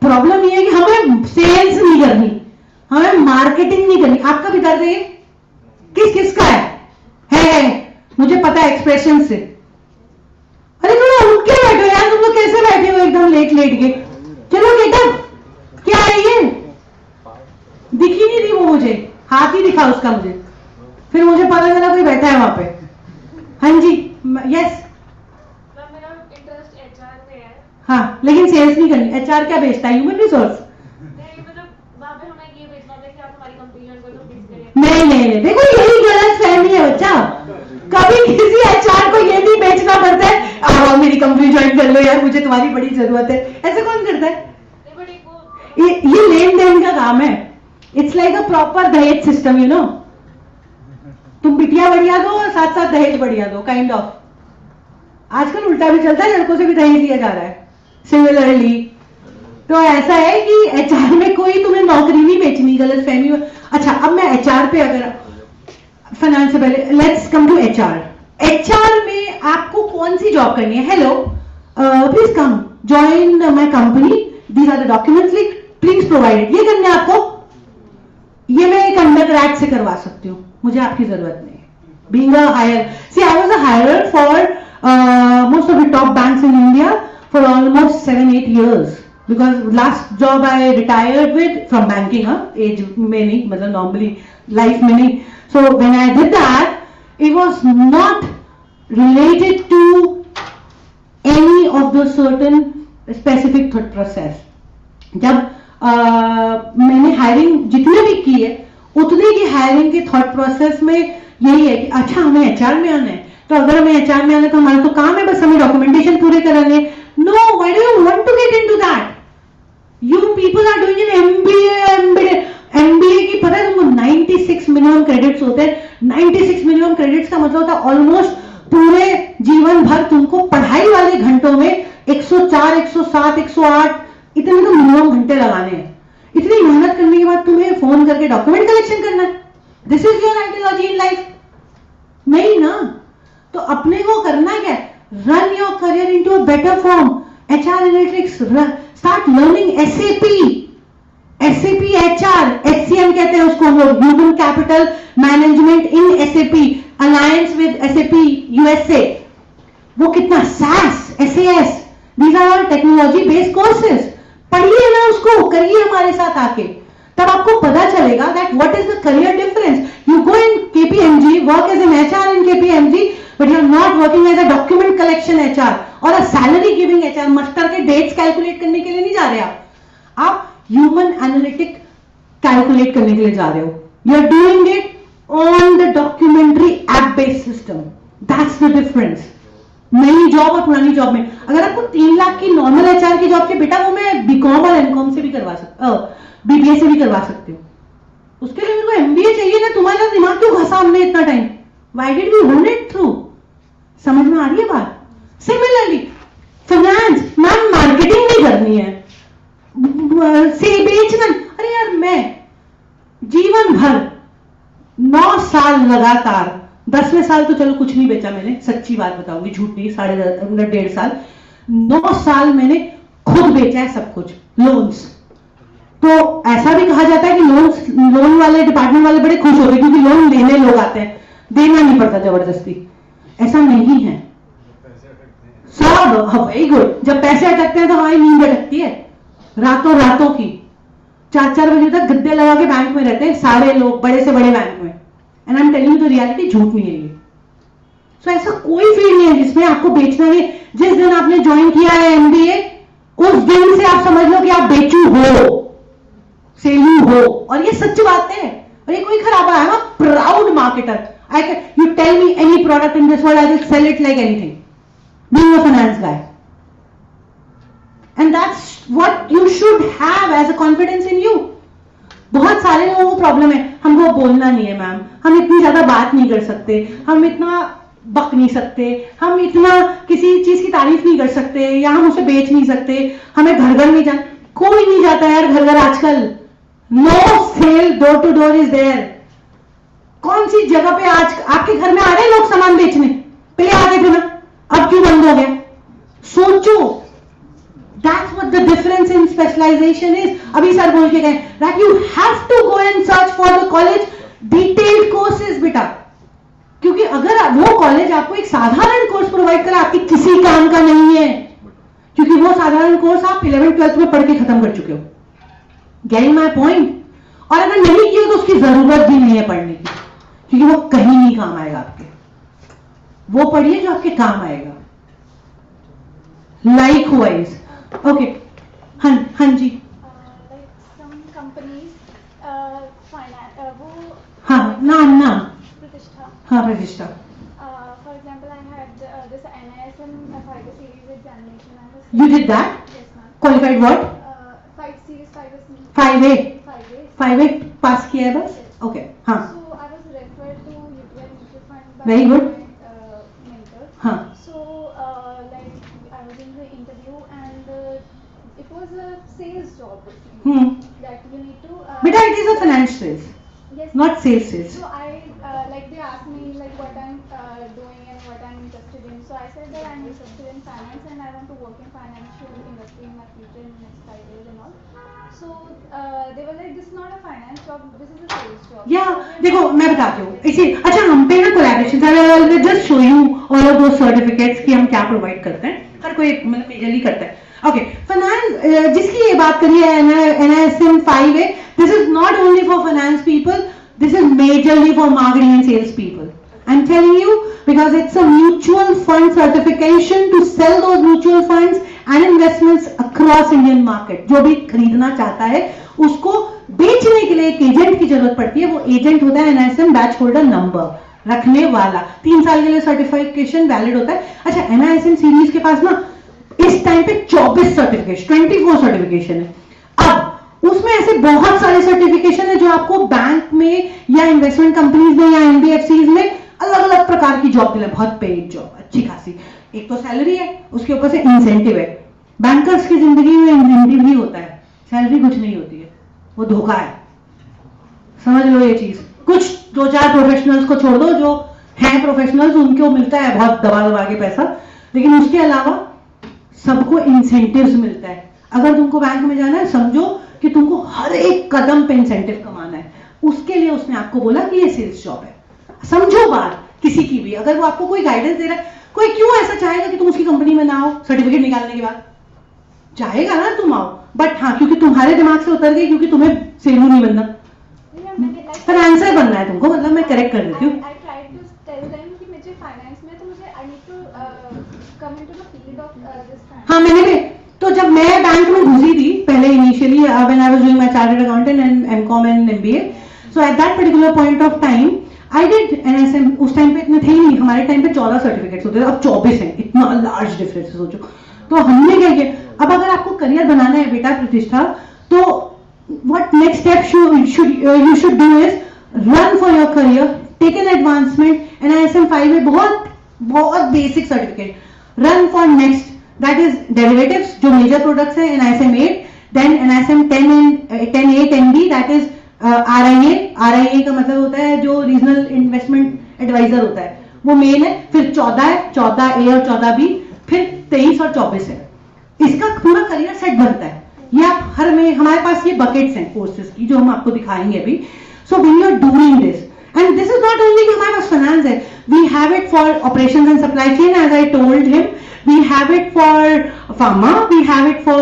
प्रॉब्लम ये है कि हमें सेल्स नहीं करनी, हमें मार्केटिंग नहीं करनी। आपका भी दर्द है ये? किसका है? मुझे पता है एक्सप्रेशन से। अरे थोड़ा उठ के बैठो यार, तुम लोग कैसे बैठे हो एकदम लेट के? चलो बेटा, क्या है ये? दिख ही नहीं रही वो मुझे, हाथ ही दिखा उसका मुझे, फिर मुझे पता चला कोई बैठा है वहां पे। हाँ जी, यस। मेरा इंटरेस्ट HR में है। हाँ, लेकिन सेल्स नहीं करनी। HR क्या बेचता है? Human resource. नहीं, मतलब वहाँ पे हमें ये बेचना होता है कि आप हमारी कंपनी ज्वाइन कर लो, प्लीज करिए। नहीं, देखो यही गलत फहमी है बच्चा। कभी किसी HR को ये नहीं बेचना पड़ता है, आओ मेरी कंपनी ज्वाइन कर लो यार, मुझे तुम्हारी बड़ी जरूरत है। ऐसे कौन करता है? ये लेन देन का काम है। इट्स लाइक अ प्रॉपर दहेज सिस्टम, यू नो। तुम बिटिया बढ़िया दो और साथ साथ दहेज बढ़िया दो, काइंड ऑफ। आजकल उल्टा भी चलता है, लड़कों से भी दहेज लिया जा रहा है सिमिलरली। तो ऐसा है कि HR में कोई तुम्हें नौकरी नहीं बेचनी, गलत फहमी। अच्छा, अब मैं HR पे, अगर फाइनेंस से पहले लेट्स कम टू HR में आपको कौन सी जॉब करनी है? Hello, please come join my company, these are the documents, please provide. ये करना है आपको? ये मैं एक अंडरग्रेड से करवा सकती हूँ, मुझे आपकी जरूरत नहीं है। Being a hire, see, I was a hirer for most of the top banks in India for almost 7-8 years, because last job I retired with from banking, age में नहीं, मतलब normally life में नहीं. So when I did that, it was not related to any of the certain specific thought process. जब मैंने hiring जितने भी की है, उतने की हायरिंग के थॉट प्रोसेस में यही है कि अच्छा हमें HR में आना है, तो अगर हमें HR में आना है तो हमारा तो काम है बस हमें डॉक्यूमेंटेशन पूरे कराने। No, why do you want to get into that? You people are doing an MBA की, पता है तुमको 96 मिनिमम क्रेडिट्स होते हैं। 96 मिनिमम क्रेडिट्स का मतलब होता है ऑलमोस्ट पूरे जीवन भर तुमको पढ़ाई वाले घंटों में 104, 107, 108 इतने तो मिनिमम घंटे लगाने हैं। इतनी मेहनत करने के बाद तुम्हें फोन करके डॉक्यूमेंट कलेक्शन करना है? This is your ideology in life? नहीं ना। तो अपने को करना क्या है? Run your career into a better form. HR analytics, start learning SAP HR, HCM कहते हैं उसको, human capital management in SAP, alliance with SAP USA। वो कितना SAS, these are all technology based courses। पढ़िए ना उसको, करिए हमारे साथ आके, तब आपको पता चलेगा that what is the career difference. You go in KPMG, work as an HR in KPMG, but you are not working as a document collection HR or a salary giving HR। Muster के dates calculate करने के लिए नहीं जा रहे आप human analytic calculate करने के लिए जा रहे हो। You are doing it on the documentary app based system. That's the difference. नई जॉब और पुरानी जॉब में, अगर आपको 3 लाख की नॉर्मल HR की जॉब के, बेटा वो मैं BCom और MCom से भी करवा सकता, BBA से भी करवा सकती हूँ। उसके लिए मेरे को MBA चाहिए ना। तुम्हारा दिमाग क्यों घसा हमने इतना time? Why did we run it through? समझ में आ रही है बात? सिमिलरली फाइनेंस, मैम मार्केटिंग नहीं करनी है, से बेचना। अरे यार, मैं जीवन भर 9 साल लगातार, 10वें साल तो चलो कुछ नहीं बेचा मैंने, सच्ची बात बताऊंगी, झूठ नहीं, 1.5 साल, 9 साल मैंने खुद बेचा है सब कुछ, लोन्स। तो ऐसा भी कहा जाता है कि लोन वाले डिपार्टमेंट वाले बड़े खुश होते हैं क्योंकि लोन लेने लोग आते हैं, देना नहीं पड़ता जबरदस्ती। ऐसा नहीं है सब। Very good. जब पैसे अटकते हैं तो हमारी नींद अटकती है, रातों की 4-4 बजे तक गद्दे लगा के बैंक में रहते हैं सारे लोग, बड़े से बड़े बैंक में। And I am telling you the reality, झूठ नहीं है ये। सो ऐसा कोई फील्ड नहीं है जिसमें आपको बेचना नहीं। जिस दिन आपने ज्वाइन किया है MBA, उस दिन से आप समझ लो कि आप बेचू हो, सेलू हो। और ये सच्ची बात है, और ये कोई खराब है। I am a proud marketer. You tell me any product in this world, I will sell it like anything, being a finance guy. And that's what you should have as a confidence in you. बहुत सारे लोगों को problem है, हमको बोलना नहीं है ma'am, हम इतनी ज्यादा बात नहीं कर सकते, हम इतना बक नहीं सकते, हम इतना किसी चीज की तारीफ नहीं कर सकते, या हम उसे बेच नहीं सकते, हमें घर घर नहीं जाना, कोई नहीं जाता यार घर घर आजकल, no sale door to door is there. कौन सी जगह पे आज आपके घर में आ रहे हैं लोग सामान बेचने, पहले आ गए थे ना, अब क्यों बंद हो गया? सोचो, that's what the difference in specialization is. अभी सर बोल के गए that you have to go and search for the college detailed courses बेटा, क्योंकि अगर वो कॉलेज आपको एक साधारण कोर्स प्रोवाइड करे आपकी किसी काम का नहीं है, क्योंकि वो साधारण कोर्स आप 11th-12th में पढ़ के खत्म कर चुके हो। Getting my point? और अगर नहीं किया तो उसकी जरूरत भी नहीं है पढ़ने की, क्योंकि वो कहीं नहीं काम आएगा आपके। वो पढ़िए जो आपके काम आएगा। लाइकवाइज ओके, हाँ जी, हाँ नाम हाँ प्रतिष्ठा। For example, I had this NISM 5 series examination. You did that? Yes, ma'am. Qualified what? 5 series, 5A. 5A. 5A पास किया है बस? Okay, हाँ. So I was referred to UTI Mutual Fund by Very good. my mentor. हाँ. So like I was in the interview and it was a sales job basically. That you need to. Beta, it is a finance sales. Yes. Not sales sales. So I like they asked me like what I'm doing and what I'm interested in. So I said that I'm interested in finance and I want to work in financial industry in my future in the next 5 years and all. So they were like, this is not a finance job, this is a sales job. Yeah, देखो मैं बताती हूँ इसे। अच्छा हम पे ना collaboration था, I will just show you all of those certificates कि हम क्या प्रोवाइड करते हैं। हर कोई मतलब मेजरली करता है। Okay, finance जिसकी ये बात करी है NISM 5A, this is not only for finance people, this is majorly for marketing and sales people. I'm telling you because it's a mutual fund certification to sell those mutual funds and investments across Indian market. जो भी खरीदना चाहता है उसको बेचने के लिए एक एजेंट की जरूरत पड़ती है। वो एजेंट होता है NISM बैच होल्डर नंबर रखने वाला। 3 साल के लिए सर्टिफिकेशन वैलिड होता है। अच्छा NISM सीरीज के पास ना इस टाइम पे 24 सर्टिफिकेशन 24 सर्टिफिकेशन है। अब उसमें ऐसे बहुत सारे सर्टिफिकेशन है जो आपको बैंक में या इन्वेस्टमेंट कंपनीज में या NBFCs में अलग अलग प्रकार की जॉब दिला, बहुत पेड जॉब अच्छी खासी। एक तो सैलरी है, उसके ऊपर से इंसेंटिव है। बैंकर्स की जिंदगी में इंसेंटिव ही होता है, सैलरी कुछ नहीं होती है, वो धोखा है, समझ लो ये चीज। कुछ 2-4 प्रोफेशनल्स को छोड़ दो जो हैं प्रोफेशनल्स, उनको मिलता है बहुत दबा दबा के पैसा, लेकिन उसके अलावा सबको इंसेंटिव्स मिलता है। अगर तुमको बैंक में जाना है समझो कि तुमको हर एक कदम पे इंसेंटिव कमाना है, उसके लिए उसने आपको बोला कि ये सेल्स जॉब है। समझो बात किसी की भी, अगर वो आपको कोई गाइडेंस दे रहा है, कोई क्यों ऐसा चाहेगा कि तुम उसकी कंपनी में ना आओ सर्टिफिकेट निकालने के बाद? चाहेगा ना तुम आओ, बट हाँ क्योंकि तुम्हारे दिमाग से उतर गई, क्योंकि तुम्हें सेलू नहीं बनना, फाइनेंसर बनना है तुमको, मतलब मैं करेक्ट कर देती हूँ। हाँ मैंने भी तो जब मैं बैंक में घुसी थी पहले initially when I was doing my chartered accountant and M Com and MBA, so at that particular point of time I did NISM। उस टाइम पे इतने थे ही नहीं, हमारे टाइम पे 14 सर्टिफिकेट्स होते थे, अब 24 हैं, इतना लार्ज डिफरेंस सोचो। तो हमने क्या किया, अब अगर आपको करियर बनाना है बेटा प्रतिष्ठा, तो what next step you should do is run for your career, take an advancement। NISM 5 में बहुत basic certificate, run for next, that is derivatives जो मेजर प्रोडक्ट्स हैं NISM 8, then NISM 10A 10B that is RIA का मतलब होता है जो regional investment adviser होता है, वो मेन है। फिर 14 है, 14A और 14B, फिर 23 और 24 है। इसका पूरा करियर सेट बनता है। ये आप हर में हमारे पास ये बकेट्स हैं कोर्सेज की जो हम आपको दिखाएंगे अभी। So when you are doing this, and this is not only हमारे पास फाइनेंस है, we have it for operations and supply chain as I told him, we have it for pharma, we have it for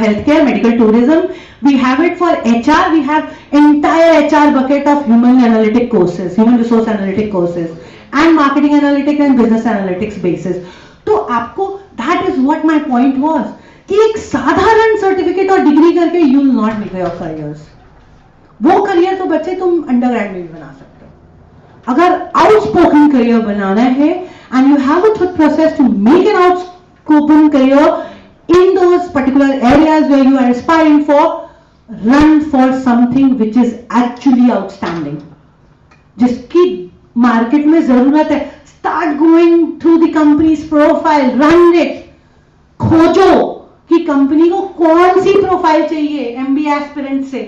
healthcare, medical tourism, we have it for HR, we have entire HR bucket of human analytic courses, human resource analytic courses and marketing analytics and business analytics basis। तो आपको that is what my point was कि एक साधारण certificate और degree करके you will not make your careers। वो career तो बच्चे तुम अंडरग्रेड में भी बना सकते हो। अगर आउटस्पोकन करियर बनाना है and you have a thought process to make an outspoken career in those particular areas where you are aspiring for, run for something which is actually outstanding. जिसकी मार्केट में जरूरत है, start going through the company's profile, run it, खोजो कि company को कौन सी profile चाहिए MBA aspirant से.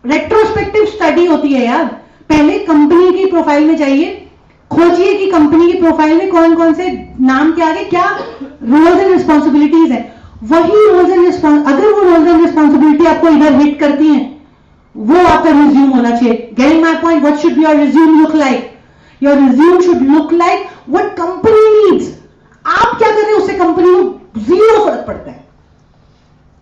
रेट्रोस्पेक्टिव स्टडी होती है यार, पहले कंपनी की प्रोफाइल में चाहिए, खोजिए कि कंपनी की प्रोफाइल में कौन कौन से नाम के आगे क्या रोल्स एंड रिस्पॉन्सिबिलिटीज है. वही रोल्स एंड अगर वो रोल्स एंड रिस्पॉन्सिबिलिटी आपको इधर हिट करती हैं, वो आपका रिज्यूम होना चाहिए. Getting my point? What should your resume look like? Your resume should look like what company needs. आप क्या कर रहे हैं उससे कंपनी को जीरो फर्क पड़ता है,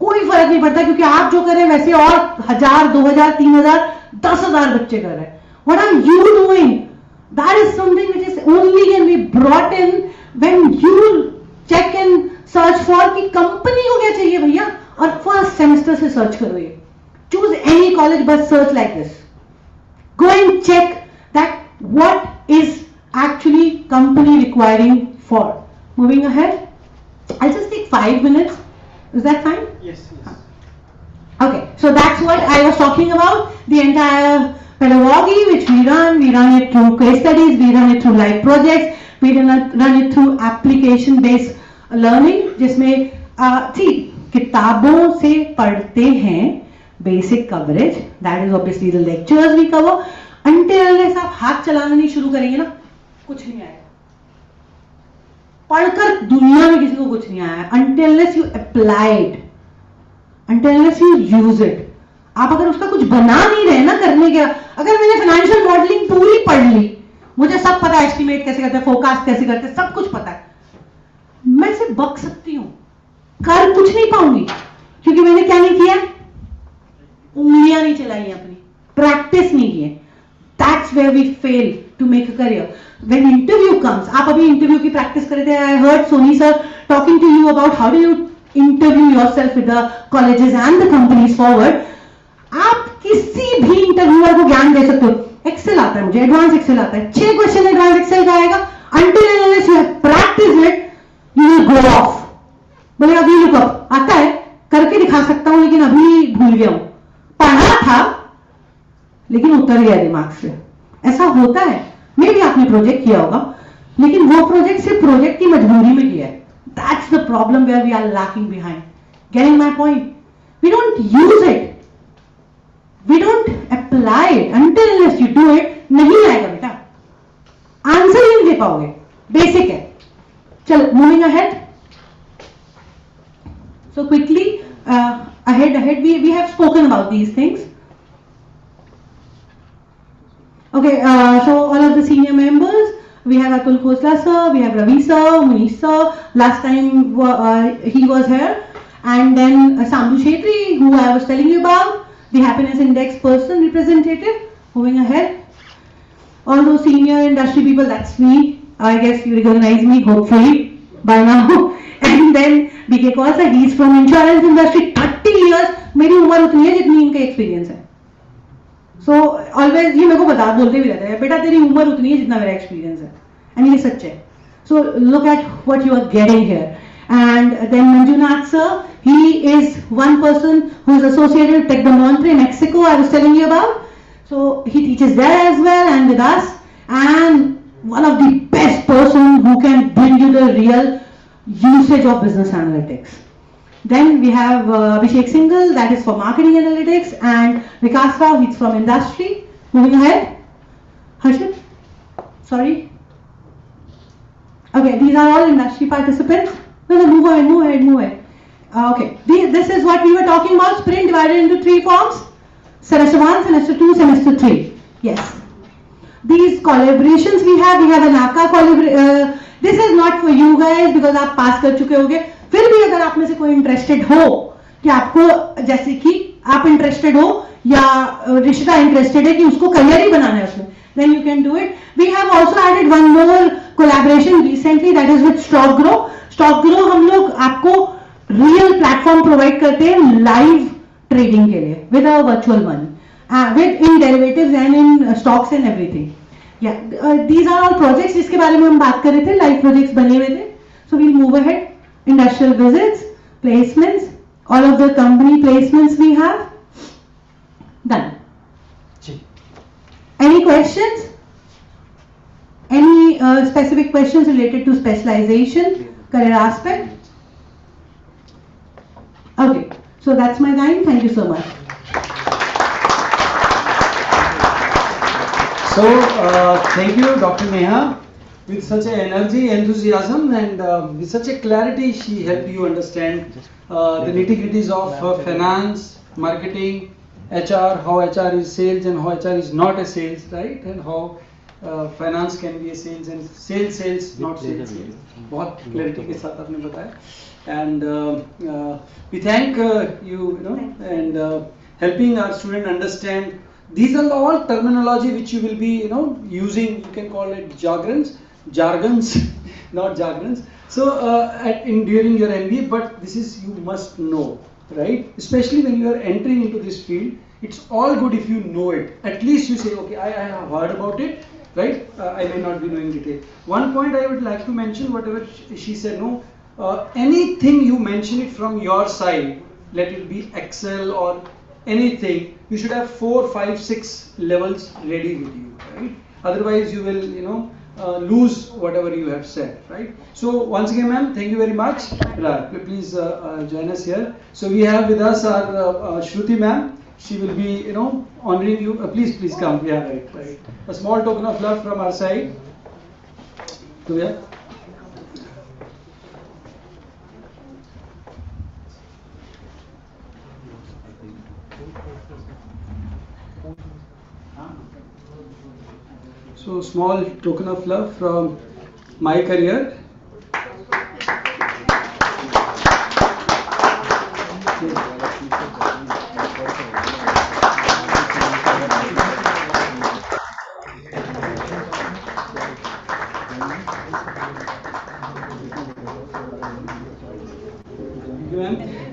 कोई फर्क नहीं पड़ता, क्योंकि आप जो कर रहे हैं वैसे और 1000, 2000, 3000, 10,000 बच्चे कर रहे हैं. What are you doing? That is something which is only can be brought in when you check and search for कि कंपनी को क्या चाहिए भैया, और फर्स्ट सेमेस्टर से सर्च करो. ये choose any college but search like this. Go and check that what is actually company requiring for. Moving ahead, I'll just take 5 minutes. Is that fine? Yes. Okay, so that's what I was talking about. The entire pedagogy which we run it through case studies, we run it through live projects, we run it through application based learning, जिसमें किताबों से पढ़ते हैं basic coverage, that is obviously the lectures we cover. Until unless आप हाथ चलाना नहीं शुरू करेंगे ना, कुछ नहीं आएगा. पढ़कर दुनिया में किसी को कुछ नहीं आया. Until unless you apply it, until unless you use it. आप अगर उसका कुछ बना नहीं रहे ना करने के, अगर मैंने फाइनेंशियल मॉडलिंग पूरी पढ़ ली, मुझे सब पता है एस्टिमेट कैसे करते हैं, फोरकास्ट कैसे करते हैं, सब कुछ पता है, मैं सिर्फ बक सकती हूं, कर कुछ नहीं पाऊंगी, क्योंकि मैंने क्या नहीं किया, उंगलियां नहीं चलाई अपनी, प्रैक्टिस नहीं की है. That's where we fail to make a career. When interview comes, आप अभी इंटरव्यू की प्रैक्टिस कर रहे थे. I heard Soni sir talking to you about how do you interview yourself with the colleges and the companies forward. आप किसी भी interviewer को ज्ञान दे सकते हो. एक्सेल आता है मुझे, एडवांस एक्सेल आता है, 6 क्वेश्चन एडवांस एक्सेल का आएगा. Until and unless you have practiced it, you will go off. बोले अभी लुक अप आता है, करके दिखा सकता हूं, लेकिन अभी भूल गया हूं. पढ़ा था लेकिन उतर गया दिमाग से. ऐसा होता है. मे भी आपने प्रोजेक्ट किया होगा, लेकिन वो प्रोजेक्ट सिर्फ प्रोजेक्ट की मजबूरी में किया है. That's the problem where we are lacking behind. Getting my point? We don't use it. We don't apply it. Until unless you do it, नहीं आएगा बेटा. आंसर ही नहीं दे पाओगे. बेसिक है. चलो, moving ahead. So quickly, ahead. We have spoken about these things. Okay, so all of the senior members, we have Atul Khosla sir, we have Ravi sir, Manish sir. Last time he was here, and then Sambhu Shetty, who I was telling you about, the happiness index person representative. Moving ahead, all those senior industry people, that's me. I guess you recognize me hopefully by now. And then BK Kausa, he's from insurance industry, 30 years. मेरी उम्र उतनी है जितनी इनका experience है. So always ये मेरे को बता बोलते भी रहते हैं, बेटा तेरी उम्र उतनी है जितना मेरा एक्सपीरियंस है. And ये सच है. So look at what you are getting here. And then Manjunath sir, he is one person who is associated with Tec de Monterrey, Mexico, I was telling you about. So he teaches there as well and with us, and one of the best person who can bring you the real usage of business analytics. Then we have Abhishek Singhal, that is for marketing analytics, and Vikas Rao, he's from industry. Moving ahead. Harshit? Sorry? Okay, these are all industry participants. No, move ahead. Okay, this is what we were talking about, sprint divided into 3 forms. Semester 1, Semester 2, Semester 3. Yes. These collaborations we have an ACA collaboration. This is not for you guys because आप पास कर चुके होगे. फिर भी अगर आप में से कोई इंटरेस्टेड हो कि आपको, जैसे कि आप इंटरेस्टेड हो या रिश्ता इंटरेस्टेड है कि उसको करियर ही बनाना है उसमें, then you can do it. We have also added one more collaboration recently, that is with Stock Grow. Stock Grow हम लोग आपको रियल प्लेटफॉर्म प्रोवाइड करते हैं लाइव ट्रेडिंग के लिए with a virtual money, with in derivatives and in stocks and everything. Yeah, these are all projects जिसके बारे में हम बात कर रहे थे, लाइव प्रोजेक्ट्स बने हुए थे. So we'll move ahead. Industrial visits, placements, all of the company placements we have. Done. Any questions? Any specific questions related to specialization, career aspect? Okay, so that's my time. Thank you so much. So, thank you, Dr. Neha. With such an energy, enthusiasm, and with such a clarity, she helped you understand the nitty-gritties of finance, marketing, HR, how HR is sales and how HR is not a sales, right? And how finance can be a sales and sales, not sales. बहुत clarity के साथ आपने बताया. And we thank you, and helping our student understand. These are all terminology which you will be, using. You can call it jargons, not jargons. So during your MBA, but this is you must know, right? Especially when you are entering into this field, it's all good if you know it. At least you say, okay, I have heard about it, right? I may not be knowing detail. One point I would like to mention, whatever she said, anything you mention it from your side, let it be Excel or anything, you should have 4, 5, 6 levels ready with you, right? Otherwise you will, lose whatever you have said, right? So once again, ma'am, thank you very much. Please join us here. So we have with us our Shruti ma'am. She will be, honoring you. Please come. Yeah, right. A small token of love from our side. So yeah. So small token of love from my career.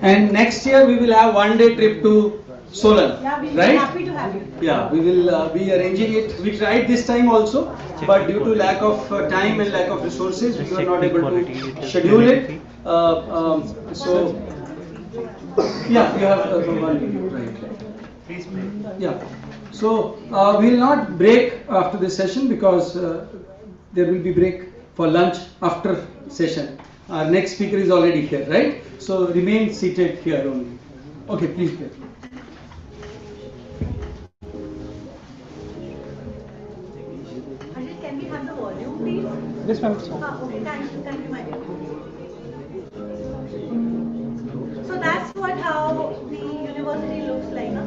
And next year we will have one-day trip to Solan, Yeah, we'll right? be happy to have you. Yeah, we will be arranging it. We tried this time also, but due to lack of time and lack of resources, we were not able to schedule it. So, yeah, you have one video, right? Please play. Yeah. So we will not break after this session because there will be break for lunch after session. Our next speaker is already here, right? So remain seated here only. Okay, please play. Can we have the volume, please? Yes, ma'am. Okay, thank you, my dear. So that's how the university looks like, huh?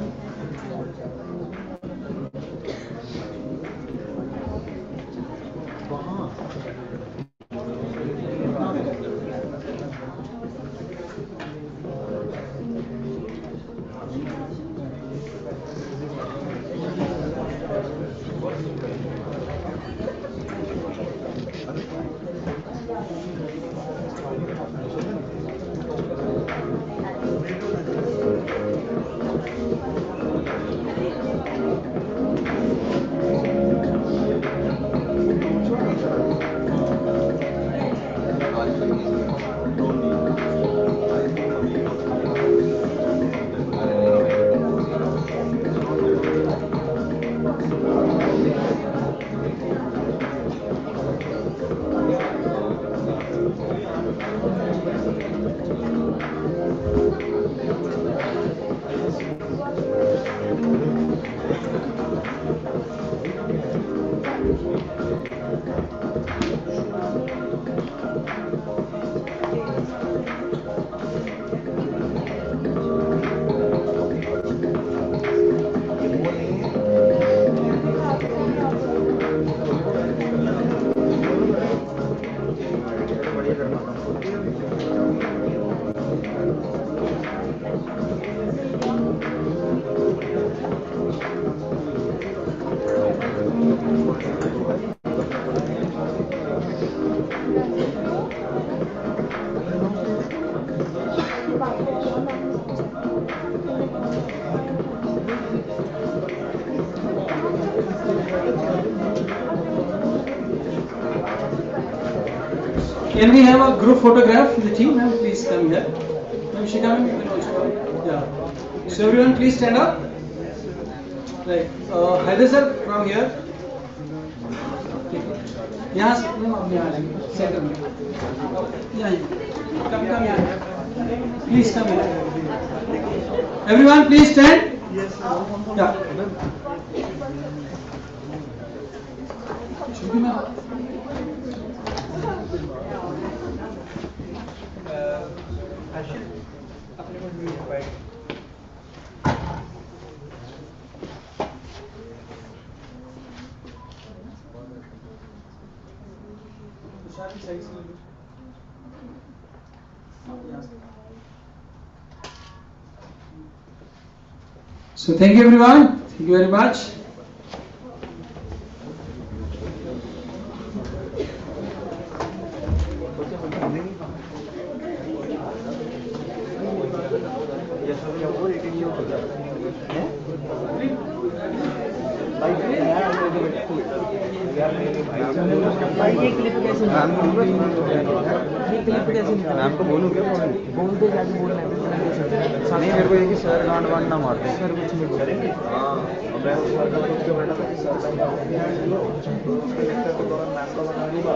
Can we have a group photograph with the team? Ma'am, please come here. Ma'am, Shika, ma'am, you can also come. Yeah. So everyone, please stand up. Right. Haider sir from here. Yes. Center. Yeah. Come here. Please come here. Everyone, please stand. Yes, sir. Yeah. Shruti ma'am. अपने को mute बैठ So thank you everyone. Thank you very much. Ma'am को बोलूँ क्या बोलते जाके बोलना है नहीं मेरे को ये कि सर गांड वांड ना मारते सर कुछ नहीं बोलेंगे हाँ मैं उसके बैठा था कि सर मैम का बना दूंगा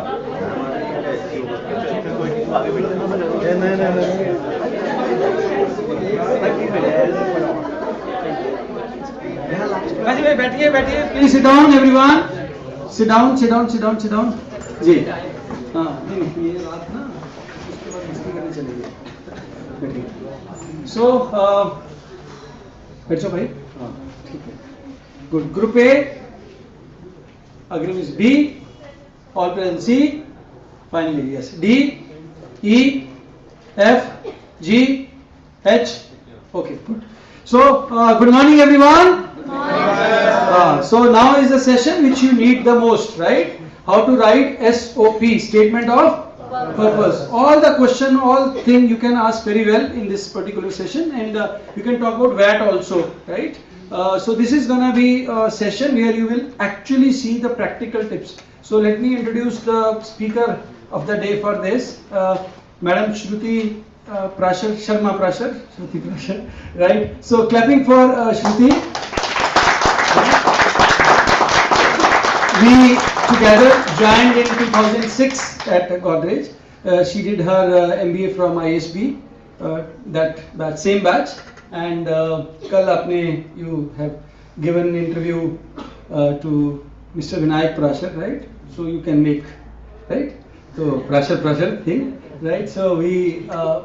नहीं बैठिए बैठिए please sit down everyone sit down sit down sit down sit down जी हाँ नहीं ये बात ना उसके बाद मस्ती करने चलेगी बैठिए सो बैठो भाई हाँ ठीक है good group A Agrim is B all present C finally yes D E F G H okay good so good morning everyone so now is the session which you need the most, right? How to write SOP, statement of purpose. All the question, all thing you can ask very well in this particular session, and you can talk about VAT also, right? So this is gonna be a session where you will actually see the practical tips. So let me introduce the speaker of the day for this, Madam Shruti Prashar, Sharma Prashar, Shruti Prashar, right? So clapping for Shruti. We together joined in 2006 at Godrej. She did her MBA from ISB, that same batch. And kal apne you have given an interview to Mr. Vinayak Prashar, right? So you can make, right? So Prashar thing, right? So we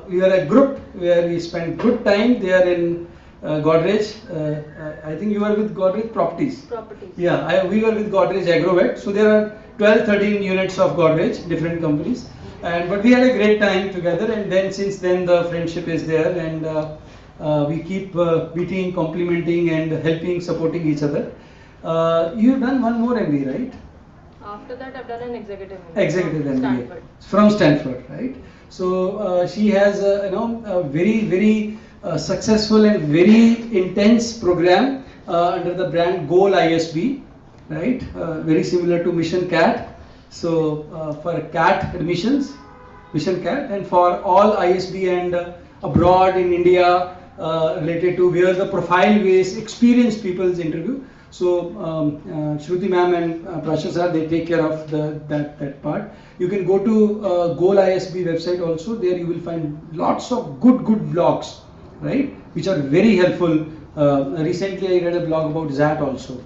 were a group where we spent good time there in Godrej. I think you were with Godrej Properties. Yeah, we were with Godrej Agrovet. So there are 12-13 units of Godrej, different companies. But we had a great time together, and then since then the friendship is there, and we keep meeting, complimenting, and helping, supporting each other. You've done one more MBA, right? After that, I've done an executive MBA. Stanford. From Stanford, right? So she has a very successful and very intense program under the brand Goal ISB, right? Very similar to Mission CAT. So for CAT admissions, Mission CAT, and for all ISB and abroad in India related to where the profile-based experienced people's interview. So Shruti ma'am and Prashar sir, they take care of that part. You can go to Goal ISB website also. There you will find lots of good blogs, right, which are very helpful. Recently I read a blog about ZAT also.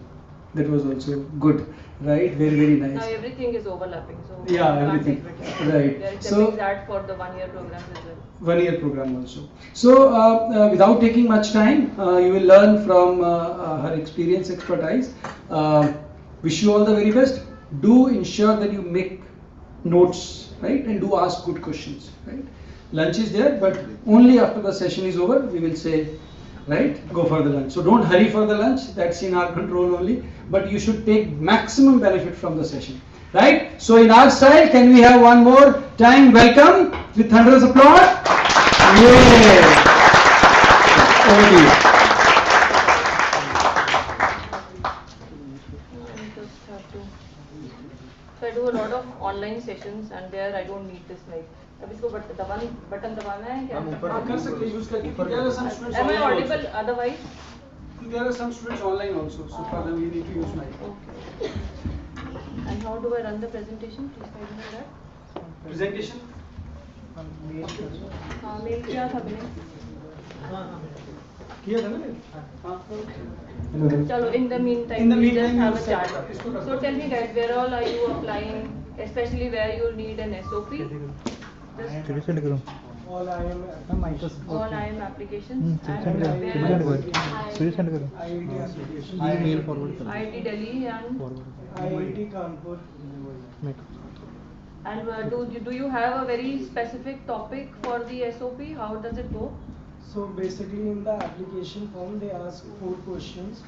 That was also good, right? Very nice. Now everything is overlapping. So yeah, everything. Right. They are So accepting ZAT for the 1-year programs as well. 1-year program also. So without taking much time, you will learn from her experience, expertise. Wish you all the very best. Do ensure that you make notes, right, and do ask good questions, right? Lunch is there, but only after the session is over we will say, right, go for the lunch. So don't hurry for the lunch, that's in our control only, but you should take maximum benefit from the session, right? So in our style, can we have one more time welcome with thunderous applause? Yeah. Over to you. So I do a lot of online sessions, and there I don't need this mic. अब इसको button दबाना है क्या? कर सकते हैं use करके Am I audible otherwise? There are some students online also, so for them we need to use mic. Okay. And how do I run the presentation? Please guide me on that. Presentation? Mail किया था मैंने. किया था ना mail? हाँ. चलो, in the meantime, we just have a chat. So tell me guys, where all are you applying, especially where you need an SOP? All I am All IIM applications. send And करो. where? send करो. IIT application. email forward करो. IIT Delhi and IIT Kanpur. and do you have a very specific topic for the SOP? How does it go? So basically in the application form they ask 4 questions,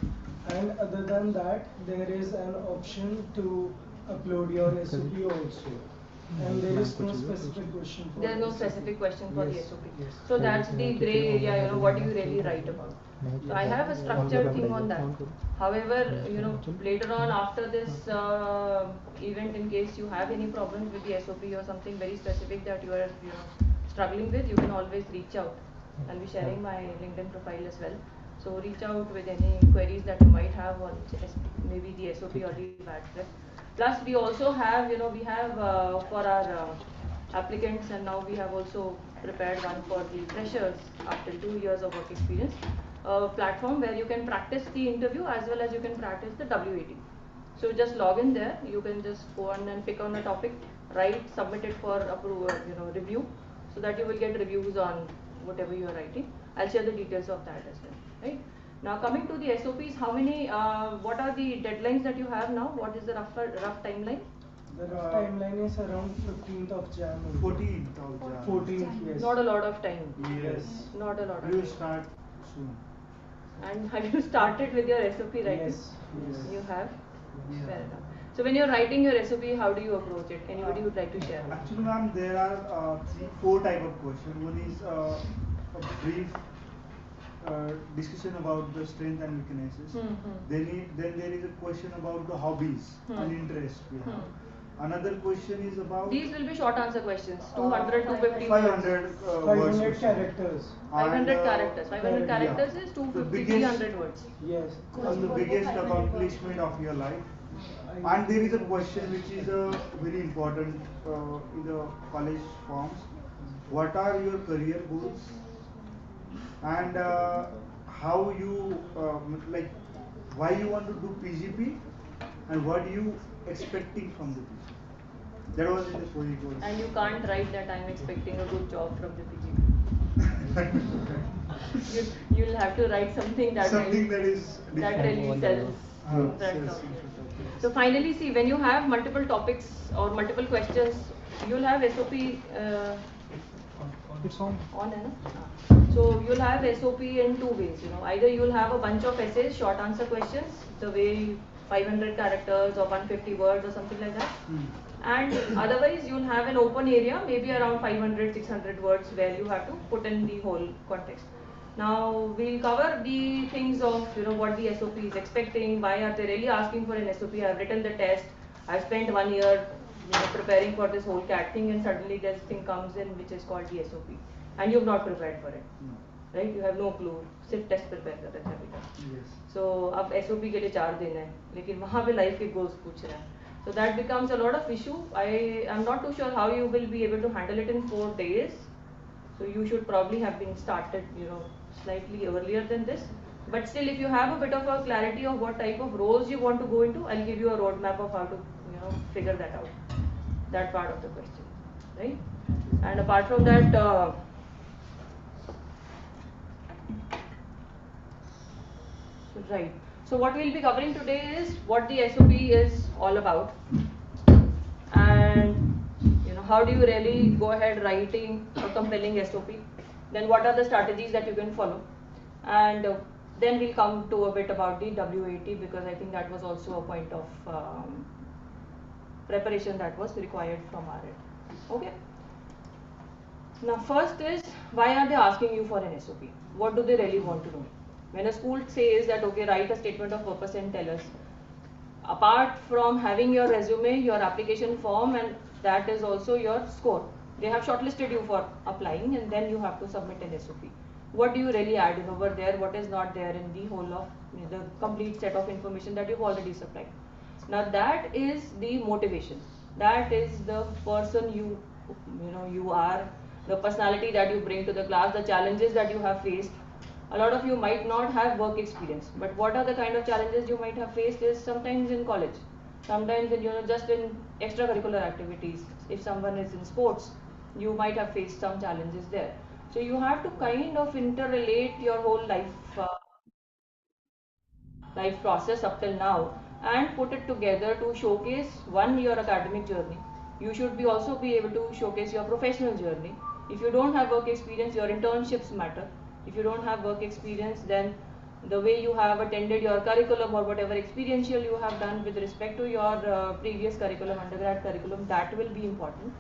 and other than that there is an option to upload your SOP also. And there is no specific question for There is no SOP. specific question for the Yes, SOP. yes. So that's the gray area, what do you really write about? So I have a structured thing on that. However, later on after this event, in case you have any problems with the SOP or something very specific that you are struggling with, you can always reach out. I'll be sharing my LinkedIn profile as well. So reach out with any queries that you might have on maybe the SOP or the VAT prep. Plus we also have, we have for our applicants, and now we have also prepared one for the freshers after 2 years of work experience, a platform where you can practice the interview as well as you can practice the WAT. So just log in there, you can just go on and pick on a topic, write, submit it for approval, review, so that you will get reviews on whatever you are writing. I'll share the details of that as well, right? Now coming to the SOPs, how many, what are the deadlines that you have now? What is the rough timeline? The rough timeline is around 15th of January. 14th of January. 14th, yes. Not a lot of time. Yes. Not a lot of We will time. start soon. And have you started with your SOP writing? Yes. You have? Yeah. Fair enough. So when you're writing your SOP, how do you approach it? Anybody would like to share? Actually, ma'am, there are 4 type of question. One is a brief discussion about the strength and weaknesses. Then there is a question about the hobbies and interest we have. Another question is about These will be short answer questions. 200 to 50 500 words 500 question. characters. 500 characters. 500 characters Yeah. is The 250, biggest- 300 words. Yes. On the biggest accomplishment of your life. And there is a question which is very important in the college forms. What are your career goals? And how you why you want to do PGP and what you expecting from the PGP. That was in the 4 goals. And you can't write that I'm expecting a good job from the PGP. You'll have to write something that is that really sells in front of you. So finally, see, when you have multiple topics or multiple questions, you'll have SOP. It's on. On, hai na? So you'll have SOP in 2 ways. Either you'll have a bunch of essays, short answer questions, the way 500 characters or 150 words or something like that. And otherwise you'll have an open area, maybe around 500, 600 words, where you have to put in the whole context. Now we'll cover the things of what the SOP is expecting, why are they really asking for an SOP. I've written the test, I've spent 1 year preparing for this whole CAT thing, and suddenly this thing comes in which is called the SOP, and you've not prepared for it. Right? You have no clue. सिर्फ test prepare कर रहे थे अभी तक. So अब SOP के लिए 4 दिन है, लेकिन वहाँ पे लाइफ के गोल्स पूछ रहे हैं. So that becomes a lot of issue. I am not too sure how you will be able to handle it in 4 days. So you should probably have been started, slightly earlier than this. But still, if you have a bit of a clarity of what type of roles you want to go into, I'll give you a roadmap of how to, figure that out. That part of the question, right? And apart from that, right. So what we'll be covering today is what the SOP is all about, and how do you really go ahead writing a compelling SOP. Then what are the strategies that you can follow, and then we'll come to a bit about the WAT, because I think that was also a point of preparation that was required from our end. Okay. Now first is, why are they asking you for an SOP? What do they really want to know? When a school says that, okay, write a statement of purpose and tell us, apart from having your resume, your application form, and that is also your score. They have shortlisted you for applying, and then you have to submit an SOP. what do you really add in over there, what is not there in the whole of the complete set of information that you've already supplied. Now that is the motivation, that is the person you are, the personality that you bring to the class, the challenges that you have faced. A lot of you might not have work experience, but what are the kind of challenges you might have faced is sometimes in college, sometimes in just in extracurricular activities. If someone is in sports, you might have faced some challenges there. So you have to kind of interrelate your whole life process up till now and put it together to showcase your academic journey. You should be also be able to showcase your professional journey. If you don't have work experience, your internships matter. If you don't have work experience, then the way you have attended your curriculum or whatever experiential you have done with respect to your previous curriculum, undergrad curriculum, that will be important.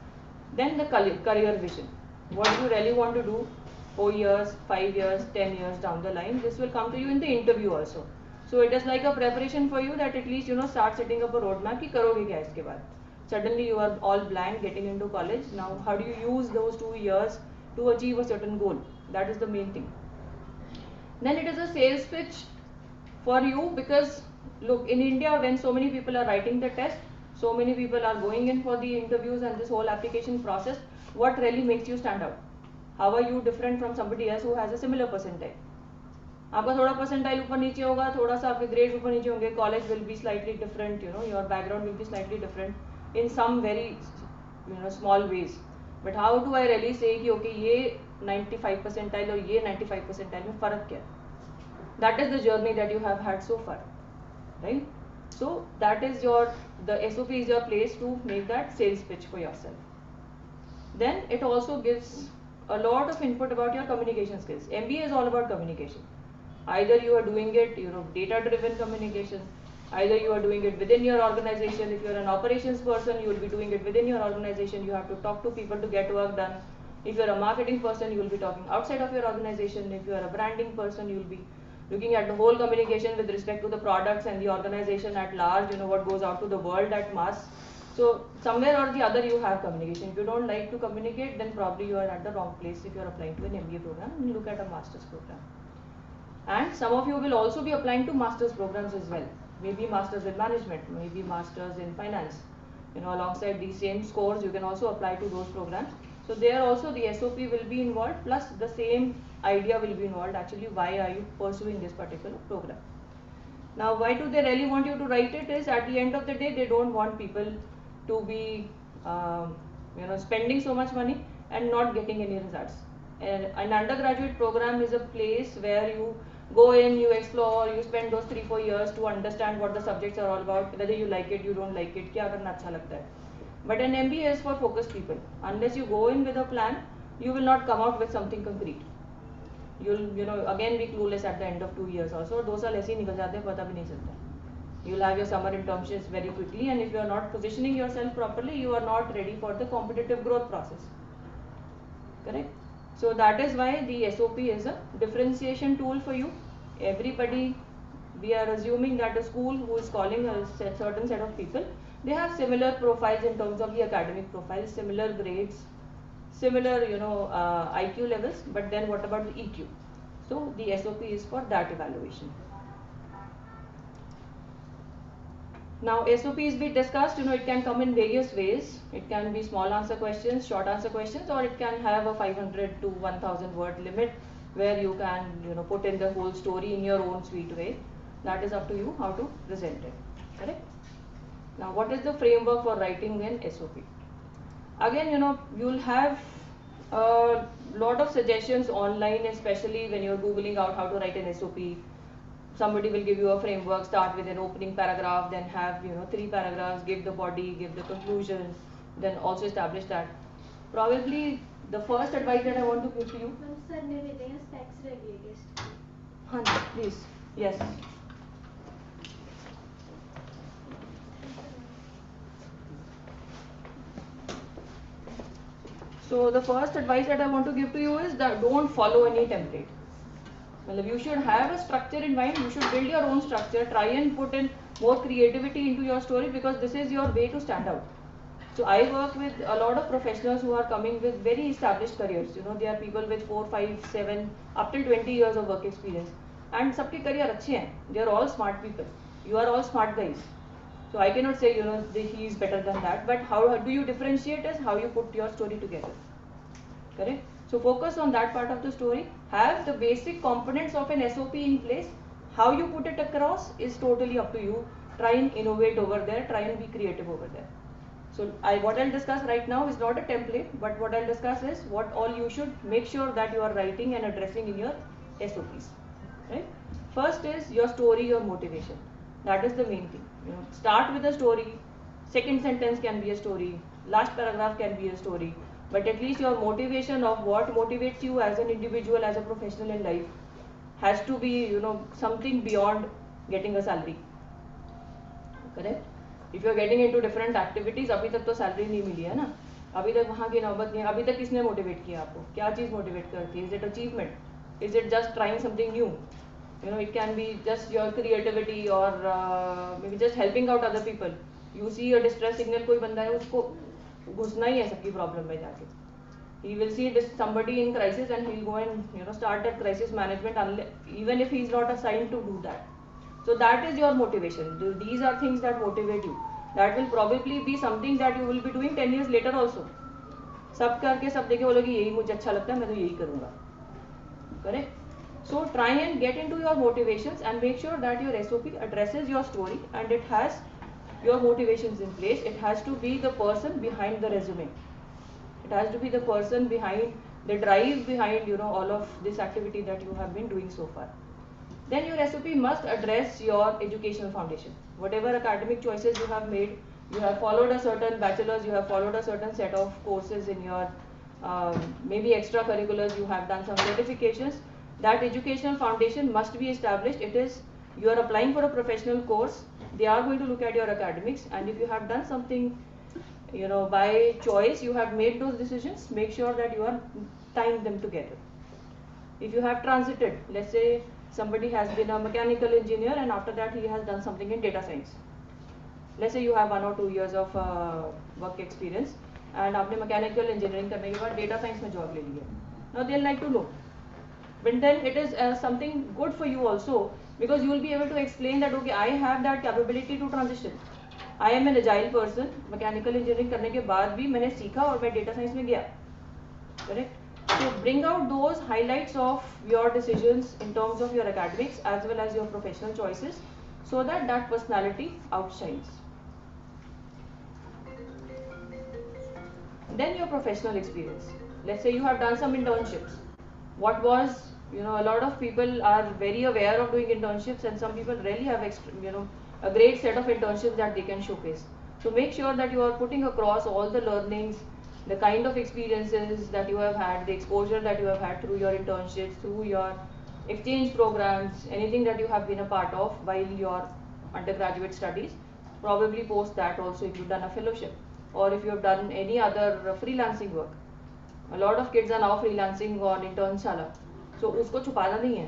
Then the career vision. What do you really want to do 4 years, 5 years, 10 years down the line? This will come to you in the interview also. So it is like a preparation for you, that at least start setting up a roadmap कि करोगे क्या इसके बाद. Suddenly you are all blank getting into college. Now how do you use those 2 years to achieve a certain goal? That is the main thing. Then it is a sales pitch for you, because look, in India when so many people are writing the test, so many people are going in for the interviews and this whole application process, what really makes you stand out? How are you different from somebody else who has a similar percentile? आपका थोड़ा percentile ऊपर नीचे होगा, थोड़ा सा आपके grades ऊपर नीचे होंगे, college will be slightly different, your background will be slightly different in some very small ways. But how do I really say कि ओके ये 95 परसेंटाइल और ये 95 परसेंटाइल में फर्क क्या है? That is the journey that you have had so far, right? So that is the SOP is your place to make that sales pitch for yourself. Then it also gives a lot of input about your communication skills. MBA is all about communication. Either you are doing it, data driven communication, either you are doing it within your organization. If you are an operations person, you will be doing it within your organization. You have to talk to people to get work done. If you are a marketing person, you will be talking outside of your organization. If you are a branding person, you will be looking at the whole communication with respect to the products and the organization at large, what goes out to the world at mass. So somewhere or the other you have communication. If you don't like to communicate, then probably you are at the wrong place if you are applying to an MBA program and look at a master's program. And some of you will also be applying to master's programs as well. Maybe masters in management, maybe masters in finance. Alongside these same scores, you can also apply to those programs. So there also the SOP will be involved, plus the same idea will be involved. Actually, why are you pursuing this particular program? Now, why do they really want you to write it? Is at the end of the day, they don't want people to be, spending so much money and not getting any results. And an undergraduate program is a place where you go in, you explore, you spend those 3-4 years to understand what the subjects are all about, whether you like it, you don't like it, kya karna acha lagta hai. But an MBA is for focused people. Unless you go in with a plan, you will not come out with something concrete. You'll again be clueless at the end of 2 years also. 2 साल ऐसे ही निकल जाते हैं, पता भी नहीं चलता. You'll have your summer internships very quickly, and if you are not positioning yourself properly, you are not ready for the competitive growth process. Correct? So that is why the SOP is a differentiation tool for you. Everybody, we are assuming that a school who is calling a certain set of people, they have similar profiles in terms of the academic profiles, similar grades, similar IQ levels, but then what about the EQ? So the SOP is for that evaluation. Now SOPs we discussed, it can come in various ways. It can be small answer questions, short answer questions, or it can have a 500 to 1000 word limit where you can put in the whole story in your own sweet way. That is up to you how to present it. Correct? Now what is the framework for writing an SOP? Again, you'll have a lot of suggestions online, especially when you're googling out how to write an SOP. Somebody will give you a framework, start with an opening paragraph, then have 3 paragraphs, give the body, give the conclusion, then also establish that. Probably the first advice that I want to give to you. Sir, ne dete hain specs radius. हाँ please. Yes. So the first advice that I want to give to you is that don't follow any template. You should have a structure in mind. You should build your own structure. Try and put in more creativity into your story, because this is your way to stand out. So I work with a lot of professionals who are coming with very established careers. You know, they are people with 4, 5, 7, up till 20 years of work experience. And सबके career अच्छे हैं. They are all smart people. You are all smart guys. So I cannot say, you know, he is better than that. But how do you differentiate is how you put your story together. Correct? So focus on that part of the story. Have the basic components of an SOP in place. How you put it across is totally up to you. Try and innovate over there. Try and be creative over there. So what I'll discuss right now is not a template, but what I'll discuss is what all you should make sure that you are writing and addressing in your SOPs. Right? First is your story, your motivation. That is the main thing. You know, start with a story. Second sentence can be a story. Last paragraph can be a story. But at least your motivation of what motivates you as an individual, as a professional in life, has to be, you know, something beyond getting a salary. Correct? If you are getting into different activities, अभी तक तो salary नहीं मिली है ना, अभी तक वहाँ की नौबत नहीं है, अभी तक किसने motivate किया आपको, क्या चीज़ motivate करती है? Is it achievement? Is it just trying something new? You know, it can be just your creativity or maybe just helping out other people. You see a distress signal कोई बंदा है, उसको घुसना ही है सबकी problem में जाके. He will see somebody in crisis and he'll go and, you know, start that crisis management, even if he's not assigned to do that. So that is your motivation. These are things that motivate you. That will probably be something that you will be doing 10 years later also. सब करके सब देखे बोलोगे यही मुझे अच्छा लगता है, मैं तो यही करूँगा. Correct? So try and get into your motivations and make sure that your SOP addresses your story and it has your motivations in place. It has to be the person behind the resume. It has to be the person behind the drive behind, you know, all of this activity that you have been doing so far. Then your SOP must address your educational foundation. Whatever academic choices you have made, you have followed a certain bachelor's, you have followed a certain set of courses in your maybe extracurriculars, you have done some certifications. That educational foundation must be established. It is, you are applying for a professional course, they are going to look at your academics, and if you have done something, you know, by choice, you have made those decisions, make sure that you are tying them together. If you have transited, let's say somebody has been a mechanical engineer and after that he has done something in data science. Let's say you have 1 or 2 years of work experience and आपने mechanical engineering करने के बाद data science में job ले ली है. Now they'll like to know. But then it is something good for you also, because you will be able to explain that okay, I have that capability to transition. I am an agile person. Mechanical engineering करने के बाद भी मैंने सीखा और मैं data science में गया. Correct? So bring out those highlights of your decisions in terms of your academics as well as your professional choices, so that that personality outshines. Then your professional experience. Let's say you have done some internships. What was, you know, a lot of people are very aware of doing internships and some people really have, you know, a great set of internships that they can showcase. So make sure that you are putting across all the learnings, the kind of experiences that you have had, the exposure that you have had through your internships, through your exchange programs, anything that you have been a part of while your undergraduate studies. Probably post that also if you've done a fellowship or if you have done any other freelancing work. A lot of kids are now freelancing on internshala. So usko chupana nahi hai.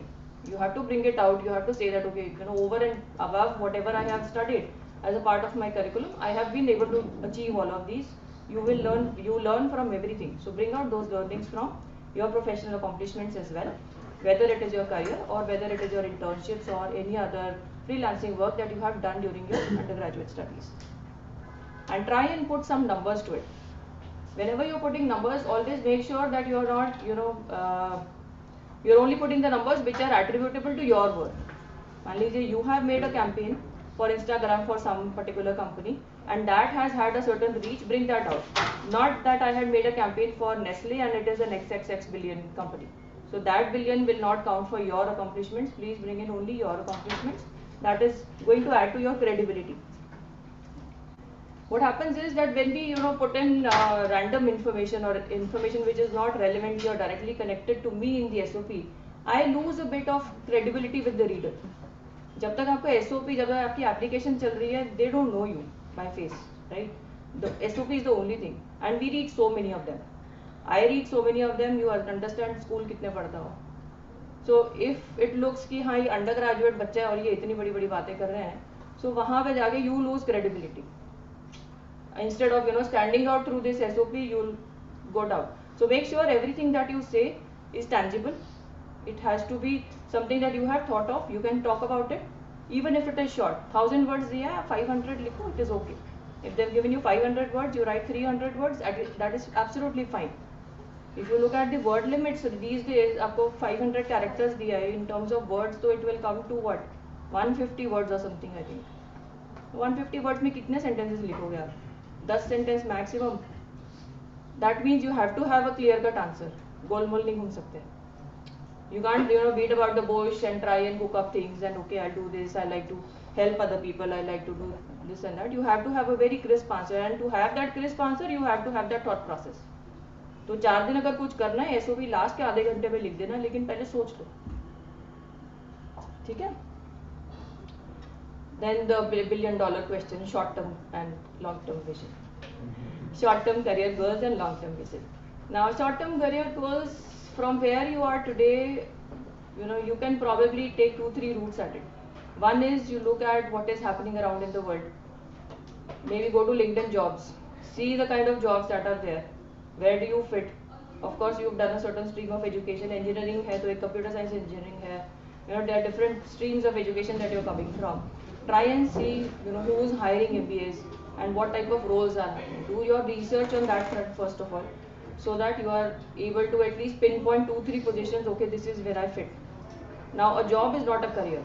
You have to bring it out. You have to say that okay, you know, over and above whatever I have studied as a part of my curriculum, I have been able to achieve all of these. You learn from everything. So bring out those learnings from your professional accomplishments as well, whether it is your career or whether it is your internships or any other freelancing work that you have done during your undergraduate studies. And try and put some numbers to it. Whenever you're putting numbers, always make sure that you're not, you know, you're only putting the numbers which are attributable to your work. मान लीजिए you have made a campaign for Instagram for some particular company and that has had a certain reach, bring that out. Not that I had made a campaign for Nestle and it is an XXX billion company. So that billion will not count for your accomplishments. Please bring in only your accomplishments. That is going to add to your credibility. What happens is that when we, you know, put in random information or information which is not relevant or directly connected to me in the SOP, I lose a bit of credibility with the reader. जब तक आपका SOP, जब तक आपकी application चल रही है, they don't know you by face, right? The SOP is the only thing, and we read so many of them. I read so many of them. You understand school कितने पढ़ता हो. So if it looks कि हाँ ये undergraduate बच्चा है और ये इतनी बड़ी बड़ी बातें कर रहे हैं, so वहाँ पे जाके you lose credibility. Instead of standing out through this SOP, you'll go down. So make sure everything that you say is tangible. It has to be something that you have thought of. You can talk about it, even if it is short. 1000 words diya hai, 500 likho, it is okay. If they've given you 500 words, you write 300 words, that is absolutely fine. If you look at the word limits these days, आपको 500 characters दिया है in terms of words, तो it will come to what 150 words or something I think. 150 words में कितने sentences लिखोगे आप? 10 sentence maximum. That means you have to have a clear cut answer. गोलमोल नहीं घूम सकते. You can't beat about the bush and try and cook up things and okay, I'll do this, I like to help other people, I like to do this and that. You have to have a very crisp answer, and to have that crisp answer you have to have that thought process. तो 4 दिन अगर कुछ करना है SOP last के आधे घंटे में लिख देना, लेकिन पहले सोच लो, ठीक है? Then the $1 billion question, short term and long term vision. Short term career goals and long term vision. Now short term career goals, from where you are today, you can probably take 2-3 routes at it. One is you look at what is happening around in the world. Maybe go to LinkedIn jobs, see the kind of jobs that are there. Where do you fit? Of course, you've done a certain stream of education. Engineering hai, to computer science engineering hai. There are different streams of education that you're coming from. Try and see, who's hiring MBAs and what type of roles are happening. Do your research on that front first of all, so that you are able to at least pinpoint 2-3 positions. Okay, this is where I fit. Now, a job is not a career.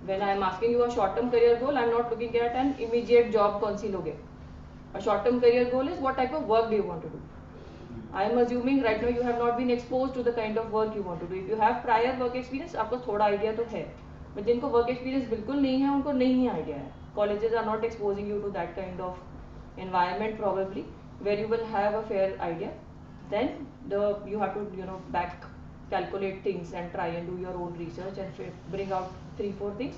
When I am asking you a short-term career goal, I am not looking at an immediate job. कौन सी लोगे? A short-term career goal is what type of work do you want to do. I am assuming right now you have not been exposed to the kind of work you want to do. If you have prior work experience, आपको थोड़ा idea तो है. But जिनको work experience बिल्कुल नहीं है, उनको नहीं idea है. Colleges are not exposing you to that kind of environment probably, where you will have a fair idea. Then you have to back calculate things and try and do your own research and bring out 3-4 things.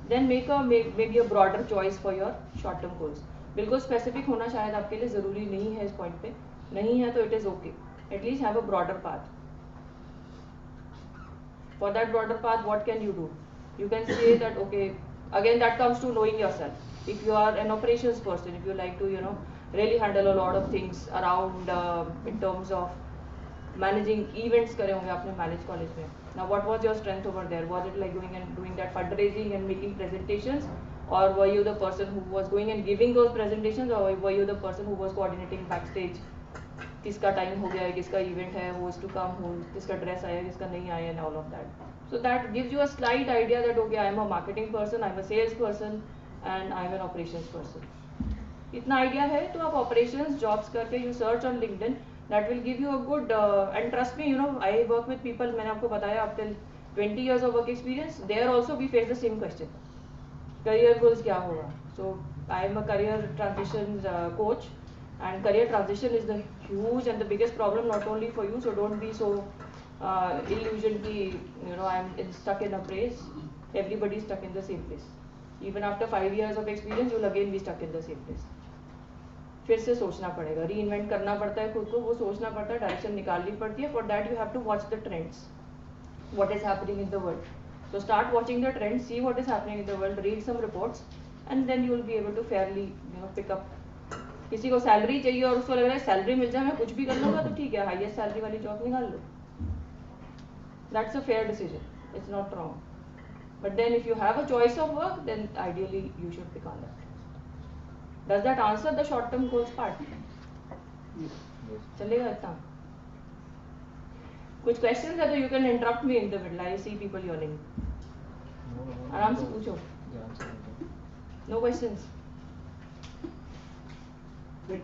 Then make maybe a broader choice for your short term goals. बिल्कुल specific होना शायद आपके लिए ज़रूरी नहीं है इस point पे, नहीं है तो it is okay. At least have a broader path. For that broader path what can you do? You can say that okay, again that comes to knowing yourself. If you are an operations person, if you like to really handle a lot of things around in terms of managing events करे होंगे आपने manage college में. Now what was your strength over there? Was it like doing that fundraising and making presentations, or were you the person who was going and giving those presentations, or were you the person who was coordinating backstage? किसका time हो गया है, किसका event है, who is to come, किसका dress आया, किसका नहीं आया, and all of that. So that gives you a slight idea that okay, I am a marketing person, I am a sales person, and I am an operations person. इतना idea है तो आप operations jobs करके you search on LinkedIn, that will give you a good and trust me, I work with people. मैंने आपको बताया after 20 years of work experience, there also we face the same question, career goals क्या होगा. So I am a career transition coach, and career transition is the huge and the biggest problem not only for you. So don't be so illusioned कि I am stuck in a place. Everybody is stuck in the same place. Even after 5 years of experience, you will again be stuck in the same place. फिर से सोचना पड़ेगा, री invent करना पड़ता है खुद को, वो सोचना पड़ता है, डायरेक्शन निकालनी पड़ती है. For that you have to watch the trends, what is happening in the world. So start watching the trends, see what is happening in the world, read some reports, and then you will be able to fairly pick up. किसी को salary चाहिए और उसको लग रहा है salary मिल जाए मैं कुछ भी कर लूँगा, तो ठीक है, हाईएस्ट सैलरी वाली जॉब निकाल लो. That's a fair decision, it's not wrong. But then if you have a choice of work, then ideally you should pick on that. Does that answer the short term goals part? चलेगा इतना? कुछ questions है तो you can interrupt me in the middle. I see people yawning. आराम से पूछो. No questions.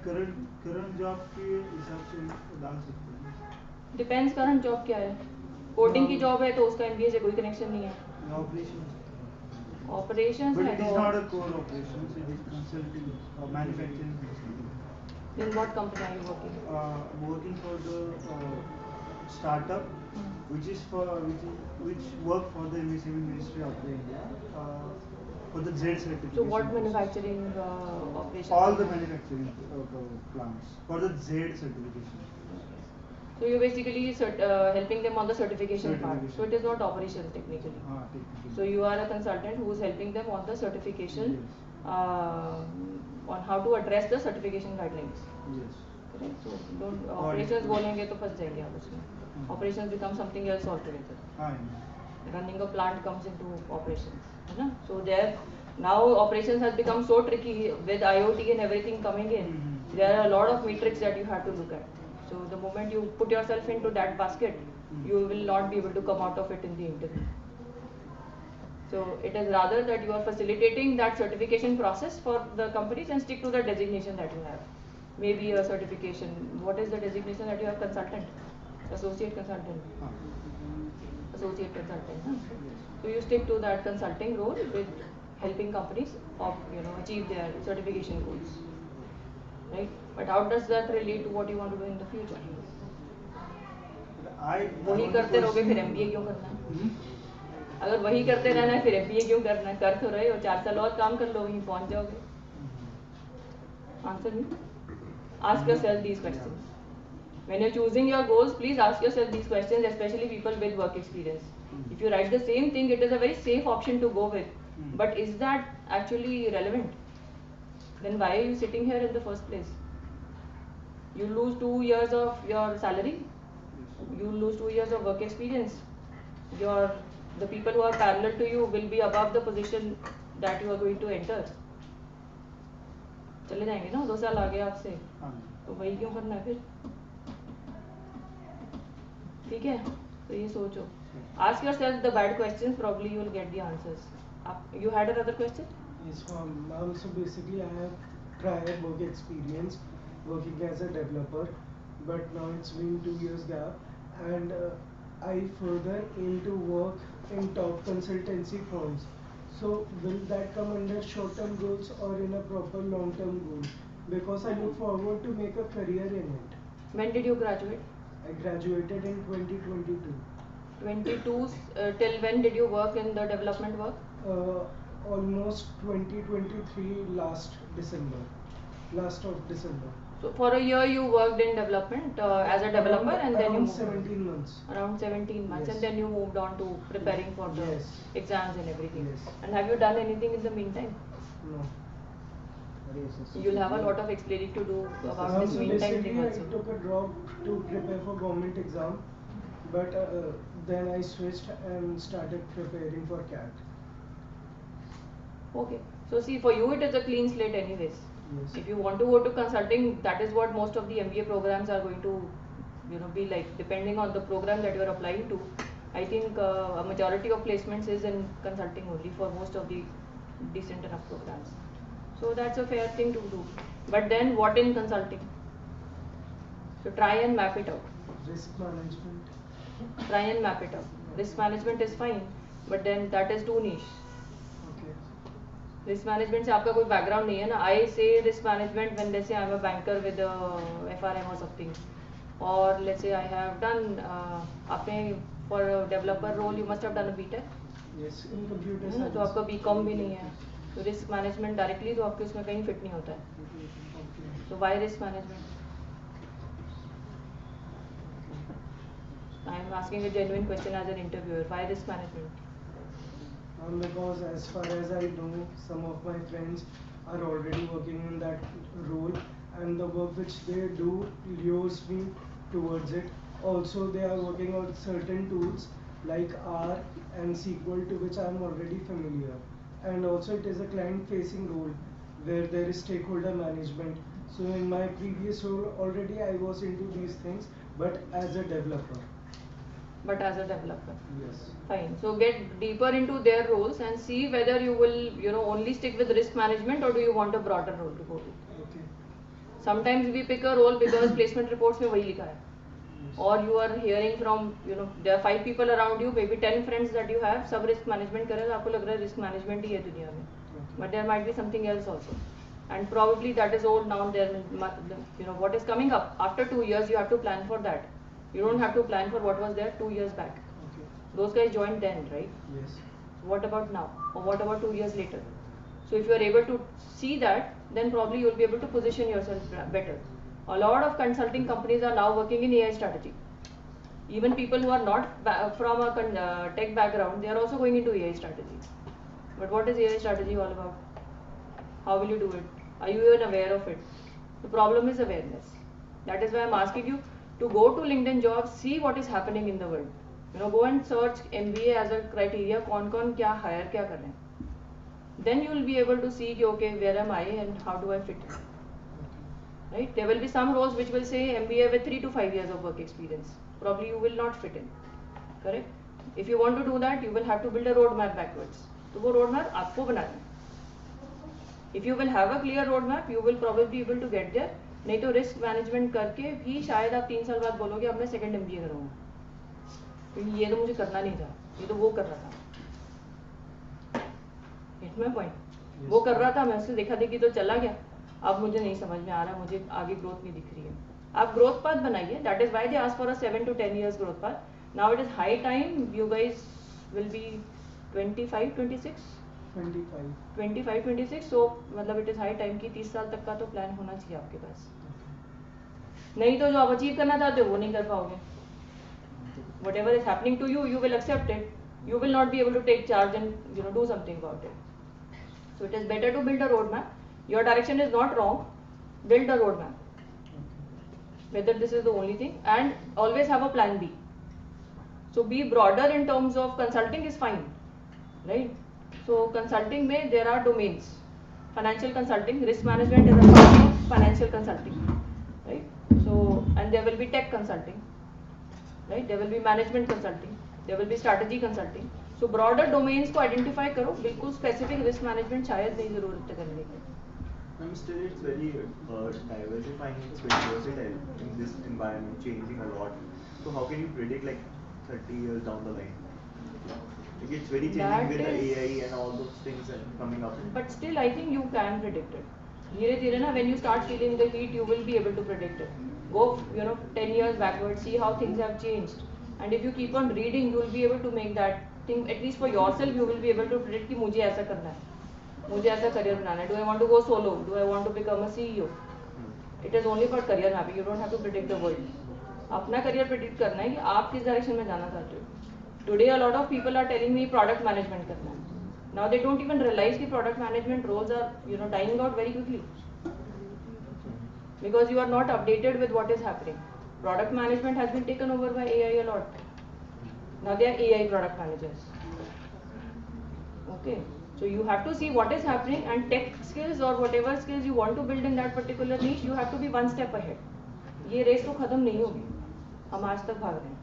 Current job के हिसाब से डाल सकते हैं. Depends करंट जॉब क्या है. कोडिंग की जॉब है तो उसका एमबीए से कोई कनेक्शन नहीं है. Operations But it is not a core operations, it is consulting or manufacturing. In what company are you working? Working for the startup, which work for the MSME Ministry of India for the Z certification. So what manufacturing operations? All the manufacturing plants for the Z certification. So you're basically helping them on the certification part. So it is not operations technically. Technically. So you are a consultant who is helping them on the certification on how to address the certification guidelines. Yes. Correct? So don't operations बोलेंगे तो फंस जाएंगे आप उसमें. Operations become something else altogether. Running a plant comes into operations. है ना? So there now operations has become so tricky with IoT and everything coming in. There are a lot of metrics that you have to look at. So the moment you put yourself into that basket, you will not be able to come out of it in the interview. So it is rather that you are facilitating that certification process for the companies and stick to the designation that you have. Maybe a certification. What is the designation that you have? Consultant, associate consultant, associate consultant. Huh? So you stick to that consulting role with helping companies of achieve their certification goals, right? But how does that relate to what you want to do in the future? वही करते रहोगे फिर MBA क्यों करना है? अगर वही करते रहना है फिर MBA क्यों करना है? कर तो रहे हो, 4 साल और काम कर लो, वहीं पहुंच जाओगे. Answer me. Ask yourself these questions. When you're choosing your goals, please ask yourself these questions, especially people with work experience. If you write the same thing, it is a very safe option to go with. But is that actually relevant? Then why are you sitting here in the first place? You lose 2 years of your salary. You lose 2 years of work experience. The people who are parallel to you will be above the position that you are going to enter. चले जाएंगे ना 2 साल आगे आपसे, तो वही क्यों करना है फिर? ठीक है, तो ये सोचो. Ask yourself the bad questions, probably you will get the answers. You had another question? Yes, ma'am. So basically, I have prior work experience working as a developer, but now it's been 2 years gap, and I further aim to work in top consultancy firms. So will that come under short-term goals or in a proper long-term goal? Because I look forward to make a career in it. When did you graduate? I graduated in 2022. 22 till when did you work in the development work? Almost 2023 last of December. So for a year you worked in development as a developer, and then you around moved 17 months. Around 17 months, Yes. and then you moved on to preparing for the Yes. exams and everything. Yes. And have you done anything in the meantime? No. You'll have a lot of explaining to do about this So meantime thing basically, I also. took a drop to prepare for government exam, but then I switched and started preparing for CAT. Okay. So see, for you it is a clean slate anyways. Yes. If you want to go to consulting, that is what most of the MBA programs are going to, be like, depending on the program that you are applying to. I think a majority of placements is in consulting only for most of the decent enough programs. So that's a fair thing to do. But then what in consulting? So try and map it out. Risk management. Try and map it out. Risk management is fine, but then that is too niche. Okay. Risk management से आपका कोई background नहीं है ना. I say risk management when let's say I'm a banker with a FRM or something, or let's say I have done आपने for a developer role you must have done a BTech. Yes, in computer है ना, science. तो आपका BCom भी नहीं है. तो risk management directly तो आपके उसमें कहीं fit नहीं होता है. So why risk management? I am asking a genuine question as an interviewer. Why risk management? Because as far as I know, some of my friends are already working in that role, and the work which they do lures me towards it. Also, they are working on certain tools like R and SQL, to which I am already familiar. And also, it is a client-facing role where there is stakeholder management. So, in my previous role, already I was into these things, but as a developer. But as a developer. Yes. Fine. So get deeper into their roles and see whether you will, only stick with risk management, or do you want a broader role to go to. Okay. Sometimes we pick a role because placement reports में वही लिखा है. Or you are hearing from, there are 5 people around you, maybe 10 friends that you have, सब risk management कर रहे हैं, आपको लग रहा है risk management ही है दुनिया में. But there might be something else also. And probably that is old now. There, what is coming up after 2 years, you have to plan for that. You don't have to plan for what was there 2 years back. Okay. Those guys joined then, right? Yes. What about now? Or what about 2 years later? So if you are able to see that, then probably you will be able to position yourself better. A lot of consulting companies are now working in AI strategy. Even people who are not from a tech background, they are also going into AI strategy. But what is AI strategy all about? How will you do it? Are you even aware of it? The problem is awareness. That is why I'm asking you to go to LinkedIn Jobs, see what is happening in the world. Go and search MBA as a criteria, कौन क्या hire क्या कर रहे हैं. Then you will be able to see okay, where am I and how do I fit in. Right? There will be some roles which will say MBA with 3 to 5 years of work experience. Probably you will not fit in. Correct? If you want to do that, you will have to build a roadmap backwards. तो वो roadmap आपको बनाना है. If you will have a clear roadmap, you will probably be able to get there. नहीं तो risk management करके भी शायद आप 3 साल बाद बोलोगे अब मैं second MBA करूँगा. क्योंकि ये तो मुझे करना नहीं था, ये तो वो कर रहा था. Get my point? वो कर रहा था, मैं उससे देखा देखी तो चला गया. अब मुझे नहीं समझ में आ रहा, मुझे आगे ग्रोथ नहीं दिख रही है. आप ग्रोथ पाथ बनाइए. That is why they ask for a 7 to 10 years growth path. Now it is high time you guys will be 25, 26. 25, 26. So मतलब it is high time कि 30 साल तक का तो प्लान होना चाहिए आपके पास. नहीं तो जो आप अचीव करना चाहते हो वो नहीं कर पाओगे. Whatever is happening to you, you will accept it. You will not be able to take charge and do something about it. So it is better to build a roadmap. Your direction is not wrong. Build a roadmap. Whether this is the only thing, and always have a plan B. So be broader in terms of consulting is fine, right? So consulting में there are domains. Financial consulting, risk management is a part of financial consulting, right? So and there will be tech consulting, right? There will be management consulting, there will be strategy consulting. So broader domains को identify करो. बिल्कुल specific risk management शायद नहीं ज़रूरत है करने की. Still it's very diversifying, it's very versatile in this environment, changing a lot. So how can you predict like 30 years down the line? Like it's very changing with the AI and all those things and coming up. But still I think you can predict it. धीरे धीरे ना, when you start feeling the heat, you will be able to predict it. Go 10 years backwards, see how things have changed. And if you keep on reading, you will be able to make that thing, at least for yourself, you will be able to predict कि मुझे ऐसा करना है. मुझे ऐसा career बनाना है. Do I want to go solo? Do I want to become a CEO? It is only for career mapping. You don't have to predict the world. अपना career predict करना है कि आप किस direction में जाना चाहते हो. Today a lot of people are telling me product management करना है. Now they don't even realize the product management roles are dying out very quickly. Because you are not updated with what is happening. Product management has been taken over by AI a lot. Now they are AI product managers. Okay. So you have to see what is happening, and tech skills or whatever skills you want to build in that particular niche, you have to be one step ahead. ये race तो खत्म नहीं होगी. हम आज तक भाग रहे हैं.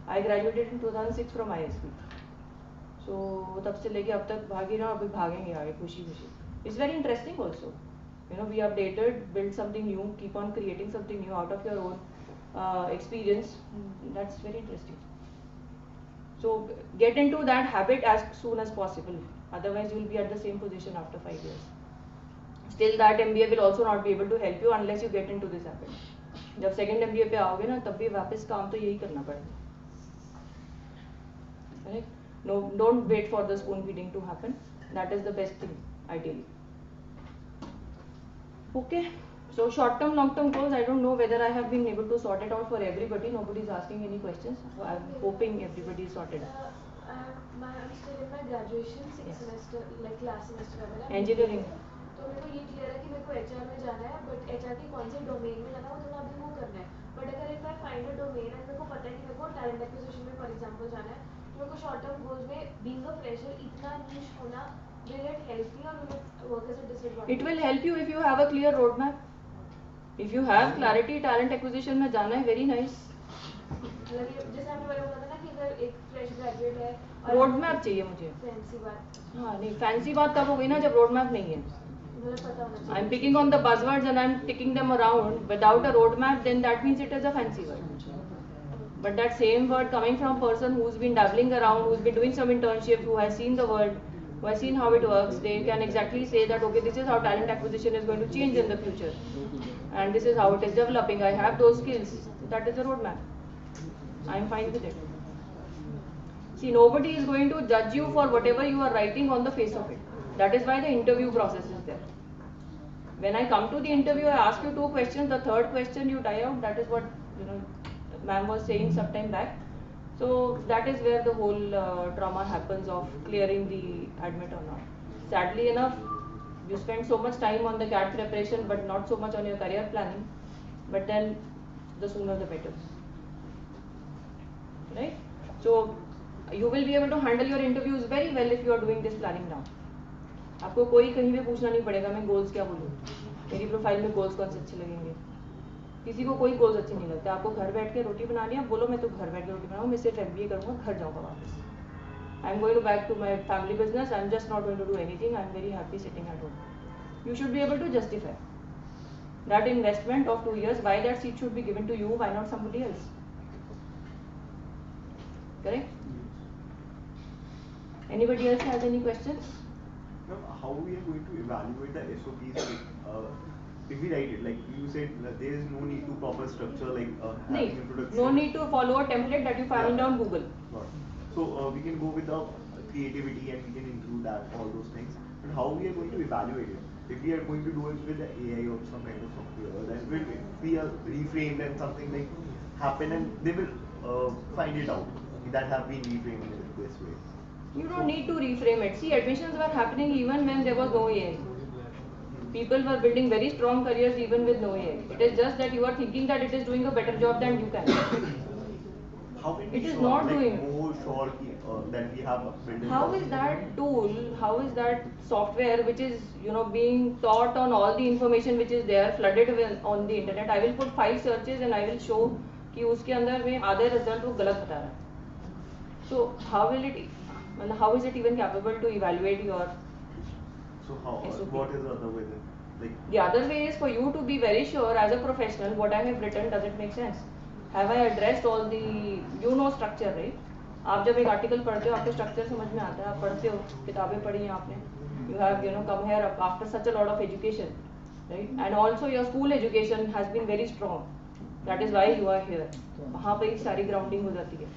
I graduated in 2006 from ISB. So तब से लेके अब तक भाग ही रहा हूँ, अभी भागेंगे आगे खुशी खुशी. It's very interesting also. We updated, build something new, keep on creating something new out of your own experience. That's very interesting. So get into that habit as soon as possible. Otherwise, you will be at the same position after 5 years. Still, that MBA will also not be able to help you unless you get into this habit. जब second MBA पे आओगे ना, तब भी वापस काम तो यही करना पड़ेगा. Right? No, don't wait for the spoon feeding to happen. That is the best thing, ideally. Okay. So short term, long term goals, I don't know whether I have been able to sort it out for everybody. Nobody is asking any questions. So I'm hoping everybody is sorted out. I'm still in my graduation, 6th semester, like last semester का मेरा. Engineering. तो मेरे को ये clear है कि मेरे को HR में जाना है, but HR की कौन से डोमेन में जाना है वो थोड़ा अभी वो करना है. But अगर if I find a domain and मेरे को पता है कि मेरे को talent acquisition में for example जाना है, तो मेरे को short term goals में being a fresher इतना niche होना, will it help me or will it work as a disadvantage? It will help you if you have a clear roadmap. If you have clarity, talent acquisition में जाना है, very nice. जैसे आपने पहले बोला था ना कि अगर एक फ्रेश ग्रेजुएट है रोड मैप चाहिए मुझे. फैंसी बात. हाँ नहीं, फैंसी बात तब हो गई ना जब रोड मैप नहीं है. I'm picking on the buzzwords and I'm ticking them around without a roadmap, then that means it is a fancy word. But that same word coming from a person who's been dabbling around, who's been doing some internship, who has seen the world, who has seen how it works, they can exactly say that okay, this is how talent acquisition is going to change in the future, and this is how it is developing. I have those skills. That is the roadmap. I'm fine with it. See, nobody is going to judge you for whatever you are writing on the face of it. That is why the interview process is there. When I come to the interview, I ask you 2 questions. The third question you die out. That is what ma'am was saying some time back. So that is where the whole drama happens of clearing the admit or not. Sadly enough, you spend so much time on the CAT preparation but not so much on your career planning, but then the sooner the better, right? So you will be able to handle your interviews very well if you are doing this planning now. आपको कोई कहीं भी पूछना नहीं पड़ेगा मैं goals क्या बोलूँ, मेरी प्रोफाइल में गोल्स कौन से अच्छे लगेंगे, किसी को कोई गोल्स अच्छे नहीं लगते. आपको घर बैठ के रोटी बनानी है, बोलो मैं तो घर बैठ के रोटी बनाऊँ, मैं सिर्फ MBA करूँगा, घर जाऊँगा वापस. I am going to back to my family business. I am just not going to do anything. I am very happy sitting at home. You should be able to justify that investment of 2 years. Why that seat should be given to you? Why not somebody else? Correct? Anybody else has any questions? Now, how we are going to evaluate the SOPs? If we write it, like you said, there is no need to proper structure like having introduction. No need to follow a template that you find on Google. So we can go with the creativity and we can include that, all those things. But how we are going to evaluate it? If we are going to do it with the AI or some kind of software, then will be reframed and something like happen and they will find it out that have been reframed in this way. You don't need to reframe it. See, admissions were happening even when there was no AI. People were building very strong careers even with no AI. It is just that you are thinking that it is doing a better job than you can. How can we It is sure, not like, doing. more sure that we have built How is that tool, how is that software which is being taught on all the information which is there flooded with on the internet? I will put 5 searches and I will show कि उसके अंदर में आधे result वो गलत बता रहा है. So how is it even capable to evaluate your So how? SOP? What is the other way then? Like The other way is for you to be very sure as a professional what I have written, does it make sense? Have I addressed all the structure, right? आप जब एक article पढ़ते हो आपको structure समझ में आता है, आप पढ़ते हो, किताबें पढ़ी हैं आपने, you have come here after such a lot of education, right? And also your school education has been very strong, that is why you are here. वहाँ पे एक सारी grounding हो जाती है,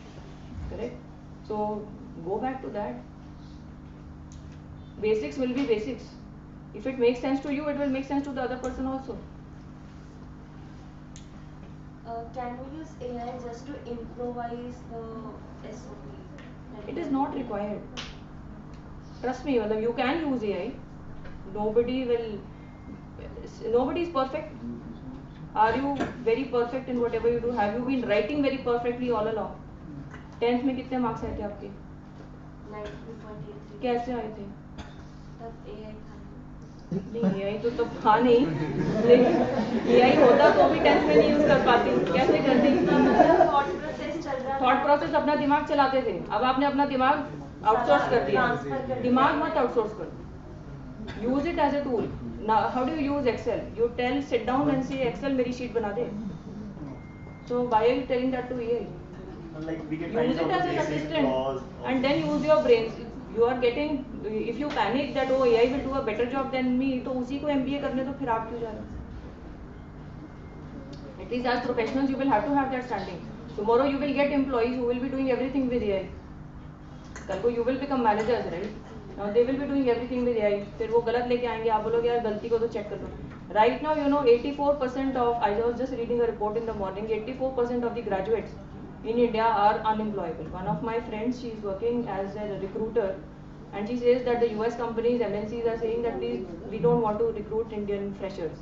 correct? So go back to that. Basics will be basics. If it makes sense to you, it will make sense to the other person also. Can we use AI just to improvise the SOP? It is not required. Trust me, you can use AI. Nobody is perfect. Are you very perfect in whatever you do? Have you been writing very perfectly all along? 10th में कितने marks आए थे आपके? 93.83. कैसे आए थे? तब AI था नहीं, AI तो तब था नहीं, लेकिन AI होता तो भी 10th में नहीं यूज कर पाती. कैसे करती? थॉट प्रोसेस अपना दिमाग चलाते थे. अब आपने अपना दिमाग आउटसोर्स कर दिया. दिमाग मत आउटसोर्स करो. Use it as a tool. Now, how do you use Excel? You sit down and say Excel मेरी sheet बना दे. So why are you telling that to AI? like we can Use it as an assistant and then use your brains. You are getting, if you panic that oh AI will do a better job than me, तो उसी को MBA करने तो फिर आप क्यों जा रहे हो? At least as professionals you will have to have that standing. Tomorrow you will get employees who will be doing everything with AI. कल को you will become managers, right? Now they will be doing everything with AI. फिर वो गलत लेके आएंगे, आप बोलोगे यार गलती को तो check कर लो. Right now 84% of, I was just reading a report in the morning, 84% of the graduates in India are unemployable. One of my friends, she is working as a recruiter and she says that the US companies, MNCs are saying that we don't want to recruit Indian freshers.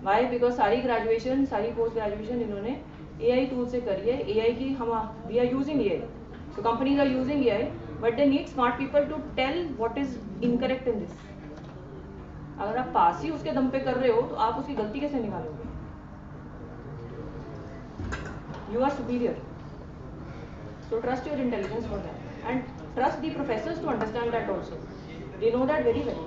Why? Because सारी graduation, सारी post graduation इन्होंने AI tool से करी है. AI की we are using AI. So companies are using AI, but they need smart people to tell what is incorrect in this. अगर आप पास ही उसके दम पे कर रहे हो तो आप उसकी गलती कैसे निकालोगे? You are superior. So trust your intelligence for that, and trust the professors to understand that also. They know that very well.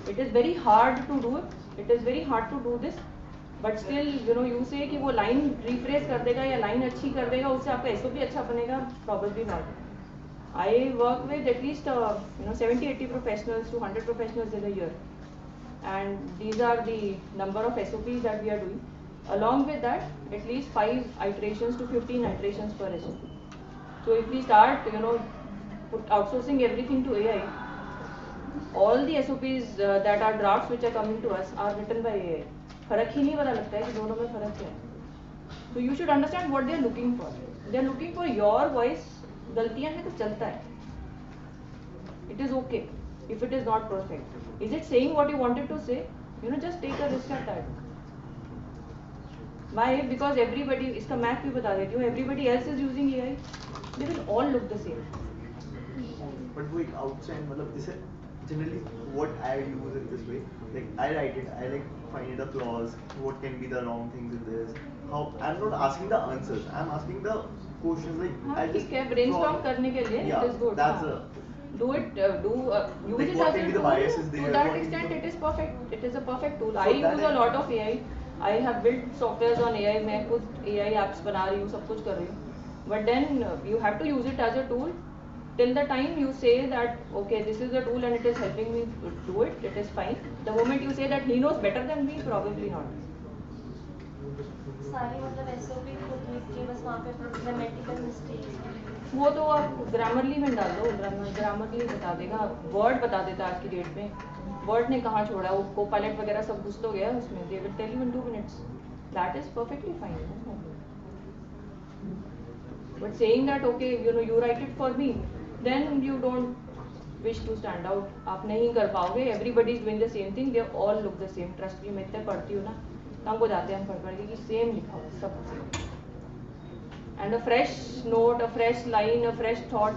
It is very hard to do it. It is very hard to do this, but still you say कि वो line rephrase कर देगा या line अच्छी कर देगा, उससे आपका SOP अच्छा बनेगा, probably not. I work with at least 70-80 professionals to 100 professionals in a year, and these are the number of SOPs that we are doing. Along with that, at least 5 iterations to 15 iterations per SOP. So if we start outsourcing everything to AI, all the SOPs that are drafts which are coming to us are written by AI. फर्क ही नहीं पता लगता है कि दोनों में फर्क क्या है. So you should understand what they are looking for. They are looking for your voice. गलतियां हैं तो चलता है. It is okay. if it is not perfect? Is it saying what you wanted to say? Just take a risk at that. Why? Because everybody, इसका math भी बता देती हूँ, everybody else is using AI, they will all look the same. But wait, outside, मतलब इसे generally what I use in this way, like I write it, I like find it a clause, what can be the wrong things in this. How I'm not asking the answers, I'm asking the questions like हाँ, I just ठीक है, brainstorm करने के लिए yeah, it is good. that's हाँ. a Do it, use like it what as can a be the tool. biases there, To that what can be extent, the- it is perfect. It is a perfect tool. So I that use a I- lot of AI. I have built softwares on AI. मैं खुद AI apps बना रही हूँ, सब कुछ कर रही हूँ. But then you have to use it as a tool. Till the time you say that okay, this is a tool and it is helping me do it, it is fine. The moment you say that he knows better than me, probably not. सारी मतलब SOP खुद लिख के बस वहाँ पे grammatical mistakes वो तो आप ग्रामरली में डाल दो, ग्रामरली बता देगा, वर्ड बता देता है आज की डेट में, वर्ड ने कहाँ छोड़ा, वो कोपायलट वगैरह सब घुस तो गया उसमें, they will tell you in 2 minutes. That is perfectly fine. But saying that okay, you write it for me, then you don't wish to stand out. आप नहीं कर पाओगे. Everybody is doing the same thing. They all look the same. Trust me, मैं इतने पढ़ती हूँ ना, तंग हो जाते हैं हम पढ़ के कि सेम लिखा हो सब same. And a fresh note, a fresh line, a fresh thought,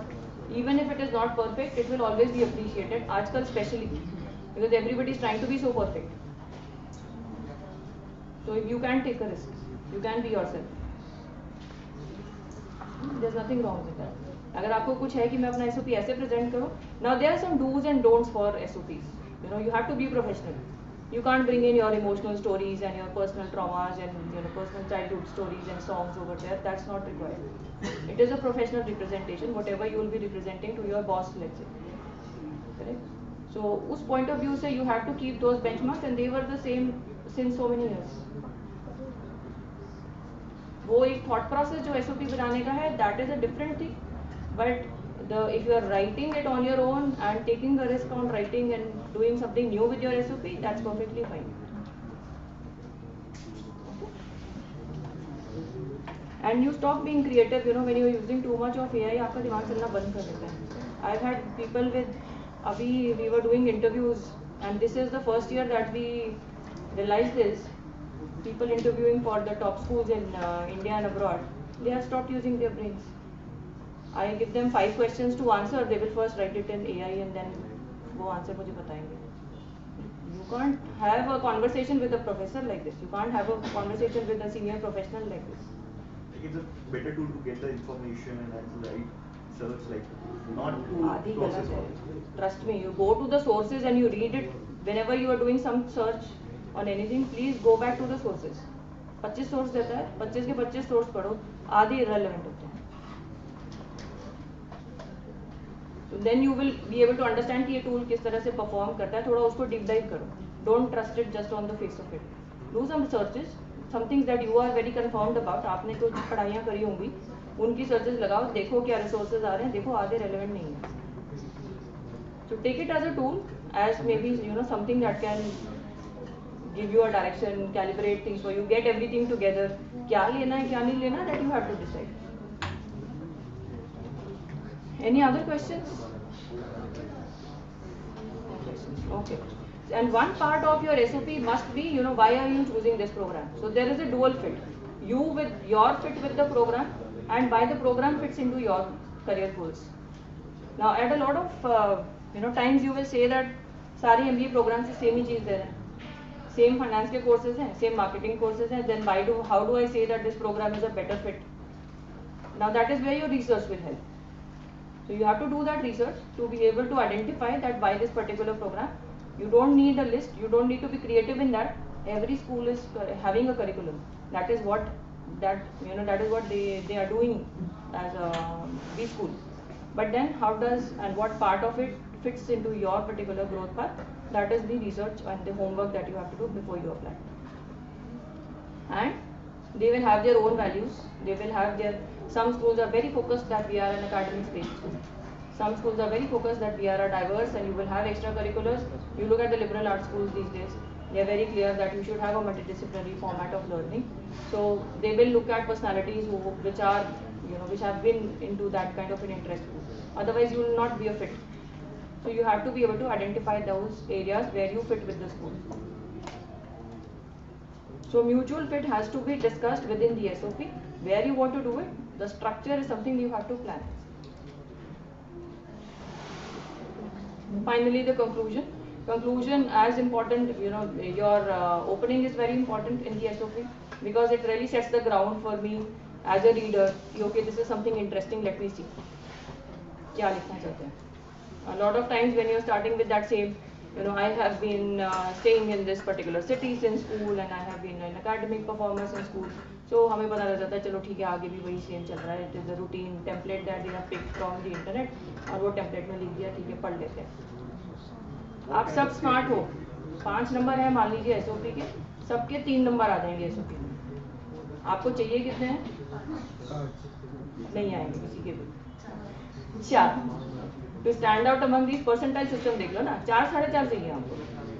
even if it is not perfect, it will always be appreciated. आजकल especially because everybody is trying to be so perfect. So if you can take a risk, you can be yourself. There's nothing wrong with that. अगर आपको कुछ है कि मैं अपना SOP ऐसे present करूँ, now there are some do's and don'ts for SOPs. You have to be professional. You can't bring in your emotional stories and your personal traumas and personal childhood stories and songs over there. That's not required. It is a professional representation, whatever you will be representing to your boss, let's say. Correct? So, उस point of view से you have to keep those benchmarks and they were the same since so many years. वो एक thought process जो SOP बनाने का है, that is a different thing. But if you are writing it on your own and taking a risk on writing and doing something new with your SOP, that's perfectly fine. And you stop being creative, when you are using too much of AI, आपका दिमाग चलना बंद कर देता है. I've had people with, अभी we were doing interviews and this is the first year that we realized this. People interviewing for the top schools in India and abroad, they have stopped using their brains. I give them 5 questions to answer. They will first write it in AI and then वो answer मुझे बताएंगे. You can't have a conversation with a professor like this. You can't have a conversation with a senior professional like this. Like it's a better tool to get the information and then to write search like not आधी to process गलत all. है. Trust me, you go to the sources and you read it. Whenever you are doing some search on anything, please go back to the sources. 25 source देता है, 25 के 25 source पढ़ो, आधे irrelevant होते हैं. So then you will be able to understand कि ये tool किस तरह से perform करता है, थोड़ा उसको deep dive करो. Don't trust it just on the face of it. Do some searches, some things that you are very confirmed about. आपने कुछ पढ़ाइयाँ करी होंगी, उनकी searches लगाओ, देखो क्या resources आ रहे हैं, देखो आधे relevant नहीं है. So take it as a tool, as maybe something that can give you a direction, calibrate things for you, get everything together. क्या लेना है, क्या नहीं लेना, that you have to decide. Any other questions? Okay. And one part of your SOP must be, why are you choosing this program? So there is a dual fit. You with your fit with the program, and why the program fits into your career goals. Now, at a lot of times you will say that सारे MBA programs से same ही चीज दे रहे हैं. Same finance के courses हैं, same marketing courses हैं. Then how do I say that this program is a better fit? Now that is where your research will help. So you have to do that research to be able to identify that by this particular program. You don't need a list. You don't need to be creative in that. Every school is having a curriculum. That is what they are doing as a B school. But then how does and what part of it fits into your particular growth path? That is the research and the homework that you have to do before you apply. And they will have their own values. They will have some schools are very focused that we are an academic space. Some schools are very focused that we are a diverse and you will have extracurriculars. You look at the liberal arts schools these days, they are very clear that you should have a multidisciplinary format of learning. So they will look at personalities which have been into that kind of an interest. Otherwise you will not be a fit. So you have to be able to identify those areas where you fit with the school. So mutual fit has to be discussed within the SOP, where you want to do it. The structure is something you have to plan. Finally, the conclusion. Conclusion as important, your opening is very important in the SOP because it really sets the ground for me as a reader. Okay, this is something interesting, let me see. क्या लिखना चाहते हैं? A lot of times when you're starting with that same, I have been staying in this particular city since school and I have been an academic performer since school. So हमें पता लग जाता है चलो ठीक है आगे भी वही सेम चल रहा है. It is a routine template that they have picked from the internet और वो template में लिख दिया ठीक है पढ़ लेते हैं. आप सब स्मार्ट हो, 5 नंबर है मान लीजिए SOP के, सबके 3 नंबर आ जाएंगे SOP में. आपको चाहिए कितने हैं? नहीं आएंगे किसी के भी. 4. To stand out among these percentile system देख लो ना, 4 4.5 चाहिए आपको.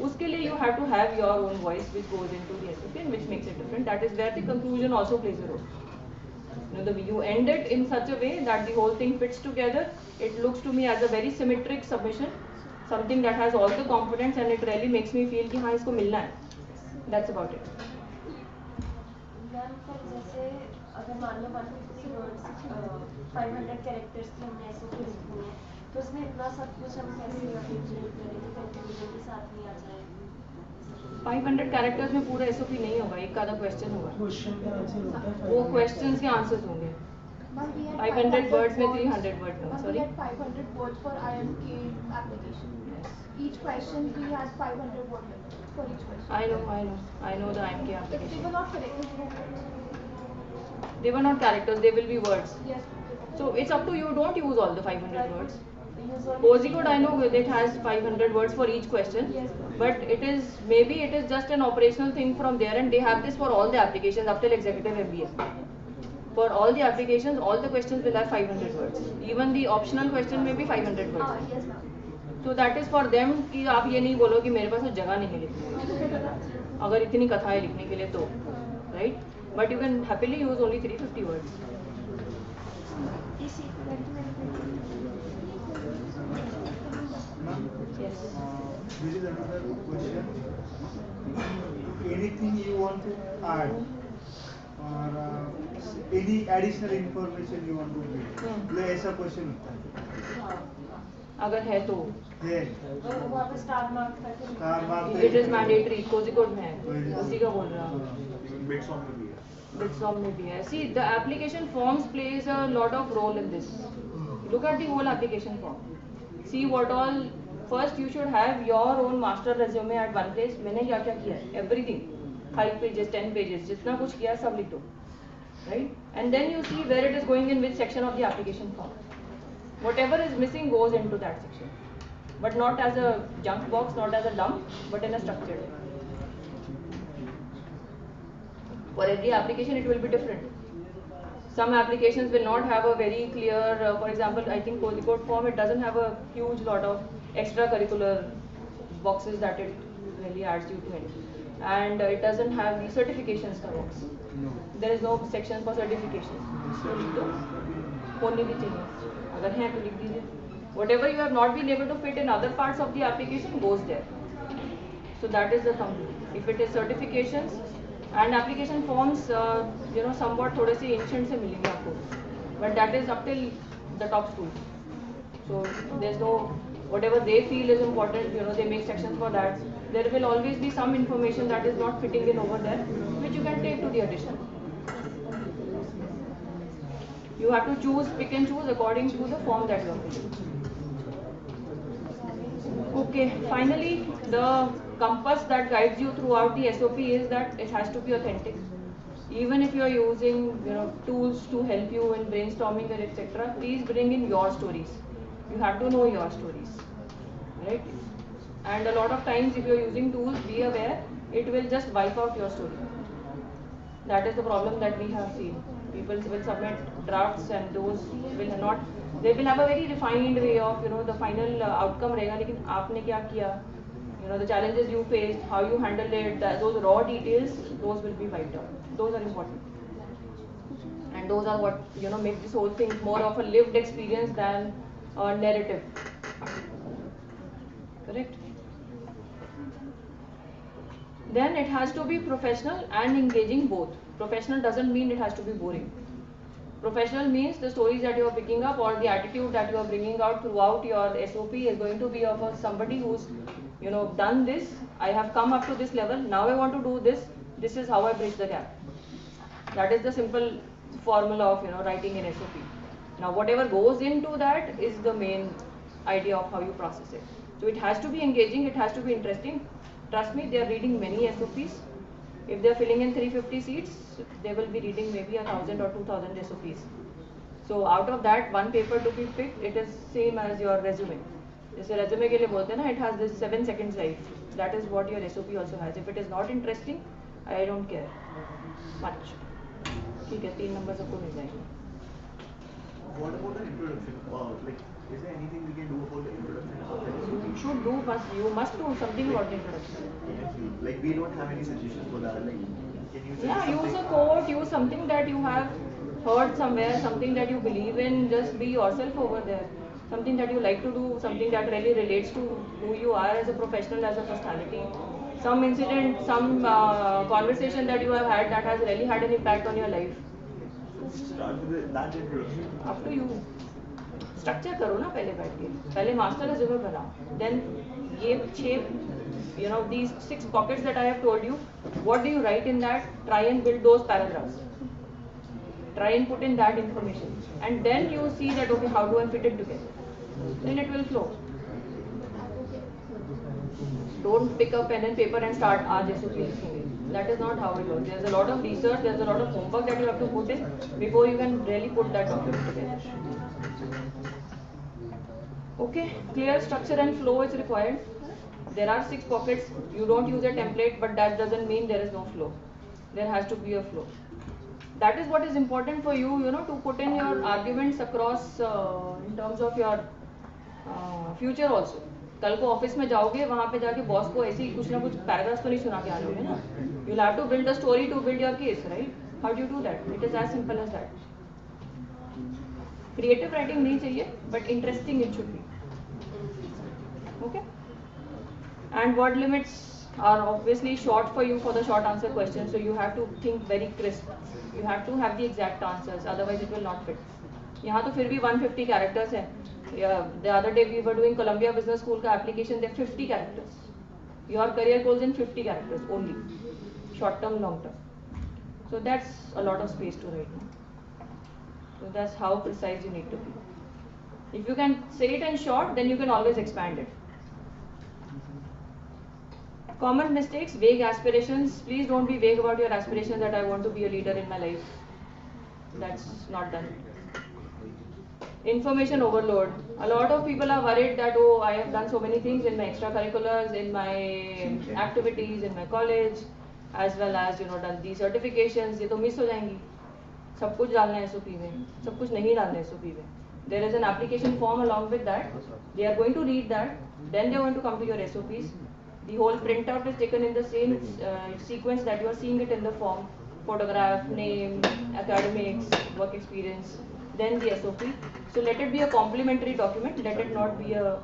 उसके लिए you have to have your own voice which goes into the SOP and which makes it different. That is where the conclusion also plays a role. You end it in such a way that the whole thing fits together. It looks to me as a very symmetric submission, something that has all the components and it really makes me feel कि हाँ इसको मिलना है. That's about it. Ma'am फिर जैसे अगर मान लो 150 words 500 characters की हमने SOP लिखनी है तो उसमें इतना सब कुछ हम कैसे अरेंजमेंट करें कि कंक्लूजन के साथ नहीं आ जाए. 500 कैरेक्टर्स में पूरा SOP नहीं होगा, एक आधा क्वेश्चन होगा. वो क्वेश्चंस के आंसर्स होंगे. 500 words में 300 words. Sorry. We had 500 words for IMK application. Yes. Each question we had 500 words for each question. I know the IMK application. They were not characters. They were not characters. They will be words. Yes. So it's up to you. Don't use all the 500 words. Cozy Code I know it has 500 words for each question. Yes. But maybe it is just an operational thing from there, and they have this for all the applications up till executive MBA. For all the applications, all the questions will have 500 words. Even the optional question may be 500 words. Yes. So that is for them कि आप ये नहीं बोलो कि मेरे पास जगह नहीं है लिखने की. अगर इतनी कथाएं लिखने के लिए तो, right? But you can happily use only 350 words. Yes. This is another question. Anything you want to add or any additional information you want to give? ले ऐसा question होता है. अगर है तो. है. वहाँ पे star mark It is mandatory. Cozy Code में है. उसी का बोल रहा हूँ. Bitsom में भी है. Bitsom में भी है. See, the application forms plays a lot of role in this. Look at the whole application form. See what all. First, you should have your own master resume at one place. मैंने क्या क्या किया है? Everything. 5 pages, 10 pages. जितना कुछ किया सब लिख दो. Right? And then you see where it is going in which section of the application form. Whatever is missing goes into that section. But not as a junk box, not as a dump, but in a structured way. For every application, it will be different. Some applications will not have a very clear, for example, I think Cozy Code form, it doesn't have a huge lot of extracurricular boxes that it really adds you to it. And it doesn't have the certifications box. No. There is no section for certifications. So लिख दो, होनी भी चाहिए. अगर है तो लिख दीजिए. Whatever you have not been able to fit in other parts of the application goes there. So that is the thumb. If it is certifications and application forms, somewhat थोड़े से ancient से मिलेंगे आपको. But that is up till the top school. So there's no, whatever they feel is important, they make sections for that. There will always be some information that is not fitting in over there, which you can take to the addition. You have to choose, pick and choose according to the form that you are filling. Okay, finally, the compass that guides you throughout the SOP is that it has to be authentic. Even if you are using, tools to help you in brainstorming or etc., please bring in your stories. You have to know your stories, right? And a lot of times, if you are using tools, be aware it will just wipe out your story. That is the problem that we have seen. People will submit drafts and those will not. They will have a very refined way of, the final outcome रहेगा, लेकिन आपने क्या किया, the challenges you faced, how you handled it, those raw details, those will be wiped out. Those are important. And those are what, make this whole thing more of a lived experience than a narrative. correct? Then it has to be professional and engaging both. Professional doesn't mean it has to be boring. Professional means the stories that you are picking up or the attitude that you are bringing out throughout your SOP is going to be of somebody who's, done this. I have come up to this level. Now I want to do this. This is how I bridge the gap. That is the simple formula of, writing an SOP. Now whatever goes into that is the main idea of how you process it. So it has to be engaging. It has to be interesting. Trust me, they are reading many SOPs. If they are filling in 350 seats, they will be reading maybe 1,000 or 2,000 SOPs. So out of that, one paper to be picked, it is same as your resume. जैसे resume के लिए बोलते हैं ना, it has this 7-second slide. That is what your SOP also has. If it is not interesting, I don't care much. ठीक है, 3 numbers आपको मिल जाएंगे. What about the introduction? Like, is there anything we can do about the introduction of the SOP? You must do something about the introduction. Like, we don't have any suggestions for that. Like, can you say use a quote, use something that you have heard somewhere, something that you believe in. Just be yourself over there. Something that you like to do, something that really relates to who you are as a professional, as a personality. Some incident, some conversation that you have had that has really had an impact on your life. Start with that introduction. Up to you. Structure करो ना पहले बैठ के. पहले master resume बनाओ. Then ये 6, these 6 pockets that I have told you, what do you write in that? Try and build those paragraphs. Try and put in that information. And then you see that, okay, how do I fit it together? Then it will flow. Don't pick up pen and paper and start आज SOP लिखेंगे. That is not how it goes. There's a lot of research, there's a lot of homework that you have to put in before you can really put that document together. Okay, clear structure and flow is required. There are 6 pockets. You don't use a template, but that doesn't mean there is no flow. There has to be a flow. That is what is important for you, to put in your arguments across in terms of your future also. कल को office में जाओगे, वहाँ पे जाके boss को ऐसे ही कुछ ना कुछ पैराग्राफ्स तो नहीं सुना के आने होंगे ना. You'll have to build a story to build your case, right? How do you do that? It is as simple as that. Creative writing नहीं चाहिए, but interesting it should be. Okay? And word limits are obviously short for you for the short answer questions, so you have to think very crisp. You have to have the exact answers, otherwise it will not fit. यहाँ तो फिर भी 150 characters हैं. The other day we were doing Columbia Business School का application, there 50 characters. Your career goes in 50 characters only, short term, long term. So that's a lot of space to write. So that's how precise you need to be. If you can say it in short, then you can always expand it. Common mistakes, vague aspirations. Please don't be vague about your aspiration that I want to be a leader in my life. That's not done. Information overload. A lot of people are worried that, oh, I have done so many things in my extracurriculars, in my activities, in my college, as well as, done these certifications. ये तो miss हो जाएंगी. सब कुछ डालना है SOP में. सब कुछ नहीं डालना है SOP में. There is an application form along with that. They are going to read that. Then they are going to come to your SOPs. The whole printout is taken in the same sequence that you are seeing it in the form. Photograph, name, academics, work experience, then the SOP. So let it be a complementary document. Let it not be a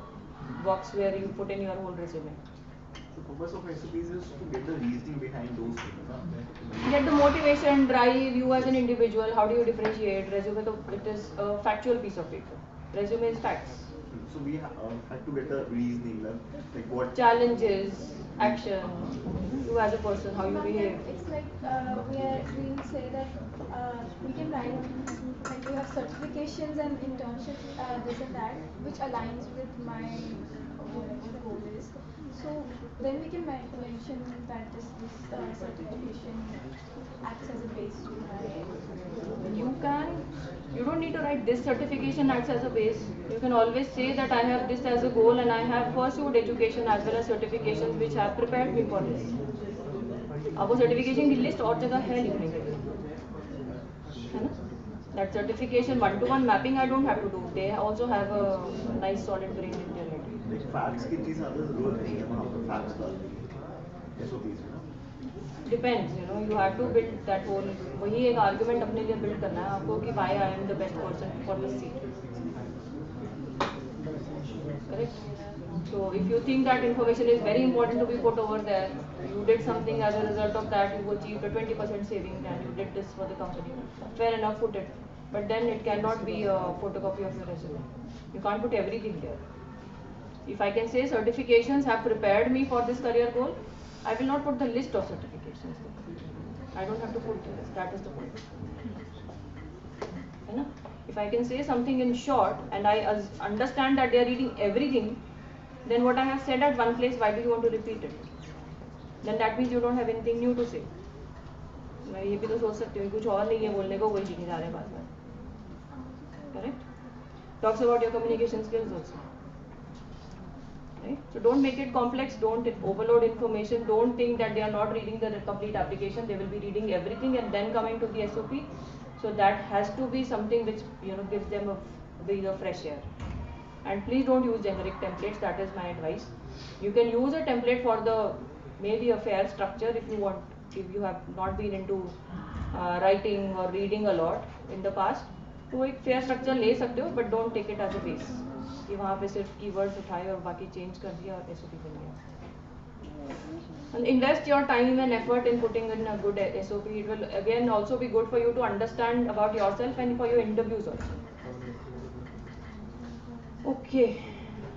box where you put in your whole resume. The purpose of SOPs is to get the reasoning behind those things. Get the motivation, drive, you as an individual. How do you differentiate? Resume, it is a factual piece of paper. Resume is facts. So we had to get the reasoning, like what challenges, action, you as a person, how you behave. It's like we say that we can write like we have certifications and internships, this and that, which aligns with my whatever goal is. So then we can mention that this certification acts as a base to my. You don't need to write this certification acts as a base. You can always say that I have this as a goal and I have pursued education as well as certifications which have prepared me for this. अब वो certification की list और जगह है लिखने के लिए, है ना? That certification one-to-one mapping I don't have to do. They also have a nice solid brain in their head. Like facts की चीज़ ज़्यादा ज़रूरत नहीं है वहाँ पर facts डालने SOPs में. Depends, you have to build that whole. वही एक argument अपने लिए build करना है आपको कि why I am the best person for this seat. correct? So if you think that information is very important to be put over there, you did something as a result of that, you achieved a 20% saving and you did this for the company. Fair enough, put it. But then it cannot be a photocopy of your resume. You can't put everything there. If I can say certifications have prepared me for this career goal, I will not put the list of certifications. I don't have to put this. That is the point. If I can say something in short and I understand that they are reading everything, then what I have said at one place, why do you want to repeat it? Then that means you don't have anything new to say. मैं ये भी तो सोच सकती हूँ कुछ और नहीं है बोलने को, वही लिखे जा रहे हैं बार-बार. Correct? Talks about your communication skills also. Right? So don't make it complex, don't overload information, don't think that they are not reading the complete application, they will be reading everything and then coming to the SOP. So that has to be something which gives them a breath of fresh air. And please don't use generic templates, that is my advice. You can use a template for the maybe a fair structure if you want, if you have not been into writing or reading a lot in the past. तो एक fair structure ले सकते हो, but don't take it as a base. कि वहाँ पे सिर्फ keywords उठाए और बाकी change कर दिया और SOP बन गया. And invest your time and effort in putting in a good SOP. It will again also be good for you to understand about yourself and for your interviews also. Okay,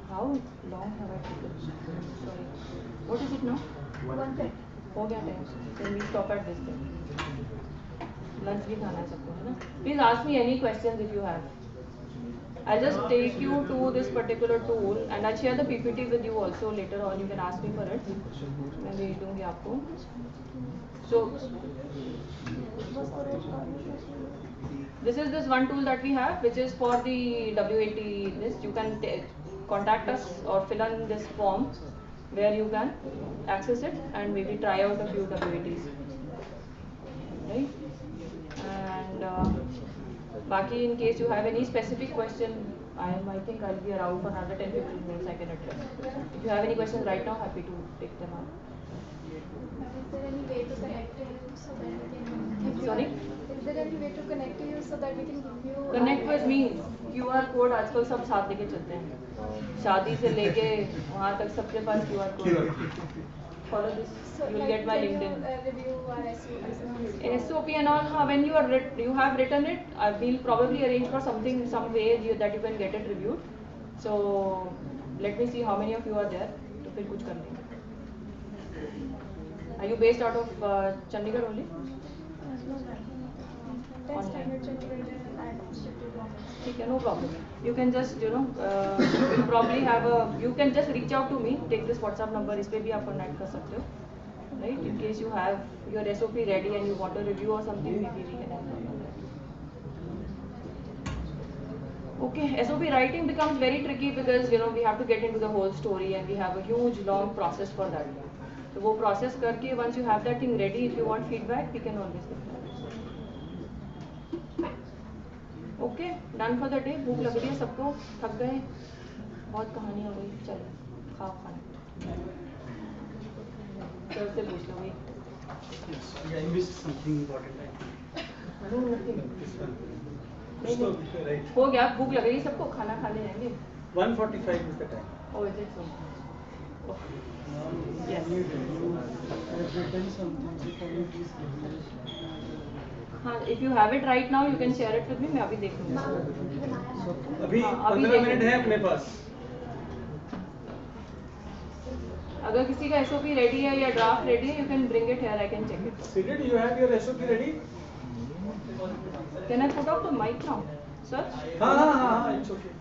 how long have I taken? Sorry. What is it now? 1:30. हो गया time. Then we stop at this thing. Lunch भी खाना है सबको, है ना? Please ask me any questions if you have. I'll just take you to this particular tool and I'll share the PPT with you also later on. You can ask me for it. मैं भेज दूँगी आपको. So this is this one tool that we have, which is for the W80 list. You can contact us or fill in this form where you can access it and maybe try out a few W80s. Right? And Baki, in case you have any specific question, I think I'll be around for another 10-15 minutes. I can address. If you have any questions right now, happy to take them up. Is there any way to connect to you so that we can give you? Sorry? Is there any way to connect to you so that we can give you? Connect with me. QR code आजकल सब साथ लेके चलते हैं. शादी से लेके वहाँ तक सबके पास QR code. Follow this. So You will get my LinkedIn. Review our SOP and all. When you have written it, we'll probably arrange for some way that you can get it reviewed. So let me see how many of you are there. तो फिर कुछ कर लेंगे. Are you based out of Chandigarh only? ठीक है, no problem. You can just you'll probably have you can just reach out to me. Take this WhatsApp number. इस पे भी आप connect कर सकते हो. Right? In case you have your SOP ready and you want a review or something, maybe we can help you on that. Okay, SOP writing becomes very tricky because we have to get into the whole story and we have a huge long process for that. So वो process करके once you have that thing ready, if you want feedback, we can always get that. Okay, done for the day. भूख लग रही है सबको, थक गए, बहुत कहानी हो गई. चलो खाओ खाना. सर से पूछ लो भाई. Yes, I missed something important. No, nothing. Right. हो गया, भूख लग रही है सबको, खाना खा ले जाएंगे. 1:45 is the time. Oh, is it so? Oh. Yes. I've written something, so can you please give me? हाँ, if you have it right now, you can share it with me. मैं अभी देख लूँगा. अभी 15 मिनट है अपने पास. अगर किसी का SOP ready है या draft ready है, you can bring it here. I can check it. Sigrid, you have your SOP ready? Can I put off the mic now, sir? हाँ, it's okay.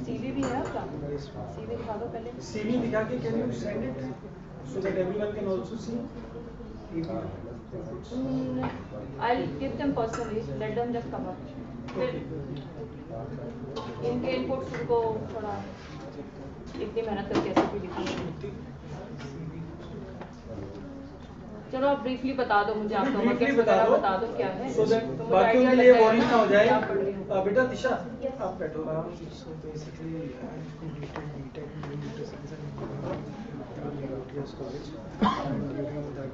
CV भी है आपका? CV दिखा दो पहले. CV दिखा के can you send it so that everyone can also see? I'll give them personally. Let them just come up. इनके inputs उनको थोड़ा इतनी मेहनत करके SOP लिखी है. चलो आप ब्रीफली बता दो मुझे, आपका ब्रीफली buckets बता वगैरह दो, बता दो क्या है, so that तो मुझे बाकियों idea के लग लिए जाएगा बोरिंग ना हो कि जाए। क्या पढ़ रही हूँ। बेटा दिशा आप बैठो। So basically, I've completed BTech in Computer Science and Engineering from UTS College. And during that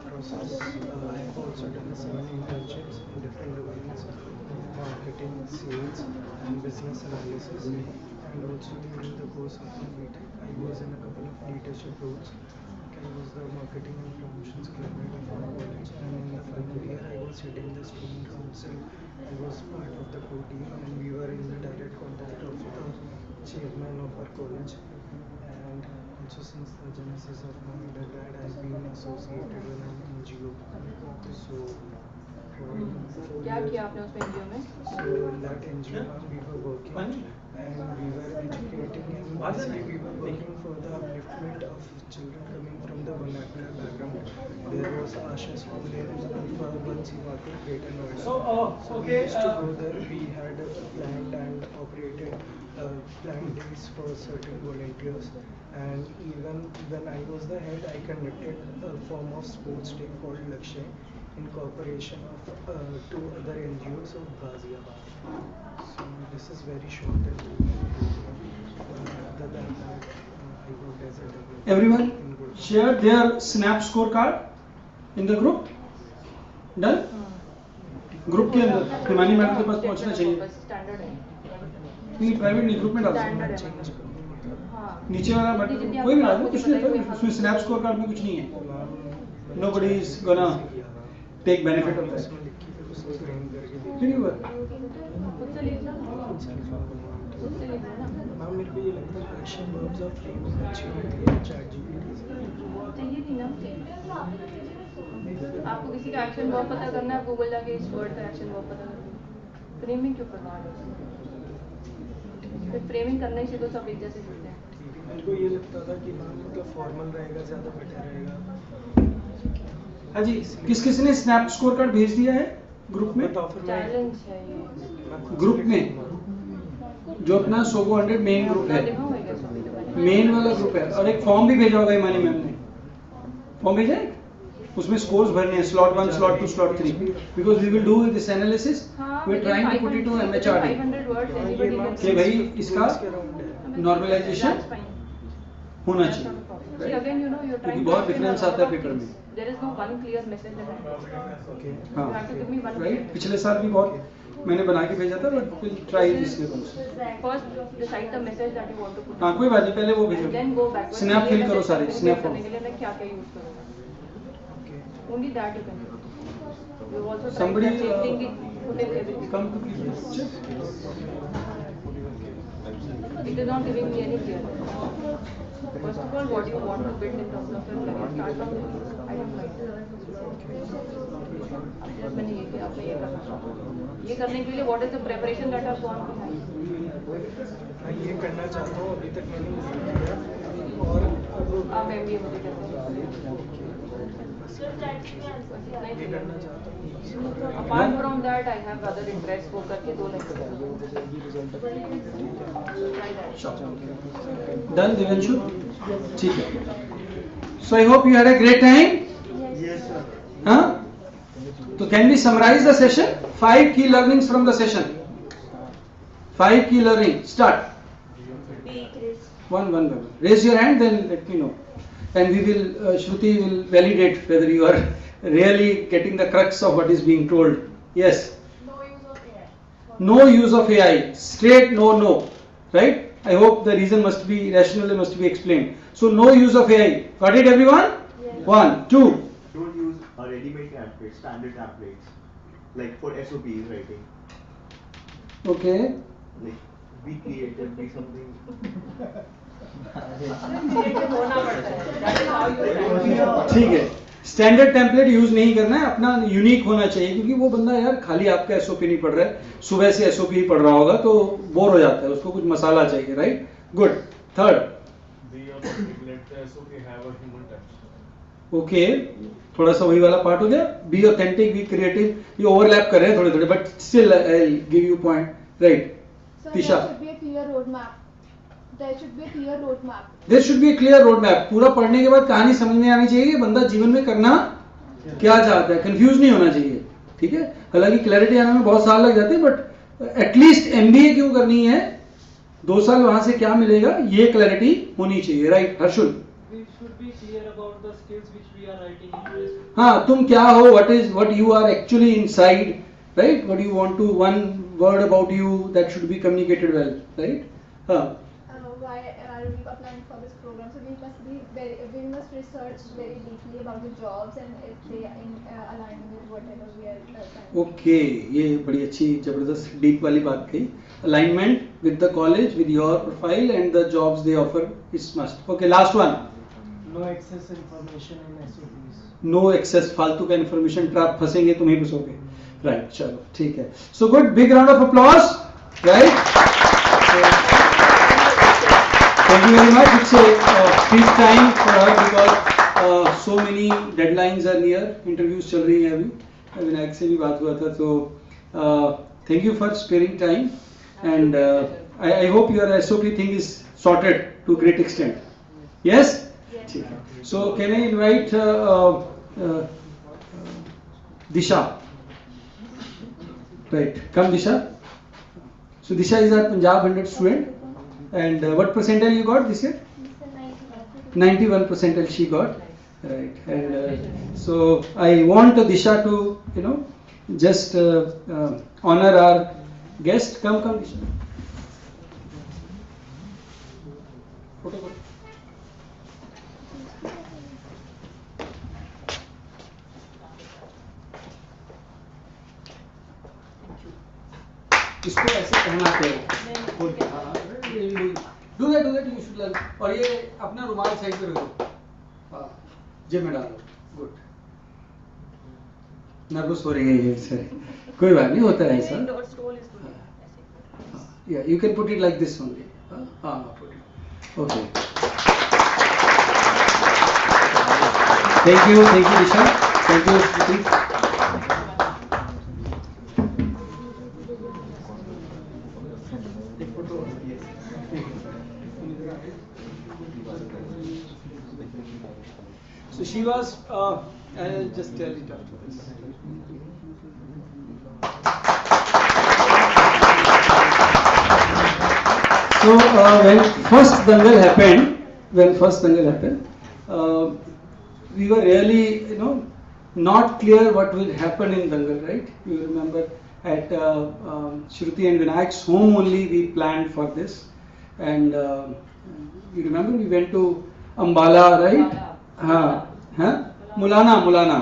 process, I have also done 7 internships in different domains: marketing, sales, and business analysis. And also during the course of my BTech, I was in a couple of leadership roles. I was the marketing and promotions coordinator for my college, and in the final year, I was heading the student council. I was part of the core team, and we were in the direct contact of the chairman of our college. And also, since the genesis of my undergrad, I've been associated with an NGO. So, for 4 क्या years, किया आपने उस NGO में? so in that NGO, we were working and we were educating, and basically we were working for the upliftment of children coming from the vernacular background. There was Asha school there in Alpha 1C Market, Greater Noida. So, We okay, used to go there. We had planned and operated planned days for certain volunteers. And even when I was the head, I conducted a form of sports day called Lakshay in cooperation of 2 other NGOs of Ghaziabad. So this is very short and other than that, I worked as a developer. Everyone share their snap scorecard in the group. Done? Group के अंदर Himani madam के पास पहुंचना चाहिए। Standard है, नहीं private नहीं, group में डाल सकते स्टैंडर्ड हैं। है। हाँ, नीचे वाला बटन कोई भी डाल दो, कुछ नहीं, उसमें स्नैप स्कोर कार्ड में कुछ नहीं है। Nobody is gonna take benefit of that. Did you work? खुद से लिखना, खुद से लिखना ना। मैम मेरे को ये लगता है एक्शन वर्ब्स और फ्रेम्स अच्छी होती है चैट जीपीटी से। चाहिए नहीं ना, आपको किसी का एक्शन वर्ब पता करना है, गूगल जाके इस वर्ड का एक्शन वर्ब पता करना है। फ्रेमिंग क्यों करवा रहे हो? फिर फ्रेमिंग करने से तो सब एक जैसे जुड़ते हैं। मेरे को ये लगता था कि मैम मतलब फॉर्मल रहेगा, ज़्यादा बेटर रहेगा। हाँ जी, किस किस ने स्नैप स्कोर कार्ड भेज दिया है ग्रुप में? चैलेंज है ये। ग्रुप में जो अपना सोगो 100 मेन ग्रुप है, मेन वाला ग्रुप है, और एक फॉर्म भी भेजा होगा हिमानी मैम ने। फॉर्म भेजा है, उसमें स्कोर्स भरने हैं, slot 1, slot 2, slot 3, because we will do this analysis. We are trying to put it to MHR कि भाई इसका नॉर्मलाइजेशन होना चाहिए, क्योंकि बहुत डिफरेंस आता है पेपर में। There is no one clear message that I हाँ, You have to give me one right. पिछले साल भी बहुत मैंने बना के भेजा था, but will try this way also. First decide the message that you want to put. हाँ, कोई बात नहीं, पहले वो भेजो। Then go backwards. Snap fill करो सारे, स्नैप करने के लिए मैं क्या क्या यूज करूँगा? Only that you can do. You also try Somebody changing it, putting everything. come to please check. It is not giving me any clear. First of all, what you want to build in terms of your career, start from I don't mind. अब मैंने ये किया, अब मैं ये करना चाहता हूँ। ये करने के लिए what is the preparation that has gone behind? मैं ये करना चाहता हूँ, अभी तक मैंने नहीं किया और आप MBA मुझे कहते हैं। ये करना चाहता हूँ। Apart from that, I have other interests. वो करके 2 लाख। Done, Divanshu? ठीक है। So I hope you had a great time. Yes, sir. Huh? So can we summarize the session? 5 key learnings from the session. 5 key learning. Start. One. Raise your hand, then let me know. And we will, Shruti will validate whether you are really getting the crux of what is being told. Yes. No use of AI. Straight no. Right? I hope the reason must be rationally must be explained. So no use of AI. Got it, everyone? Yes. 1, 2. Don't use a ready-made template, standard templates, like for SOPs writing. Okay. Like be creative, be something. ठीक है, standard template use नहीं करना है, अपना unique होना चाहिए, क्योंकि वो बंदा यार खाली आपका एसओपी नहीं पढ़ रहा है, सुबह से एसओपी ही पढ़ रहा होगा तो बोर हो जाता है, उसको कुछ मसाला चाहिए, राइट? गुड। थर्ड, ओके, थोड़ा सा वही वाला पार्ट हो गया, बी ऑथेंटिक, बी क्रिएटिव, ये ओवरलैप कर रहे हैं थोड़े थोड़े, but still I will give you point, right? तीसरा, There should be a clear roadmap. There should be a clear roadmap. पूरा पढ़ने के बाद कहानी समझ में आनी चाहिए, बंदा जीवन में करना क्या चाहता है, कंफ्यूज नहीं होना चाहिए, ठीक है। हालांकि क्लैरिटी आने में बहुत साल लग जाते हैं, बट एटलीस्ट एमबीए क्यों करनी है, 2 साल वहां से क्या मिलेगा, ये क्लैरिटी होनी चाहिए, राइट हर्षुल? हाँ, तुम क्या हो, what you are actually inside, right? What you want to, one word about you that should be communicated well, right? Why are we applying for this program? So we must research very deeply about the jobs and if they align with whatever we are trying. Okay, ये बड़ी अच्छी जबरदस्त deep वाली बात कही. Alignment with the college, with your profile and the jobs they offer is must. Okay, last one. No excess information in SOPs. No excess फालतू का information trap, फंसेंगे तुम ही फंसोगे. Right, चलो ठीक है. So good, big round of applause. Right. Thank you very much. It's a peak time for her because so many deadlines are near. Interviews चल रही हैं अभी. विनायक से भी बात हुआ था, तो thank you for sparing time, and I hope your SOP thing is sorted to a great extent. Yes? ठीक है. So can I invite Disha? Right, come Disha. So Disha is our Punjab 100 student. And what percentile you got this year? 91 percentile she got, right? And so I want Disha to, just honor our guest. Come Disha. Photo. इसको ऐसे पहनाते हो. Do that you should learn. और ये अपना रुमाल side पे रखो, जेब में डालो. गुड. नर्वस हो रही है ये सर, कोई बात नहीं, होता है ऐसा. Yeah, you can put it like this only. Put it. Okay. Thank you Disha. Thank you Shruti. So she was, I'll just tell it after this. So when first dangal happened, we were really, not clear what will happen in dangal, right? You remember at Shruti and Vinayak's home only we planned for this, and you remember we went to Ambala, right? Mulana.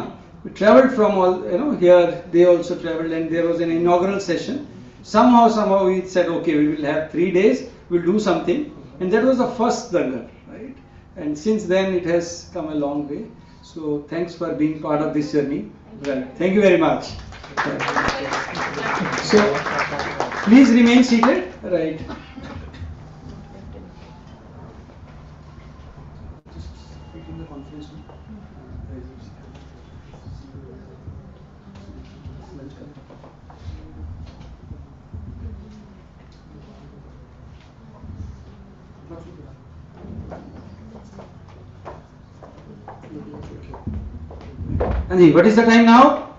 We travelled from all, here they also travelled, and there was an inaugural session. Somehow we said, okay, we will have 3 days, we'll do something, and that was the first dangal, right? And since then it has come a long way. So thanks for being part of this journey. Right. Thank you very much. So please remain seated. Right. Anji, what is the time now?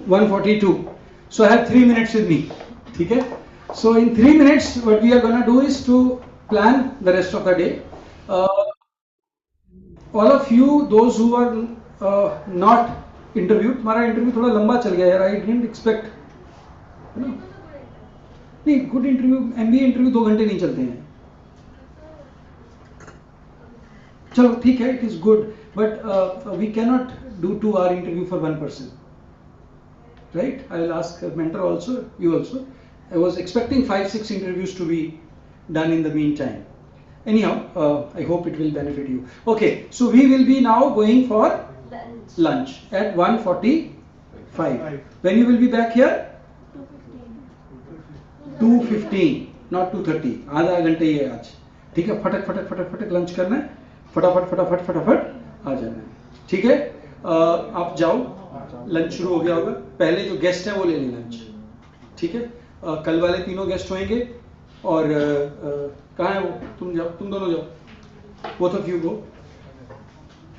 1:42. So I have 3 minutes with me. Okay? So in 3 minutes, what we are going to do is to plan the rest of the day. All of you, those who are not interviewed, हमारा interview थोड़ा लंबा चल गया यार. I didn't expect. नहीं, good interview, MBA interview 2 घंटे नहीं चलते हैं. चलो ठीक है, it is good, but we cannot do 2-hour interview for one person, right? I will ask a mentor also, you also. I was expecting 5-6 interviews to be done in the meantime. Anyhow, I hope it will benefit you. Okay, so we will be now going for lunch at 1:45. When you will be back here? 2:15, not 2:30. आधा घंटे ही है आज. ठीक है, फटाफट lunch करना है. फटाफट आ जाना है. ठीक है, आप जाओ, लंच शुरू हो गया होगा. पहले जो गेस्ट है वो ले लें लंच. ठीक है, कल वाले 3 गेस्ट होंगे. और कहाँ है वो? तुम जाओ, तुम दोनों जाओ. Both of you go.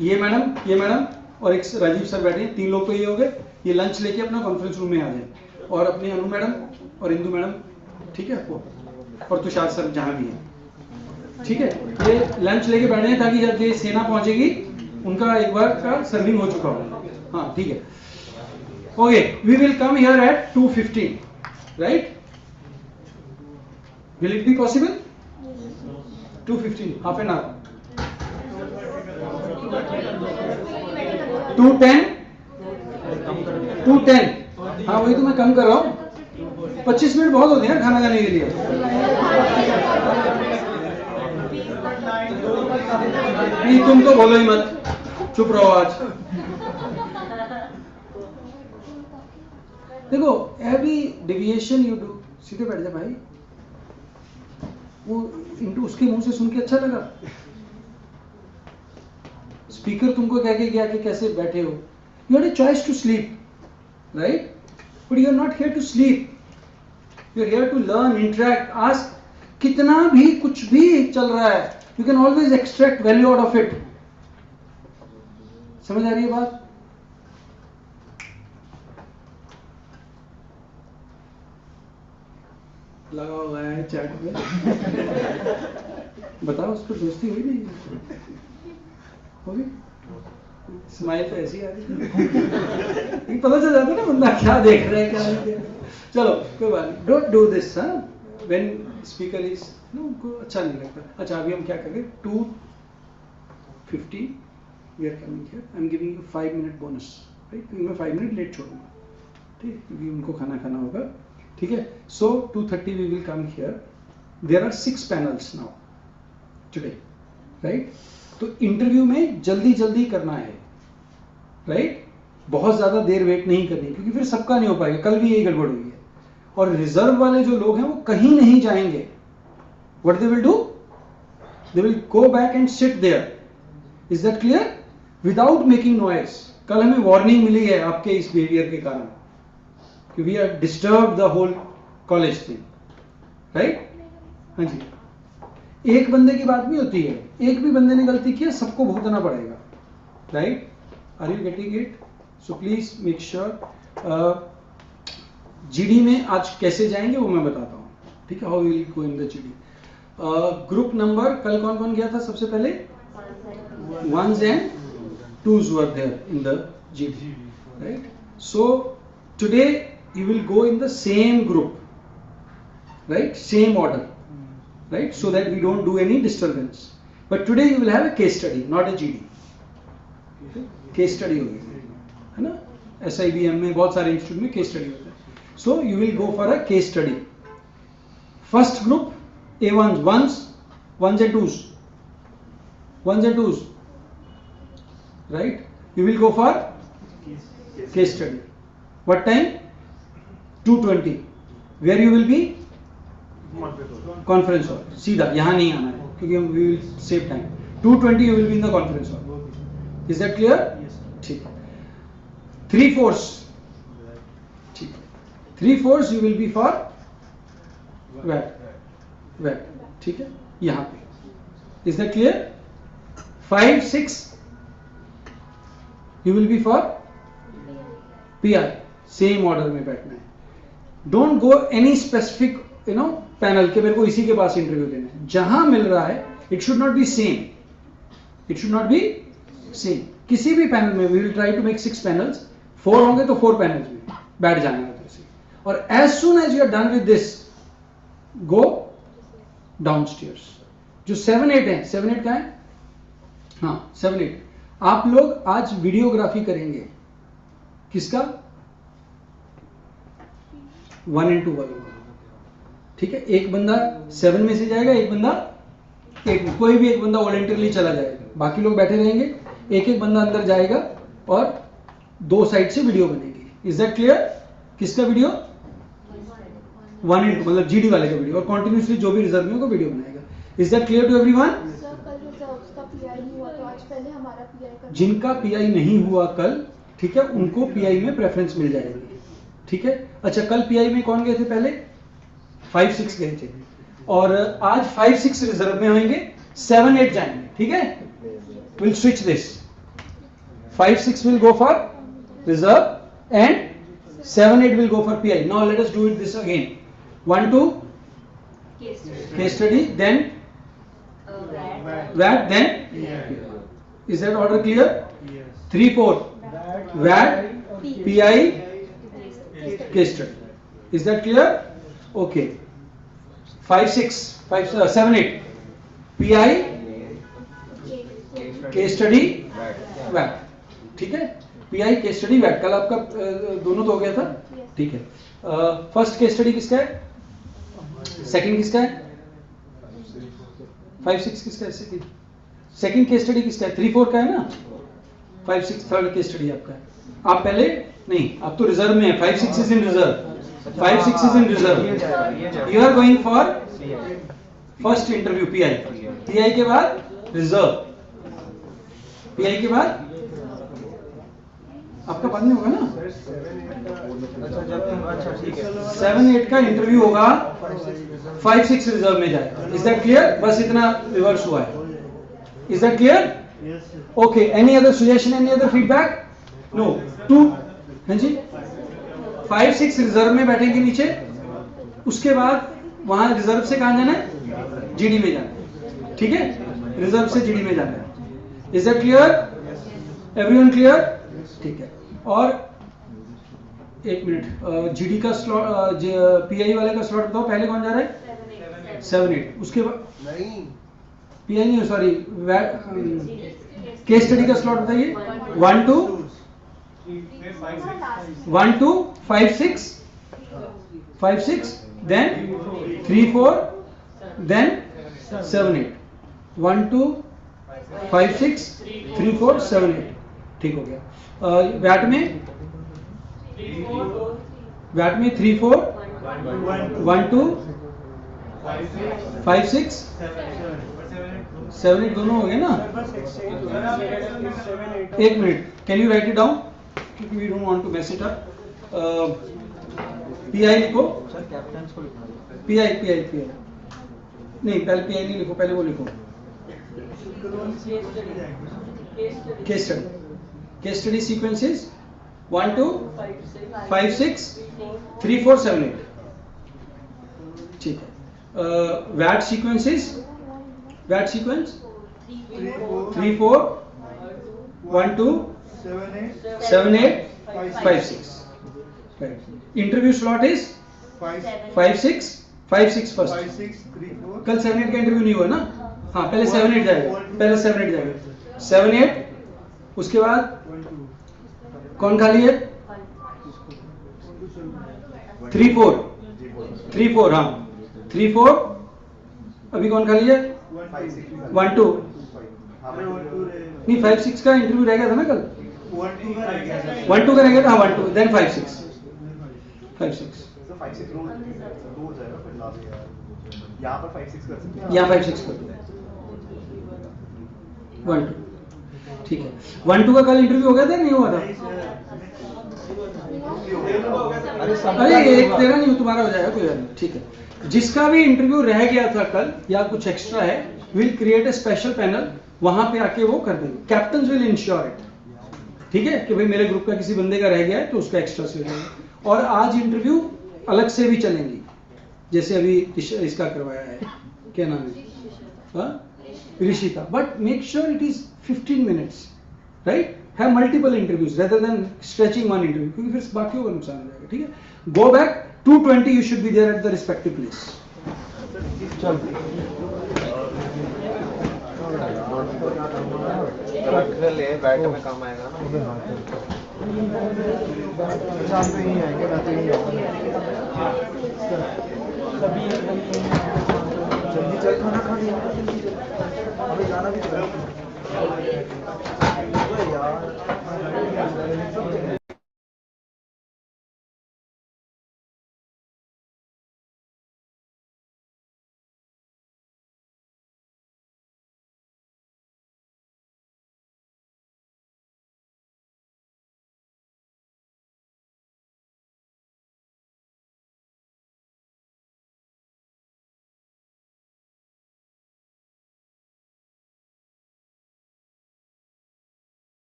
ये मैडम और एक राजीव सर बैठे हैं, 3 लोग तो ये हो गए। ये लंच लेके अपना कॉन्फ्रेंस रूम में आ जाए और अपनी अनु मैडम और इंदु मैडम, ठीक है आपको, और तुषार सर जहाँ भी है, ठीक है, ये लंच लेके बैठे हैं ताकि जब ये सेना पहुंचेगी उनका एक बार का सर्विंग हो चुका हो। हाँ ठीक है, okay, we will come here at 2:15, right? Will it be possible? 2:15, half an hour. 2:10, हाँ वही तो मैं कम कर रहा हूँ, 25 मिनट बहुत होते हैं खाना खाने के लिए। नहीं तुम तो बोलो ही मत, चुप रहो आज। देखो एवरी डेविएशन यू डू, सीधे बैठ जा भाई, वो इंटू उसके मुंह से सुन के अच्छा लगा। स्पीकर तुमको कह के गया कि कैसे बैठे हो, you had a choice to sleep, right? But you are not here to sleep, you are here to learn, interact, ask. कितना भी कुछ भी चल रहा है, you can always extract value out of it. समझ आ रही है बात? लगा हुआ है चैट में। बताओ उस पर दोस्ती हुई नहीं? होगी? स्माइल तो ऐसी आ रही, पता चल जाता ना बंदा क्या देख रहा है क्या नहीं देख रहा। चलो कोई बात नहीं, डोंट डू दिस, हाँ, व्हेन स्पीकर इज, उनको अच्छा नहीं लगता। अच्छा अभी हम क्या करें, 2:50 we are coming here, I am giving you 5 minute bonus, right? क्योंकि मैं 5 मिनट लेट छोड़ूंगा, ठीक, क्योंकि उनको खाना खाना होगा, ठीक है? So 2:30 we will come here, there are 6 panels now today, right? तो इंटरव्यू में जल्दी जल्दी करना है, राइट? बहुत ज्यादा देर वेट नहीं करनी, क्योंकि फिर सबका नहीं हो पाएगा, कल भी यही गड़बड़ हुई है। और रिजर्व वाले जो लोग हैं वो कहीं नहीं जाएंगे। What they will do, they will go back and sit there, is that clear? Without making noise. कल हमें वार्निंग मिली है आपके इस बिहेवियर के कारण, कि we are disturb the whole college thing, right? हाँ जी, एक बंदे की बात नहीं होती है, एक भी बंदे ने गलती की है सबको भुगतना पड़ेगा, right? Are you getting it? So please make sure. GD में आज कैसे जाएंगे वो मैं बताता हूँ, ठीक है? How will go in the GD. Group number कल कौन कौन गया था सबसे पहले? 1s and 2s were there in the GD, right? So today you will go in the same group, right? Same order, right? So that we don't do any disturbance. But today you will have a case study, not a GD. Case study होगी, है ना? SIBM में बहुत सारे institute में case study होता है. So you will go for a case study. First group A1s, ones and twos, right? You will go for case study. What time? 2:20. Where you will be? Conference hall. सीधा यहाँ नहीं आना है क्योंकि हम we will save time. 2:20 you will be in the conference hall. Is that clear? Yes. ठीक है. 3/4. ठीक है. 3/4 you will be for web. ठीक है, यहाँ पे. Is that clear? 5, 6 you will be for PI. Same order में बैठना है. Don't go any specific, panel के मेरे को इसी के पास इंटरव्यू देना है. जहां मिल रहा है, it should not be same. It should not be same. किसी भी पैनल में we will try to make 6 panels. 4 होंगे तो 4 panels में बैठ जाना है उधर से. और as soon as you are done with this, go downstairs. जो 7, 8 है, 7, 8 क्या है? हाँ 7, 8 आप लोग आज वीडियोग्राफी करेंगे. किसका? 1 and 2 वालों. ठीक है, एक बंदा 7 में से जाएगा, एक बंदा 8 में. कोई भी एक बंदा वॉलंटियरली चला जाएगा, बाकी लोग बैठे रहेंगे. एक एक बंदा अंदर जाएगा और 2 साइड से वीडियो बनेगी. Is that clear? किसका वीडियो? 1 and 2 मतलब जीडी वाले का वीडियो, और कंटिन्यूसली जो भी रिजर्व में को वीडियो बनाएगा. Is that clear to everyone? जिनका पीआई नहीं हुआ कल, ठीक है, उनको पीआई में प्रेफरेंस मिल जाएगी. ठीक है. अच्छा, कल पीआई में कौन गए थे? पहले 5, 6 गए थे, और आज 5, 6 रिजर्व में होंगे, 7, 8 जाएंगे. ठीक है, will switch this. 5-6 will go for reserve, and 7-8 will go for PI. Now let us do it this again. 1-2 case study, then VAT, then is that order clear? 3-4 VAT, PI, case study. Is that clear? Okay. 7-8 PI, case study wait. ठीक है, pi case study VAT. कल आपका दोनों तो हो गया था. ठीक है. फर्स्ट केस स्टडी किसका है? सेकंड किसका है? 5-6 किसका है? सेकंड केस स्टडी किसका है? 3-4 का है ना. 5-6 थर्ड केस स्टडी आपका है. आप पहले नहीं, आप तो रिजर्व में है. 5-6 is in reserve. 5-6 is in reserve. You are going for first interview PI. PI के बाद रिजर्व. पीआई के बाद आपका बाद में होगा ना. अच्छा ठीक है. 7-8 का इंटरव्यू होगा. 5-6 रिजर्व में जाएगा. Is that clear? बस इतना रिवर्स हुआ है. Is that clear? Okay. Any other suggestion, any other feedback? No. 2 हाँ जी. 5-6 रिजर्व में बैठेंगे नीचे. उसके बाद वहां रिजर्व से कहां जाना है? जीडी में जाना है. ठीक है, रिजर्व से जीडी में जाना है. Is that clear? Everyone clear? ठीक है. और एक मिनट, जीडी का स्लॉट, पीआई वाले का स्लॉट बताओ. पहले कौन जा रहा है? 7-8. उसके बाद पीआई नहीं, सॉरी, केस स्टडी का स्लॉट बताइए. 1-2 5-6 then 3-4 then 7-8. 1-2 5-6 3-4 7-8. ठीक हो गया. वैट में 3-4 1-2 5-6 7-8 दोनों हो गए ना. एक minute, can you write it down, क्योंकि we don't want to mess it up. PI लिखो. पीआई नहीं, पहले पीआई नहीं लिखो, पहले वो लिखो. Case study sequences 1-2 5-6 3-4 7-8. ठीक है. What sequences, what sequence 3-4 1-2 7-8 5-6. Interview slot is 5-6 first. कल 7-8 का इंटरव्यू नहीं हुआ ना. हाँ, पहले 7-8 जाएगा. 7-8 उसके बाद कौन खाली है? 3-4 हाँ 3-4. अभी कौन खाली है? 1-2 नहीं, 5-6 का इंटरव्यू रह गया था ना कल. 1-2 का रह गया था. 1-2 देन 5-6. 5-6 यहाँ पर 5-6 कर सकते हैं. यहाँ 5-6 कर दो. 1-2 ठीक है. 1-2 का कल इंटरव्यू हो गया था, नहीं हुआ था? अरे एक तेरा नहीं, तुम्हारा हो जाएगा, कोई नहीं. ठीक है. जिसका भी इंटरव्यू रह गया था कल या कुछ एक्स्ट्रा है, will create a special panel. वहां पे आके वो कर देंगे. Captain will ensure it. ठीक है, कि भाई मेरे ग्रुप का किसी बंदे का रह गया है तो उसका एक्स्ट्रा से हो जाएगा. और आज इंटरव्यू अलग से भी चलेंगी, जैसे अभी इसका करवाया है, क्या नाम है, ऋषि का. But make sure it is 15 minutes, right. Have multiple interviews rather than stretching one interview, क्योंकि फिर बाकियों का नुकसान हो जाएगा. ठीक है. Go back 2:20 you should be there at the respective place. चल बैठ में काम आएगा ना. शाम में ही आएंगे, रात में ही आएंगे. जल्दी चल, खाना खा लिया. अभी जाना भी यार.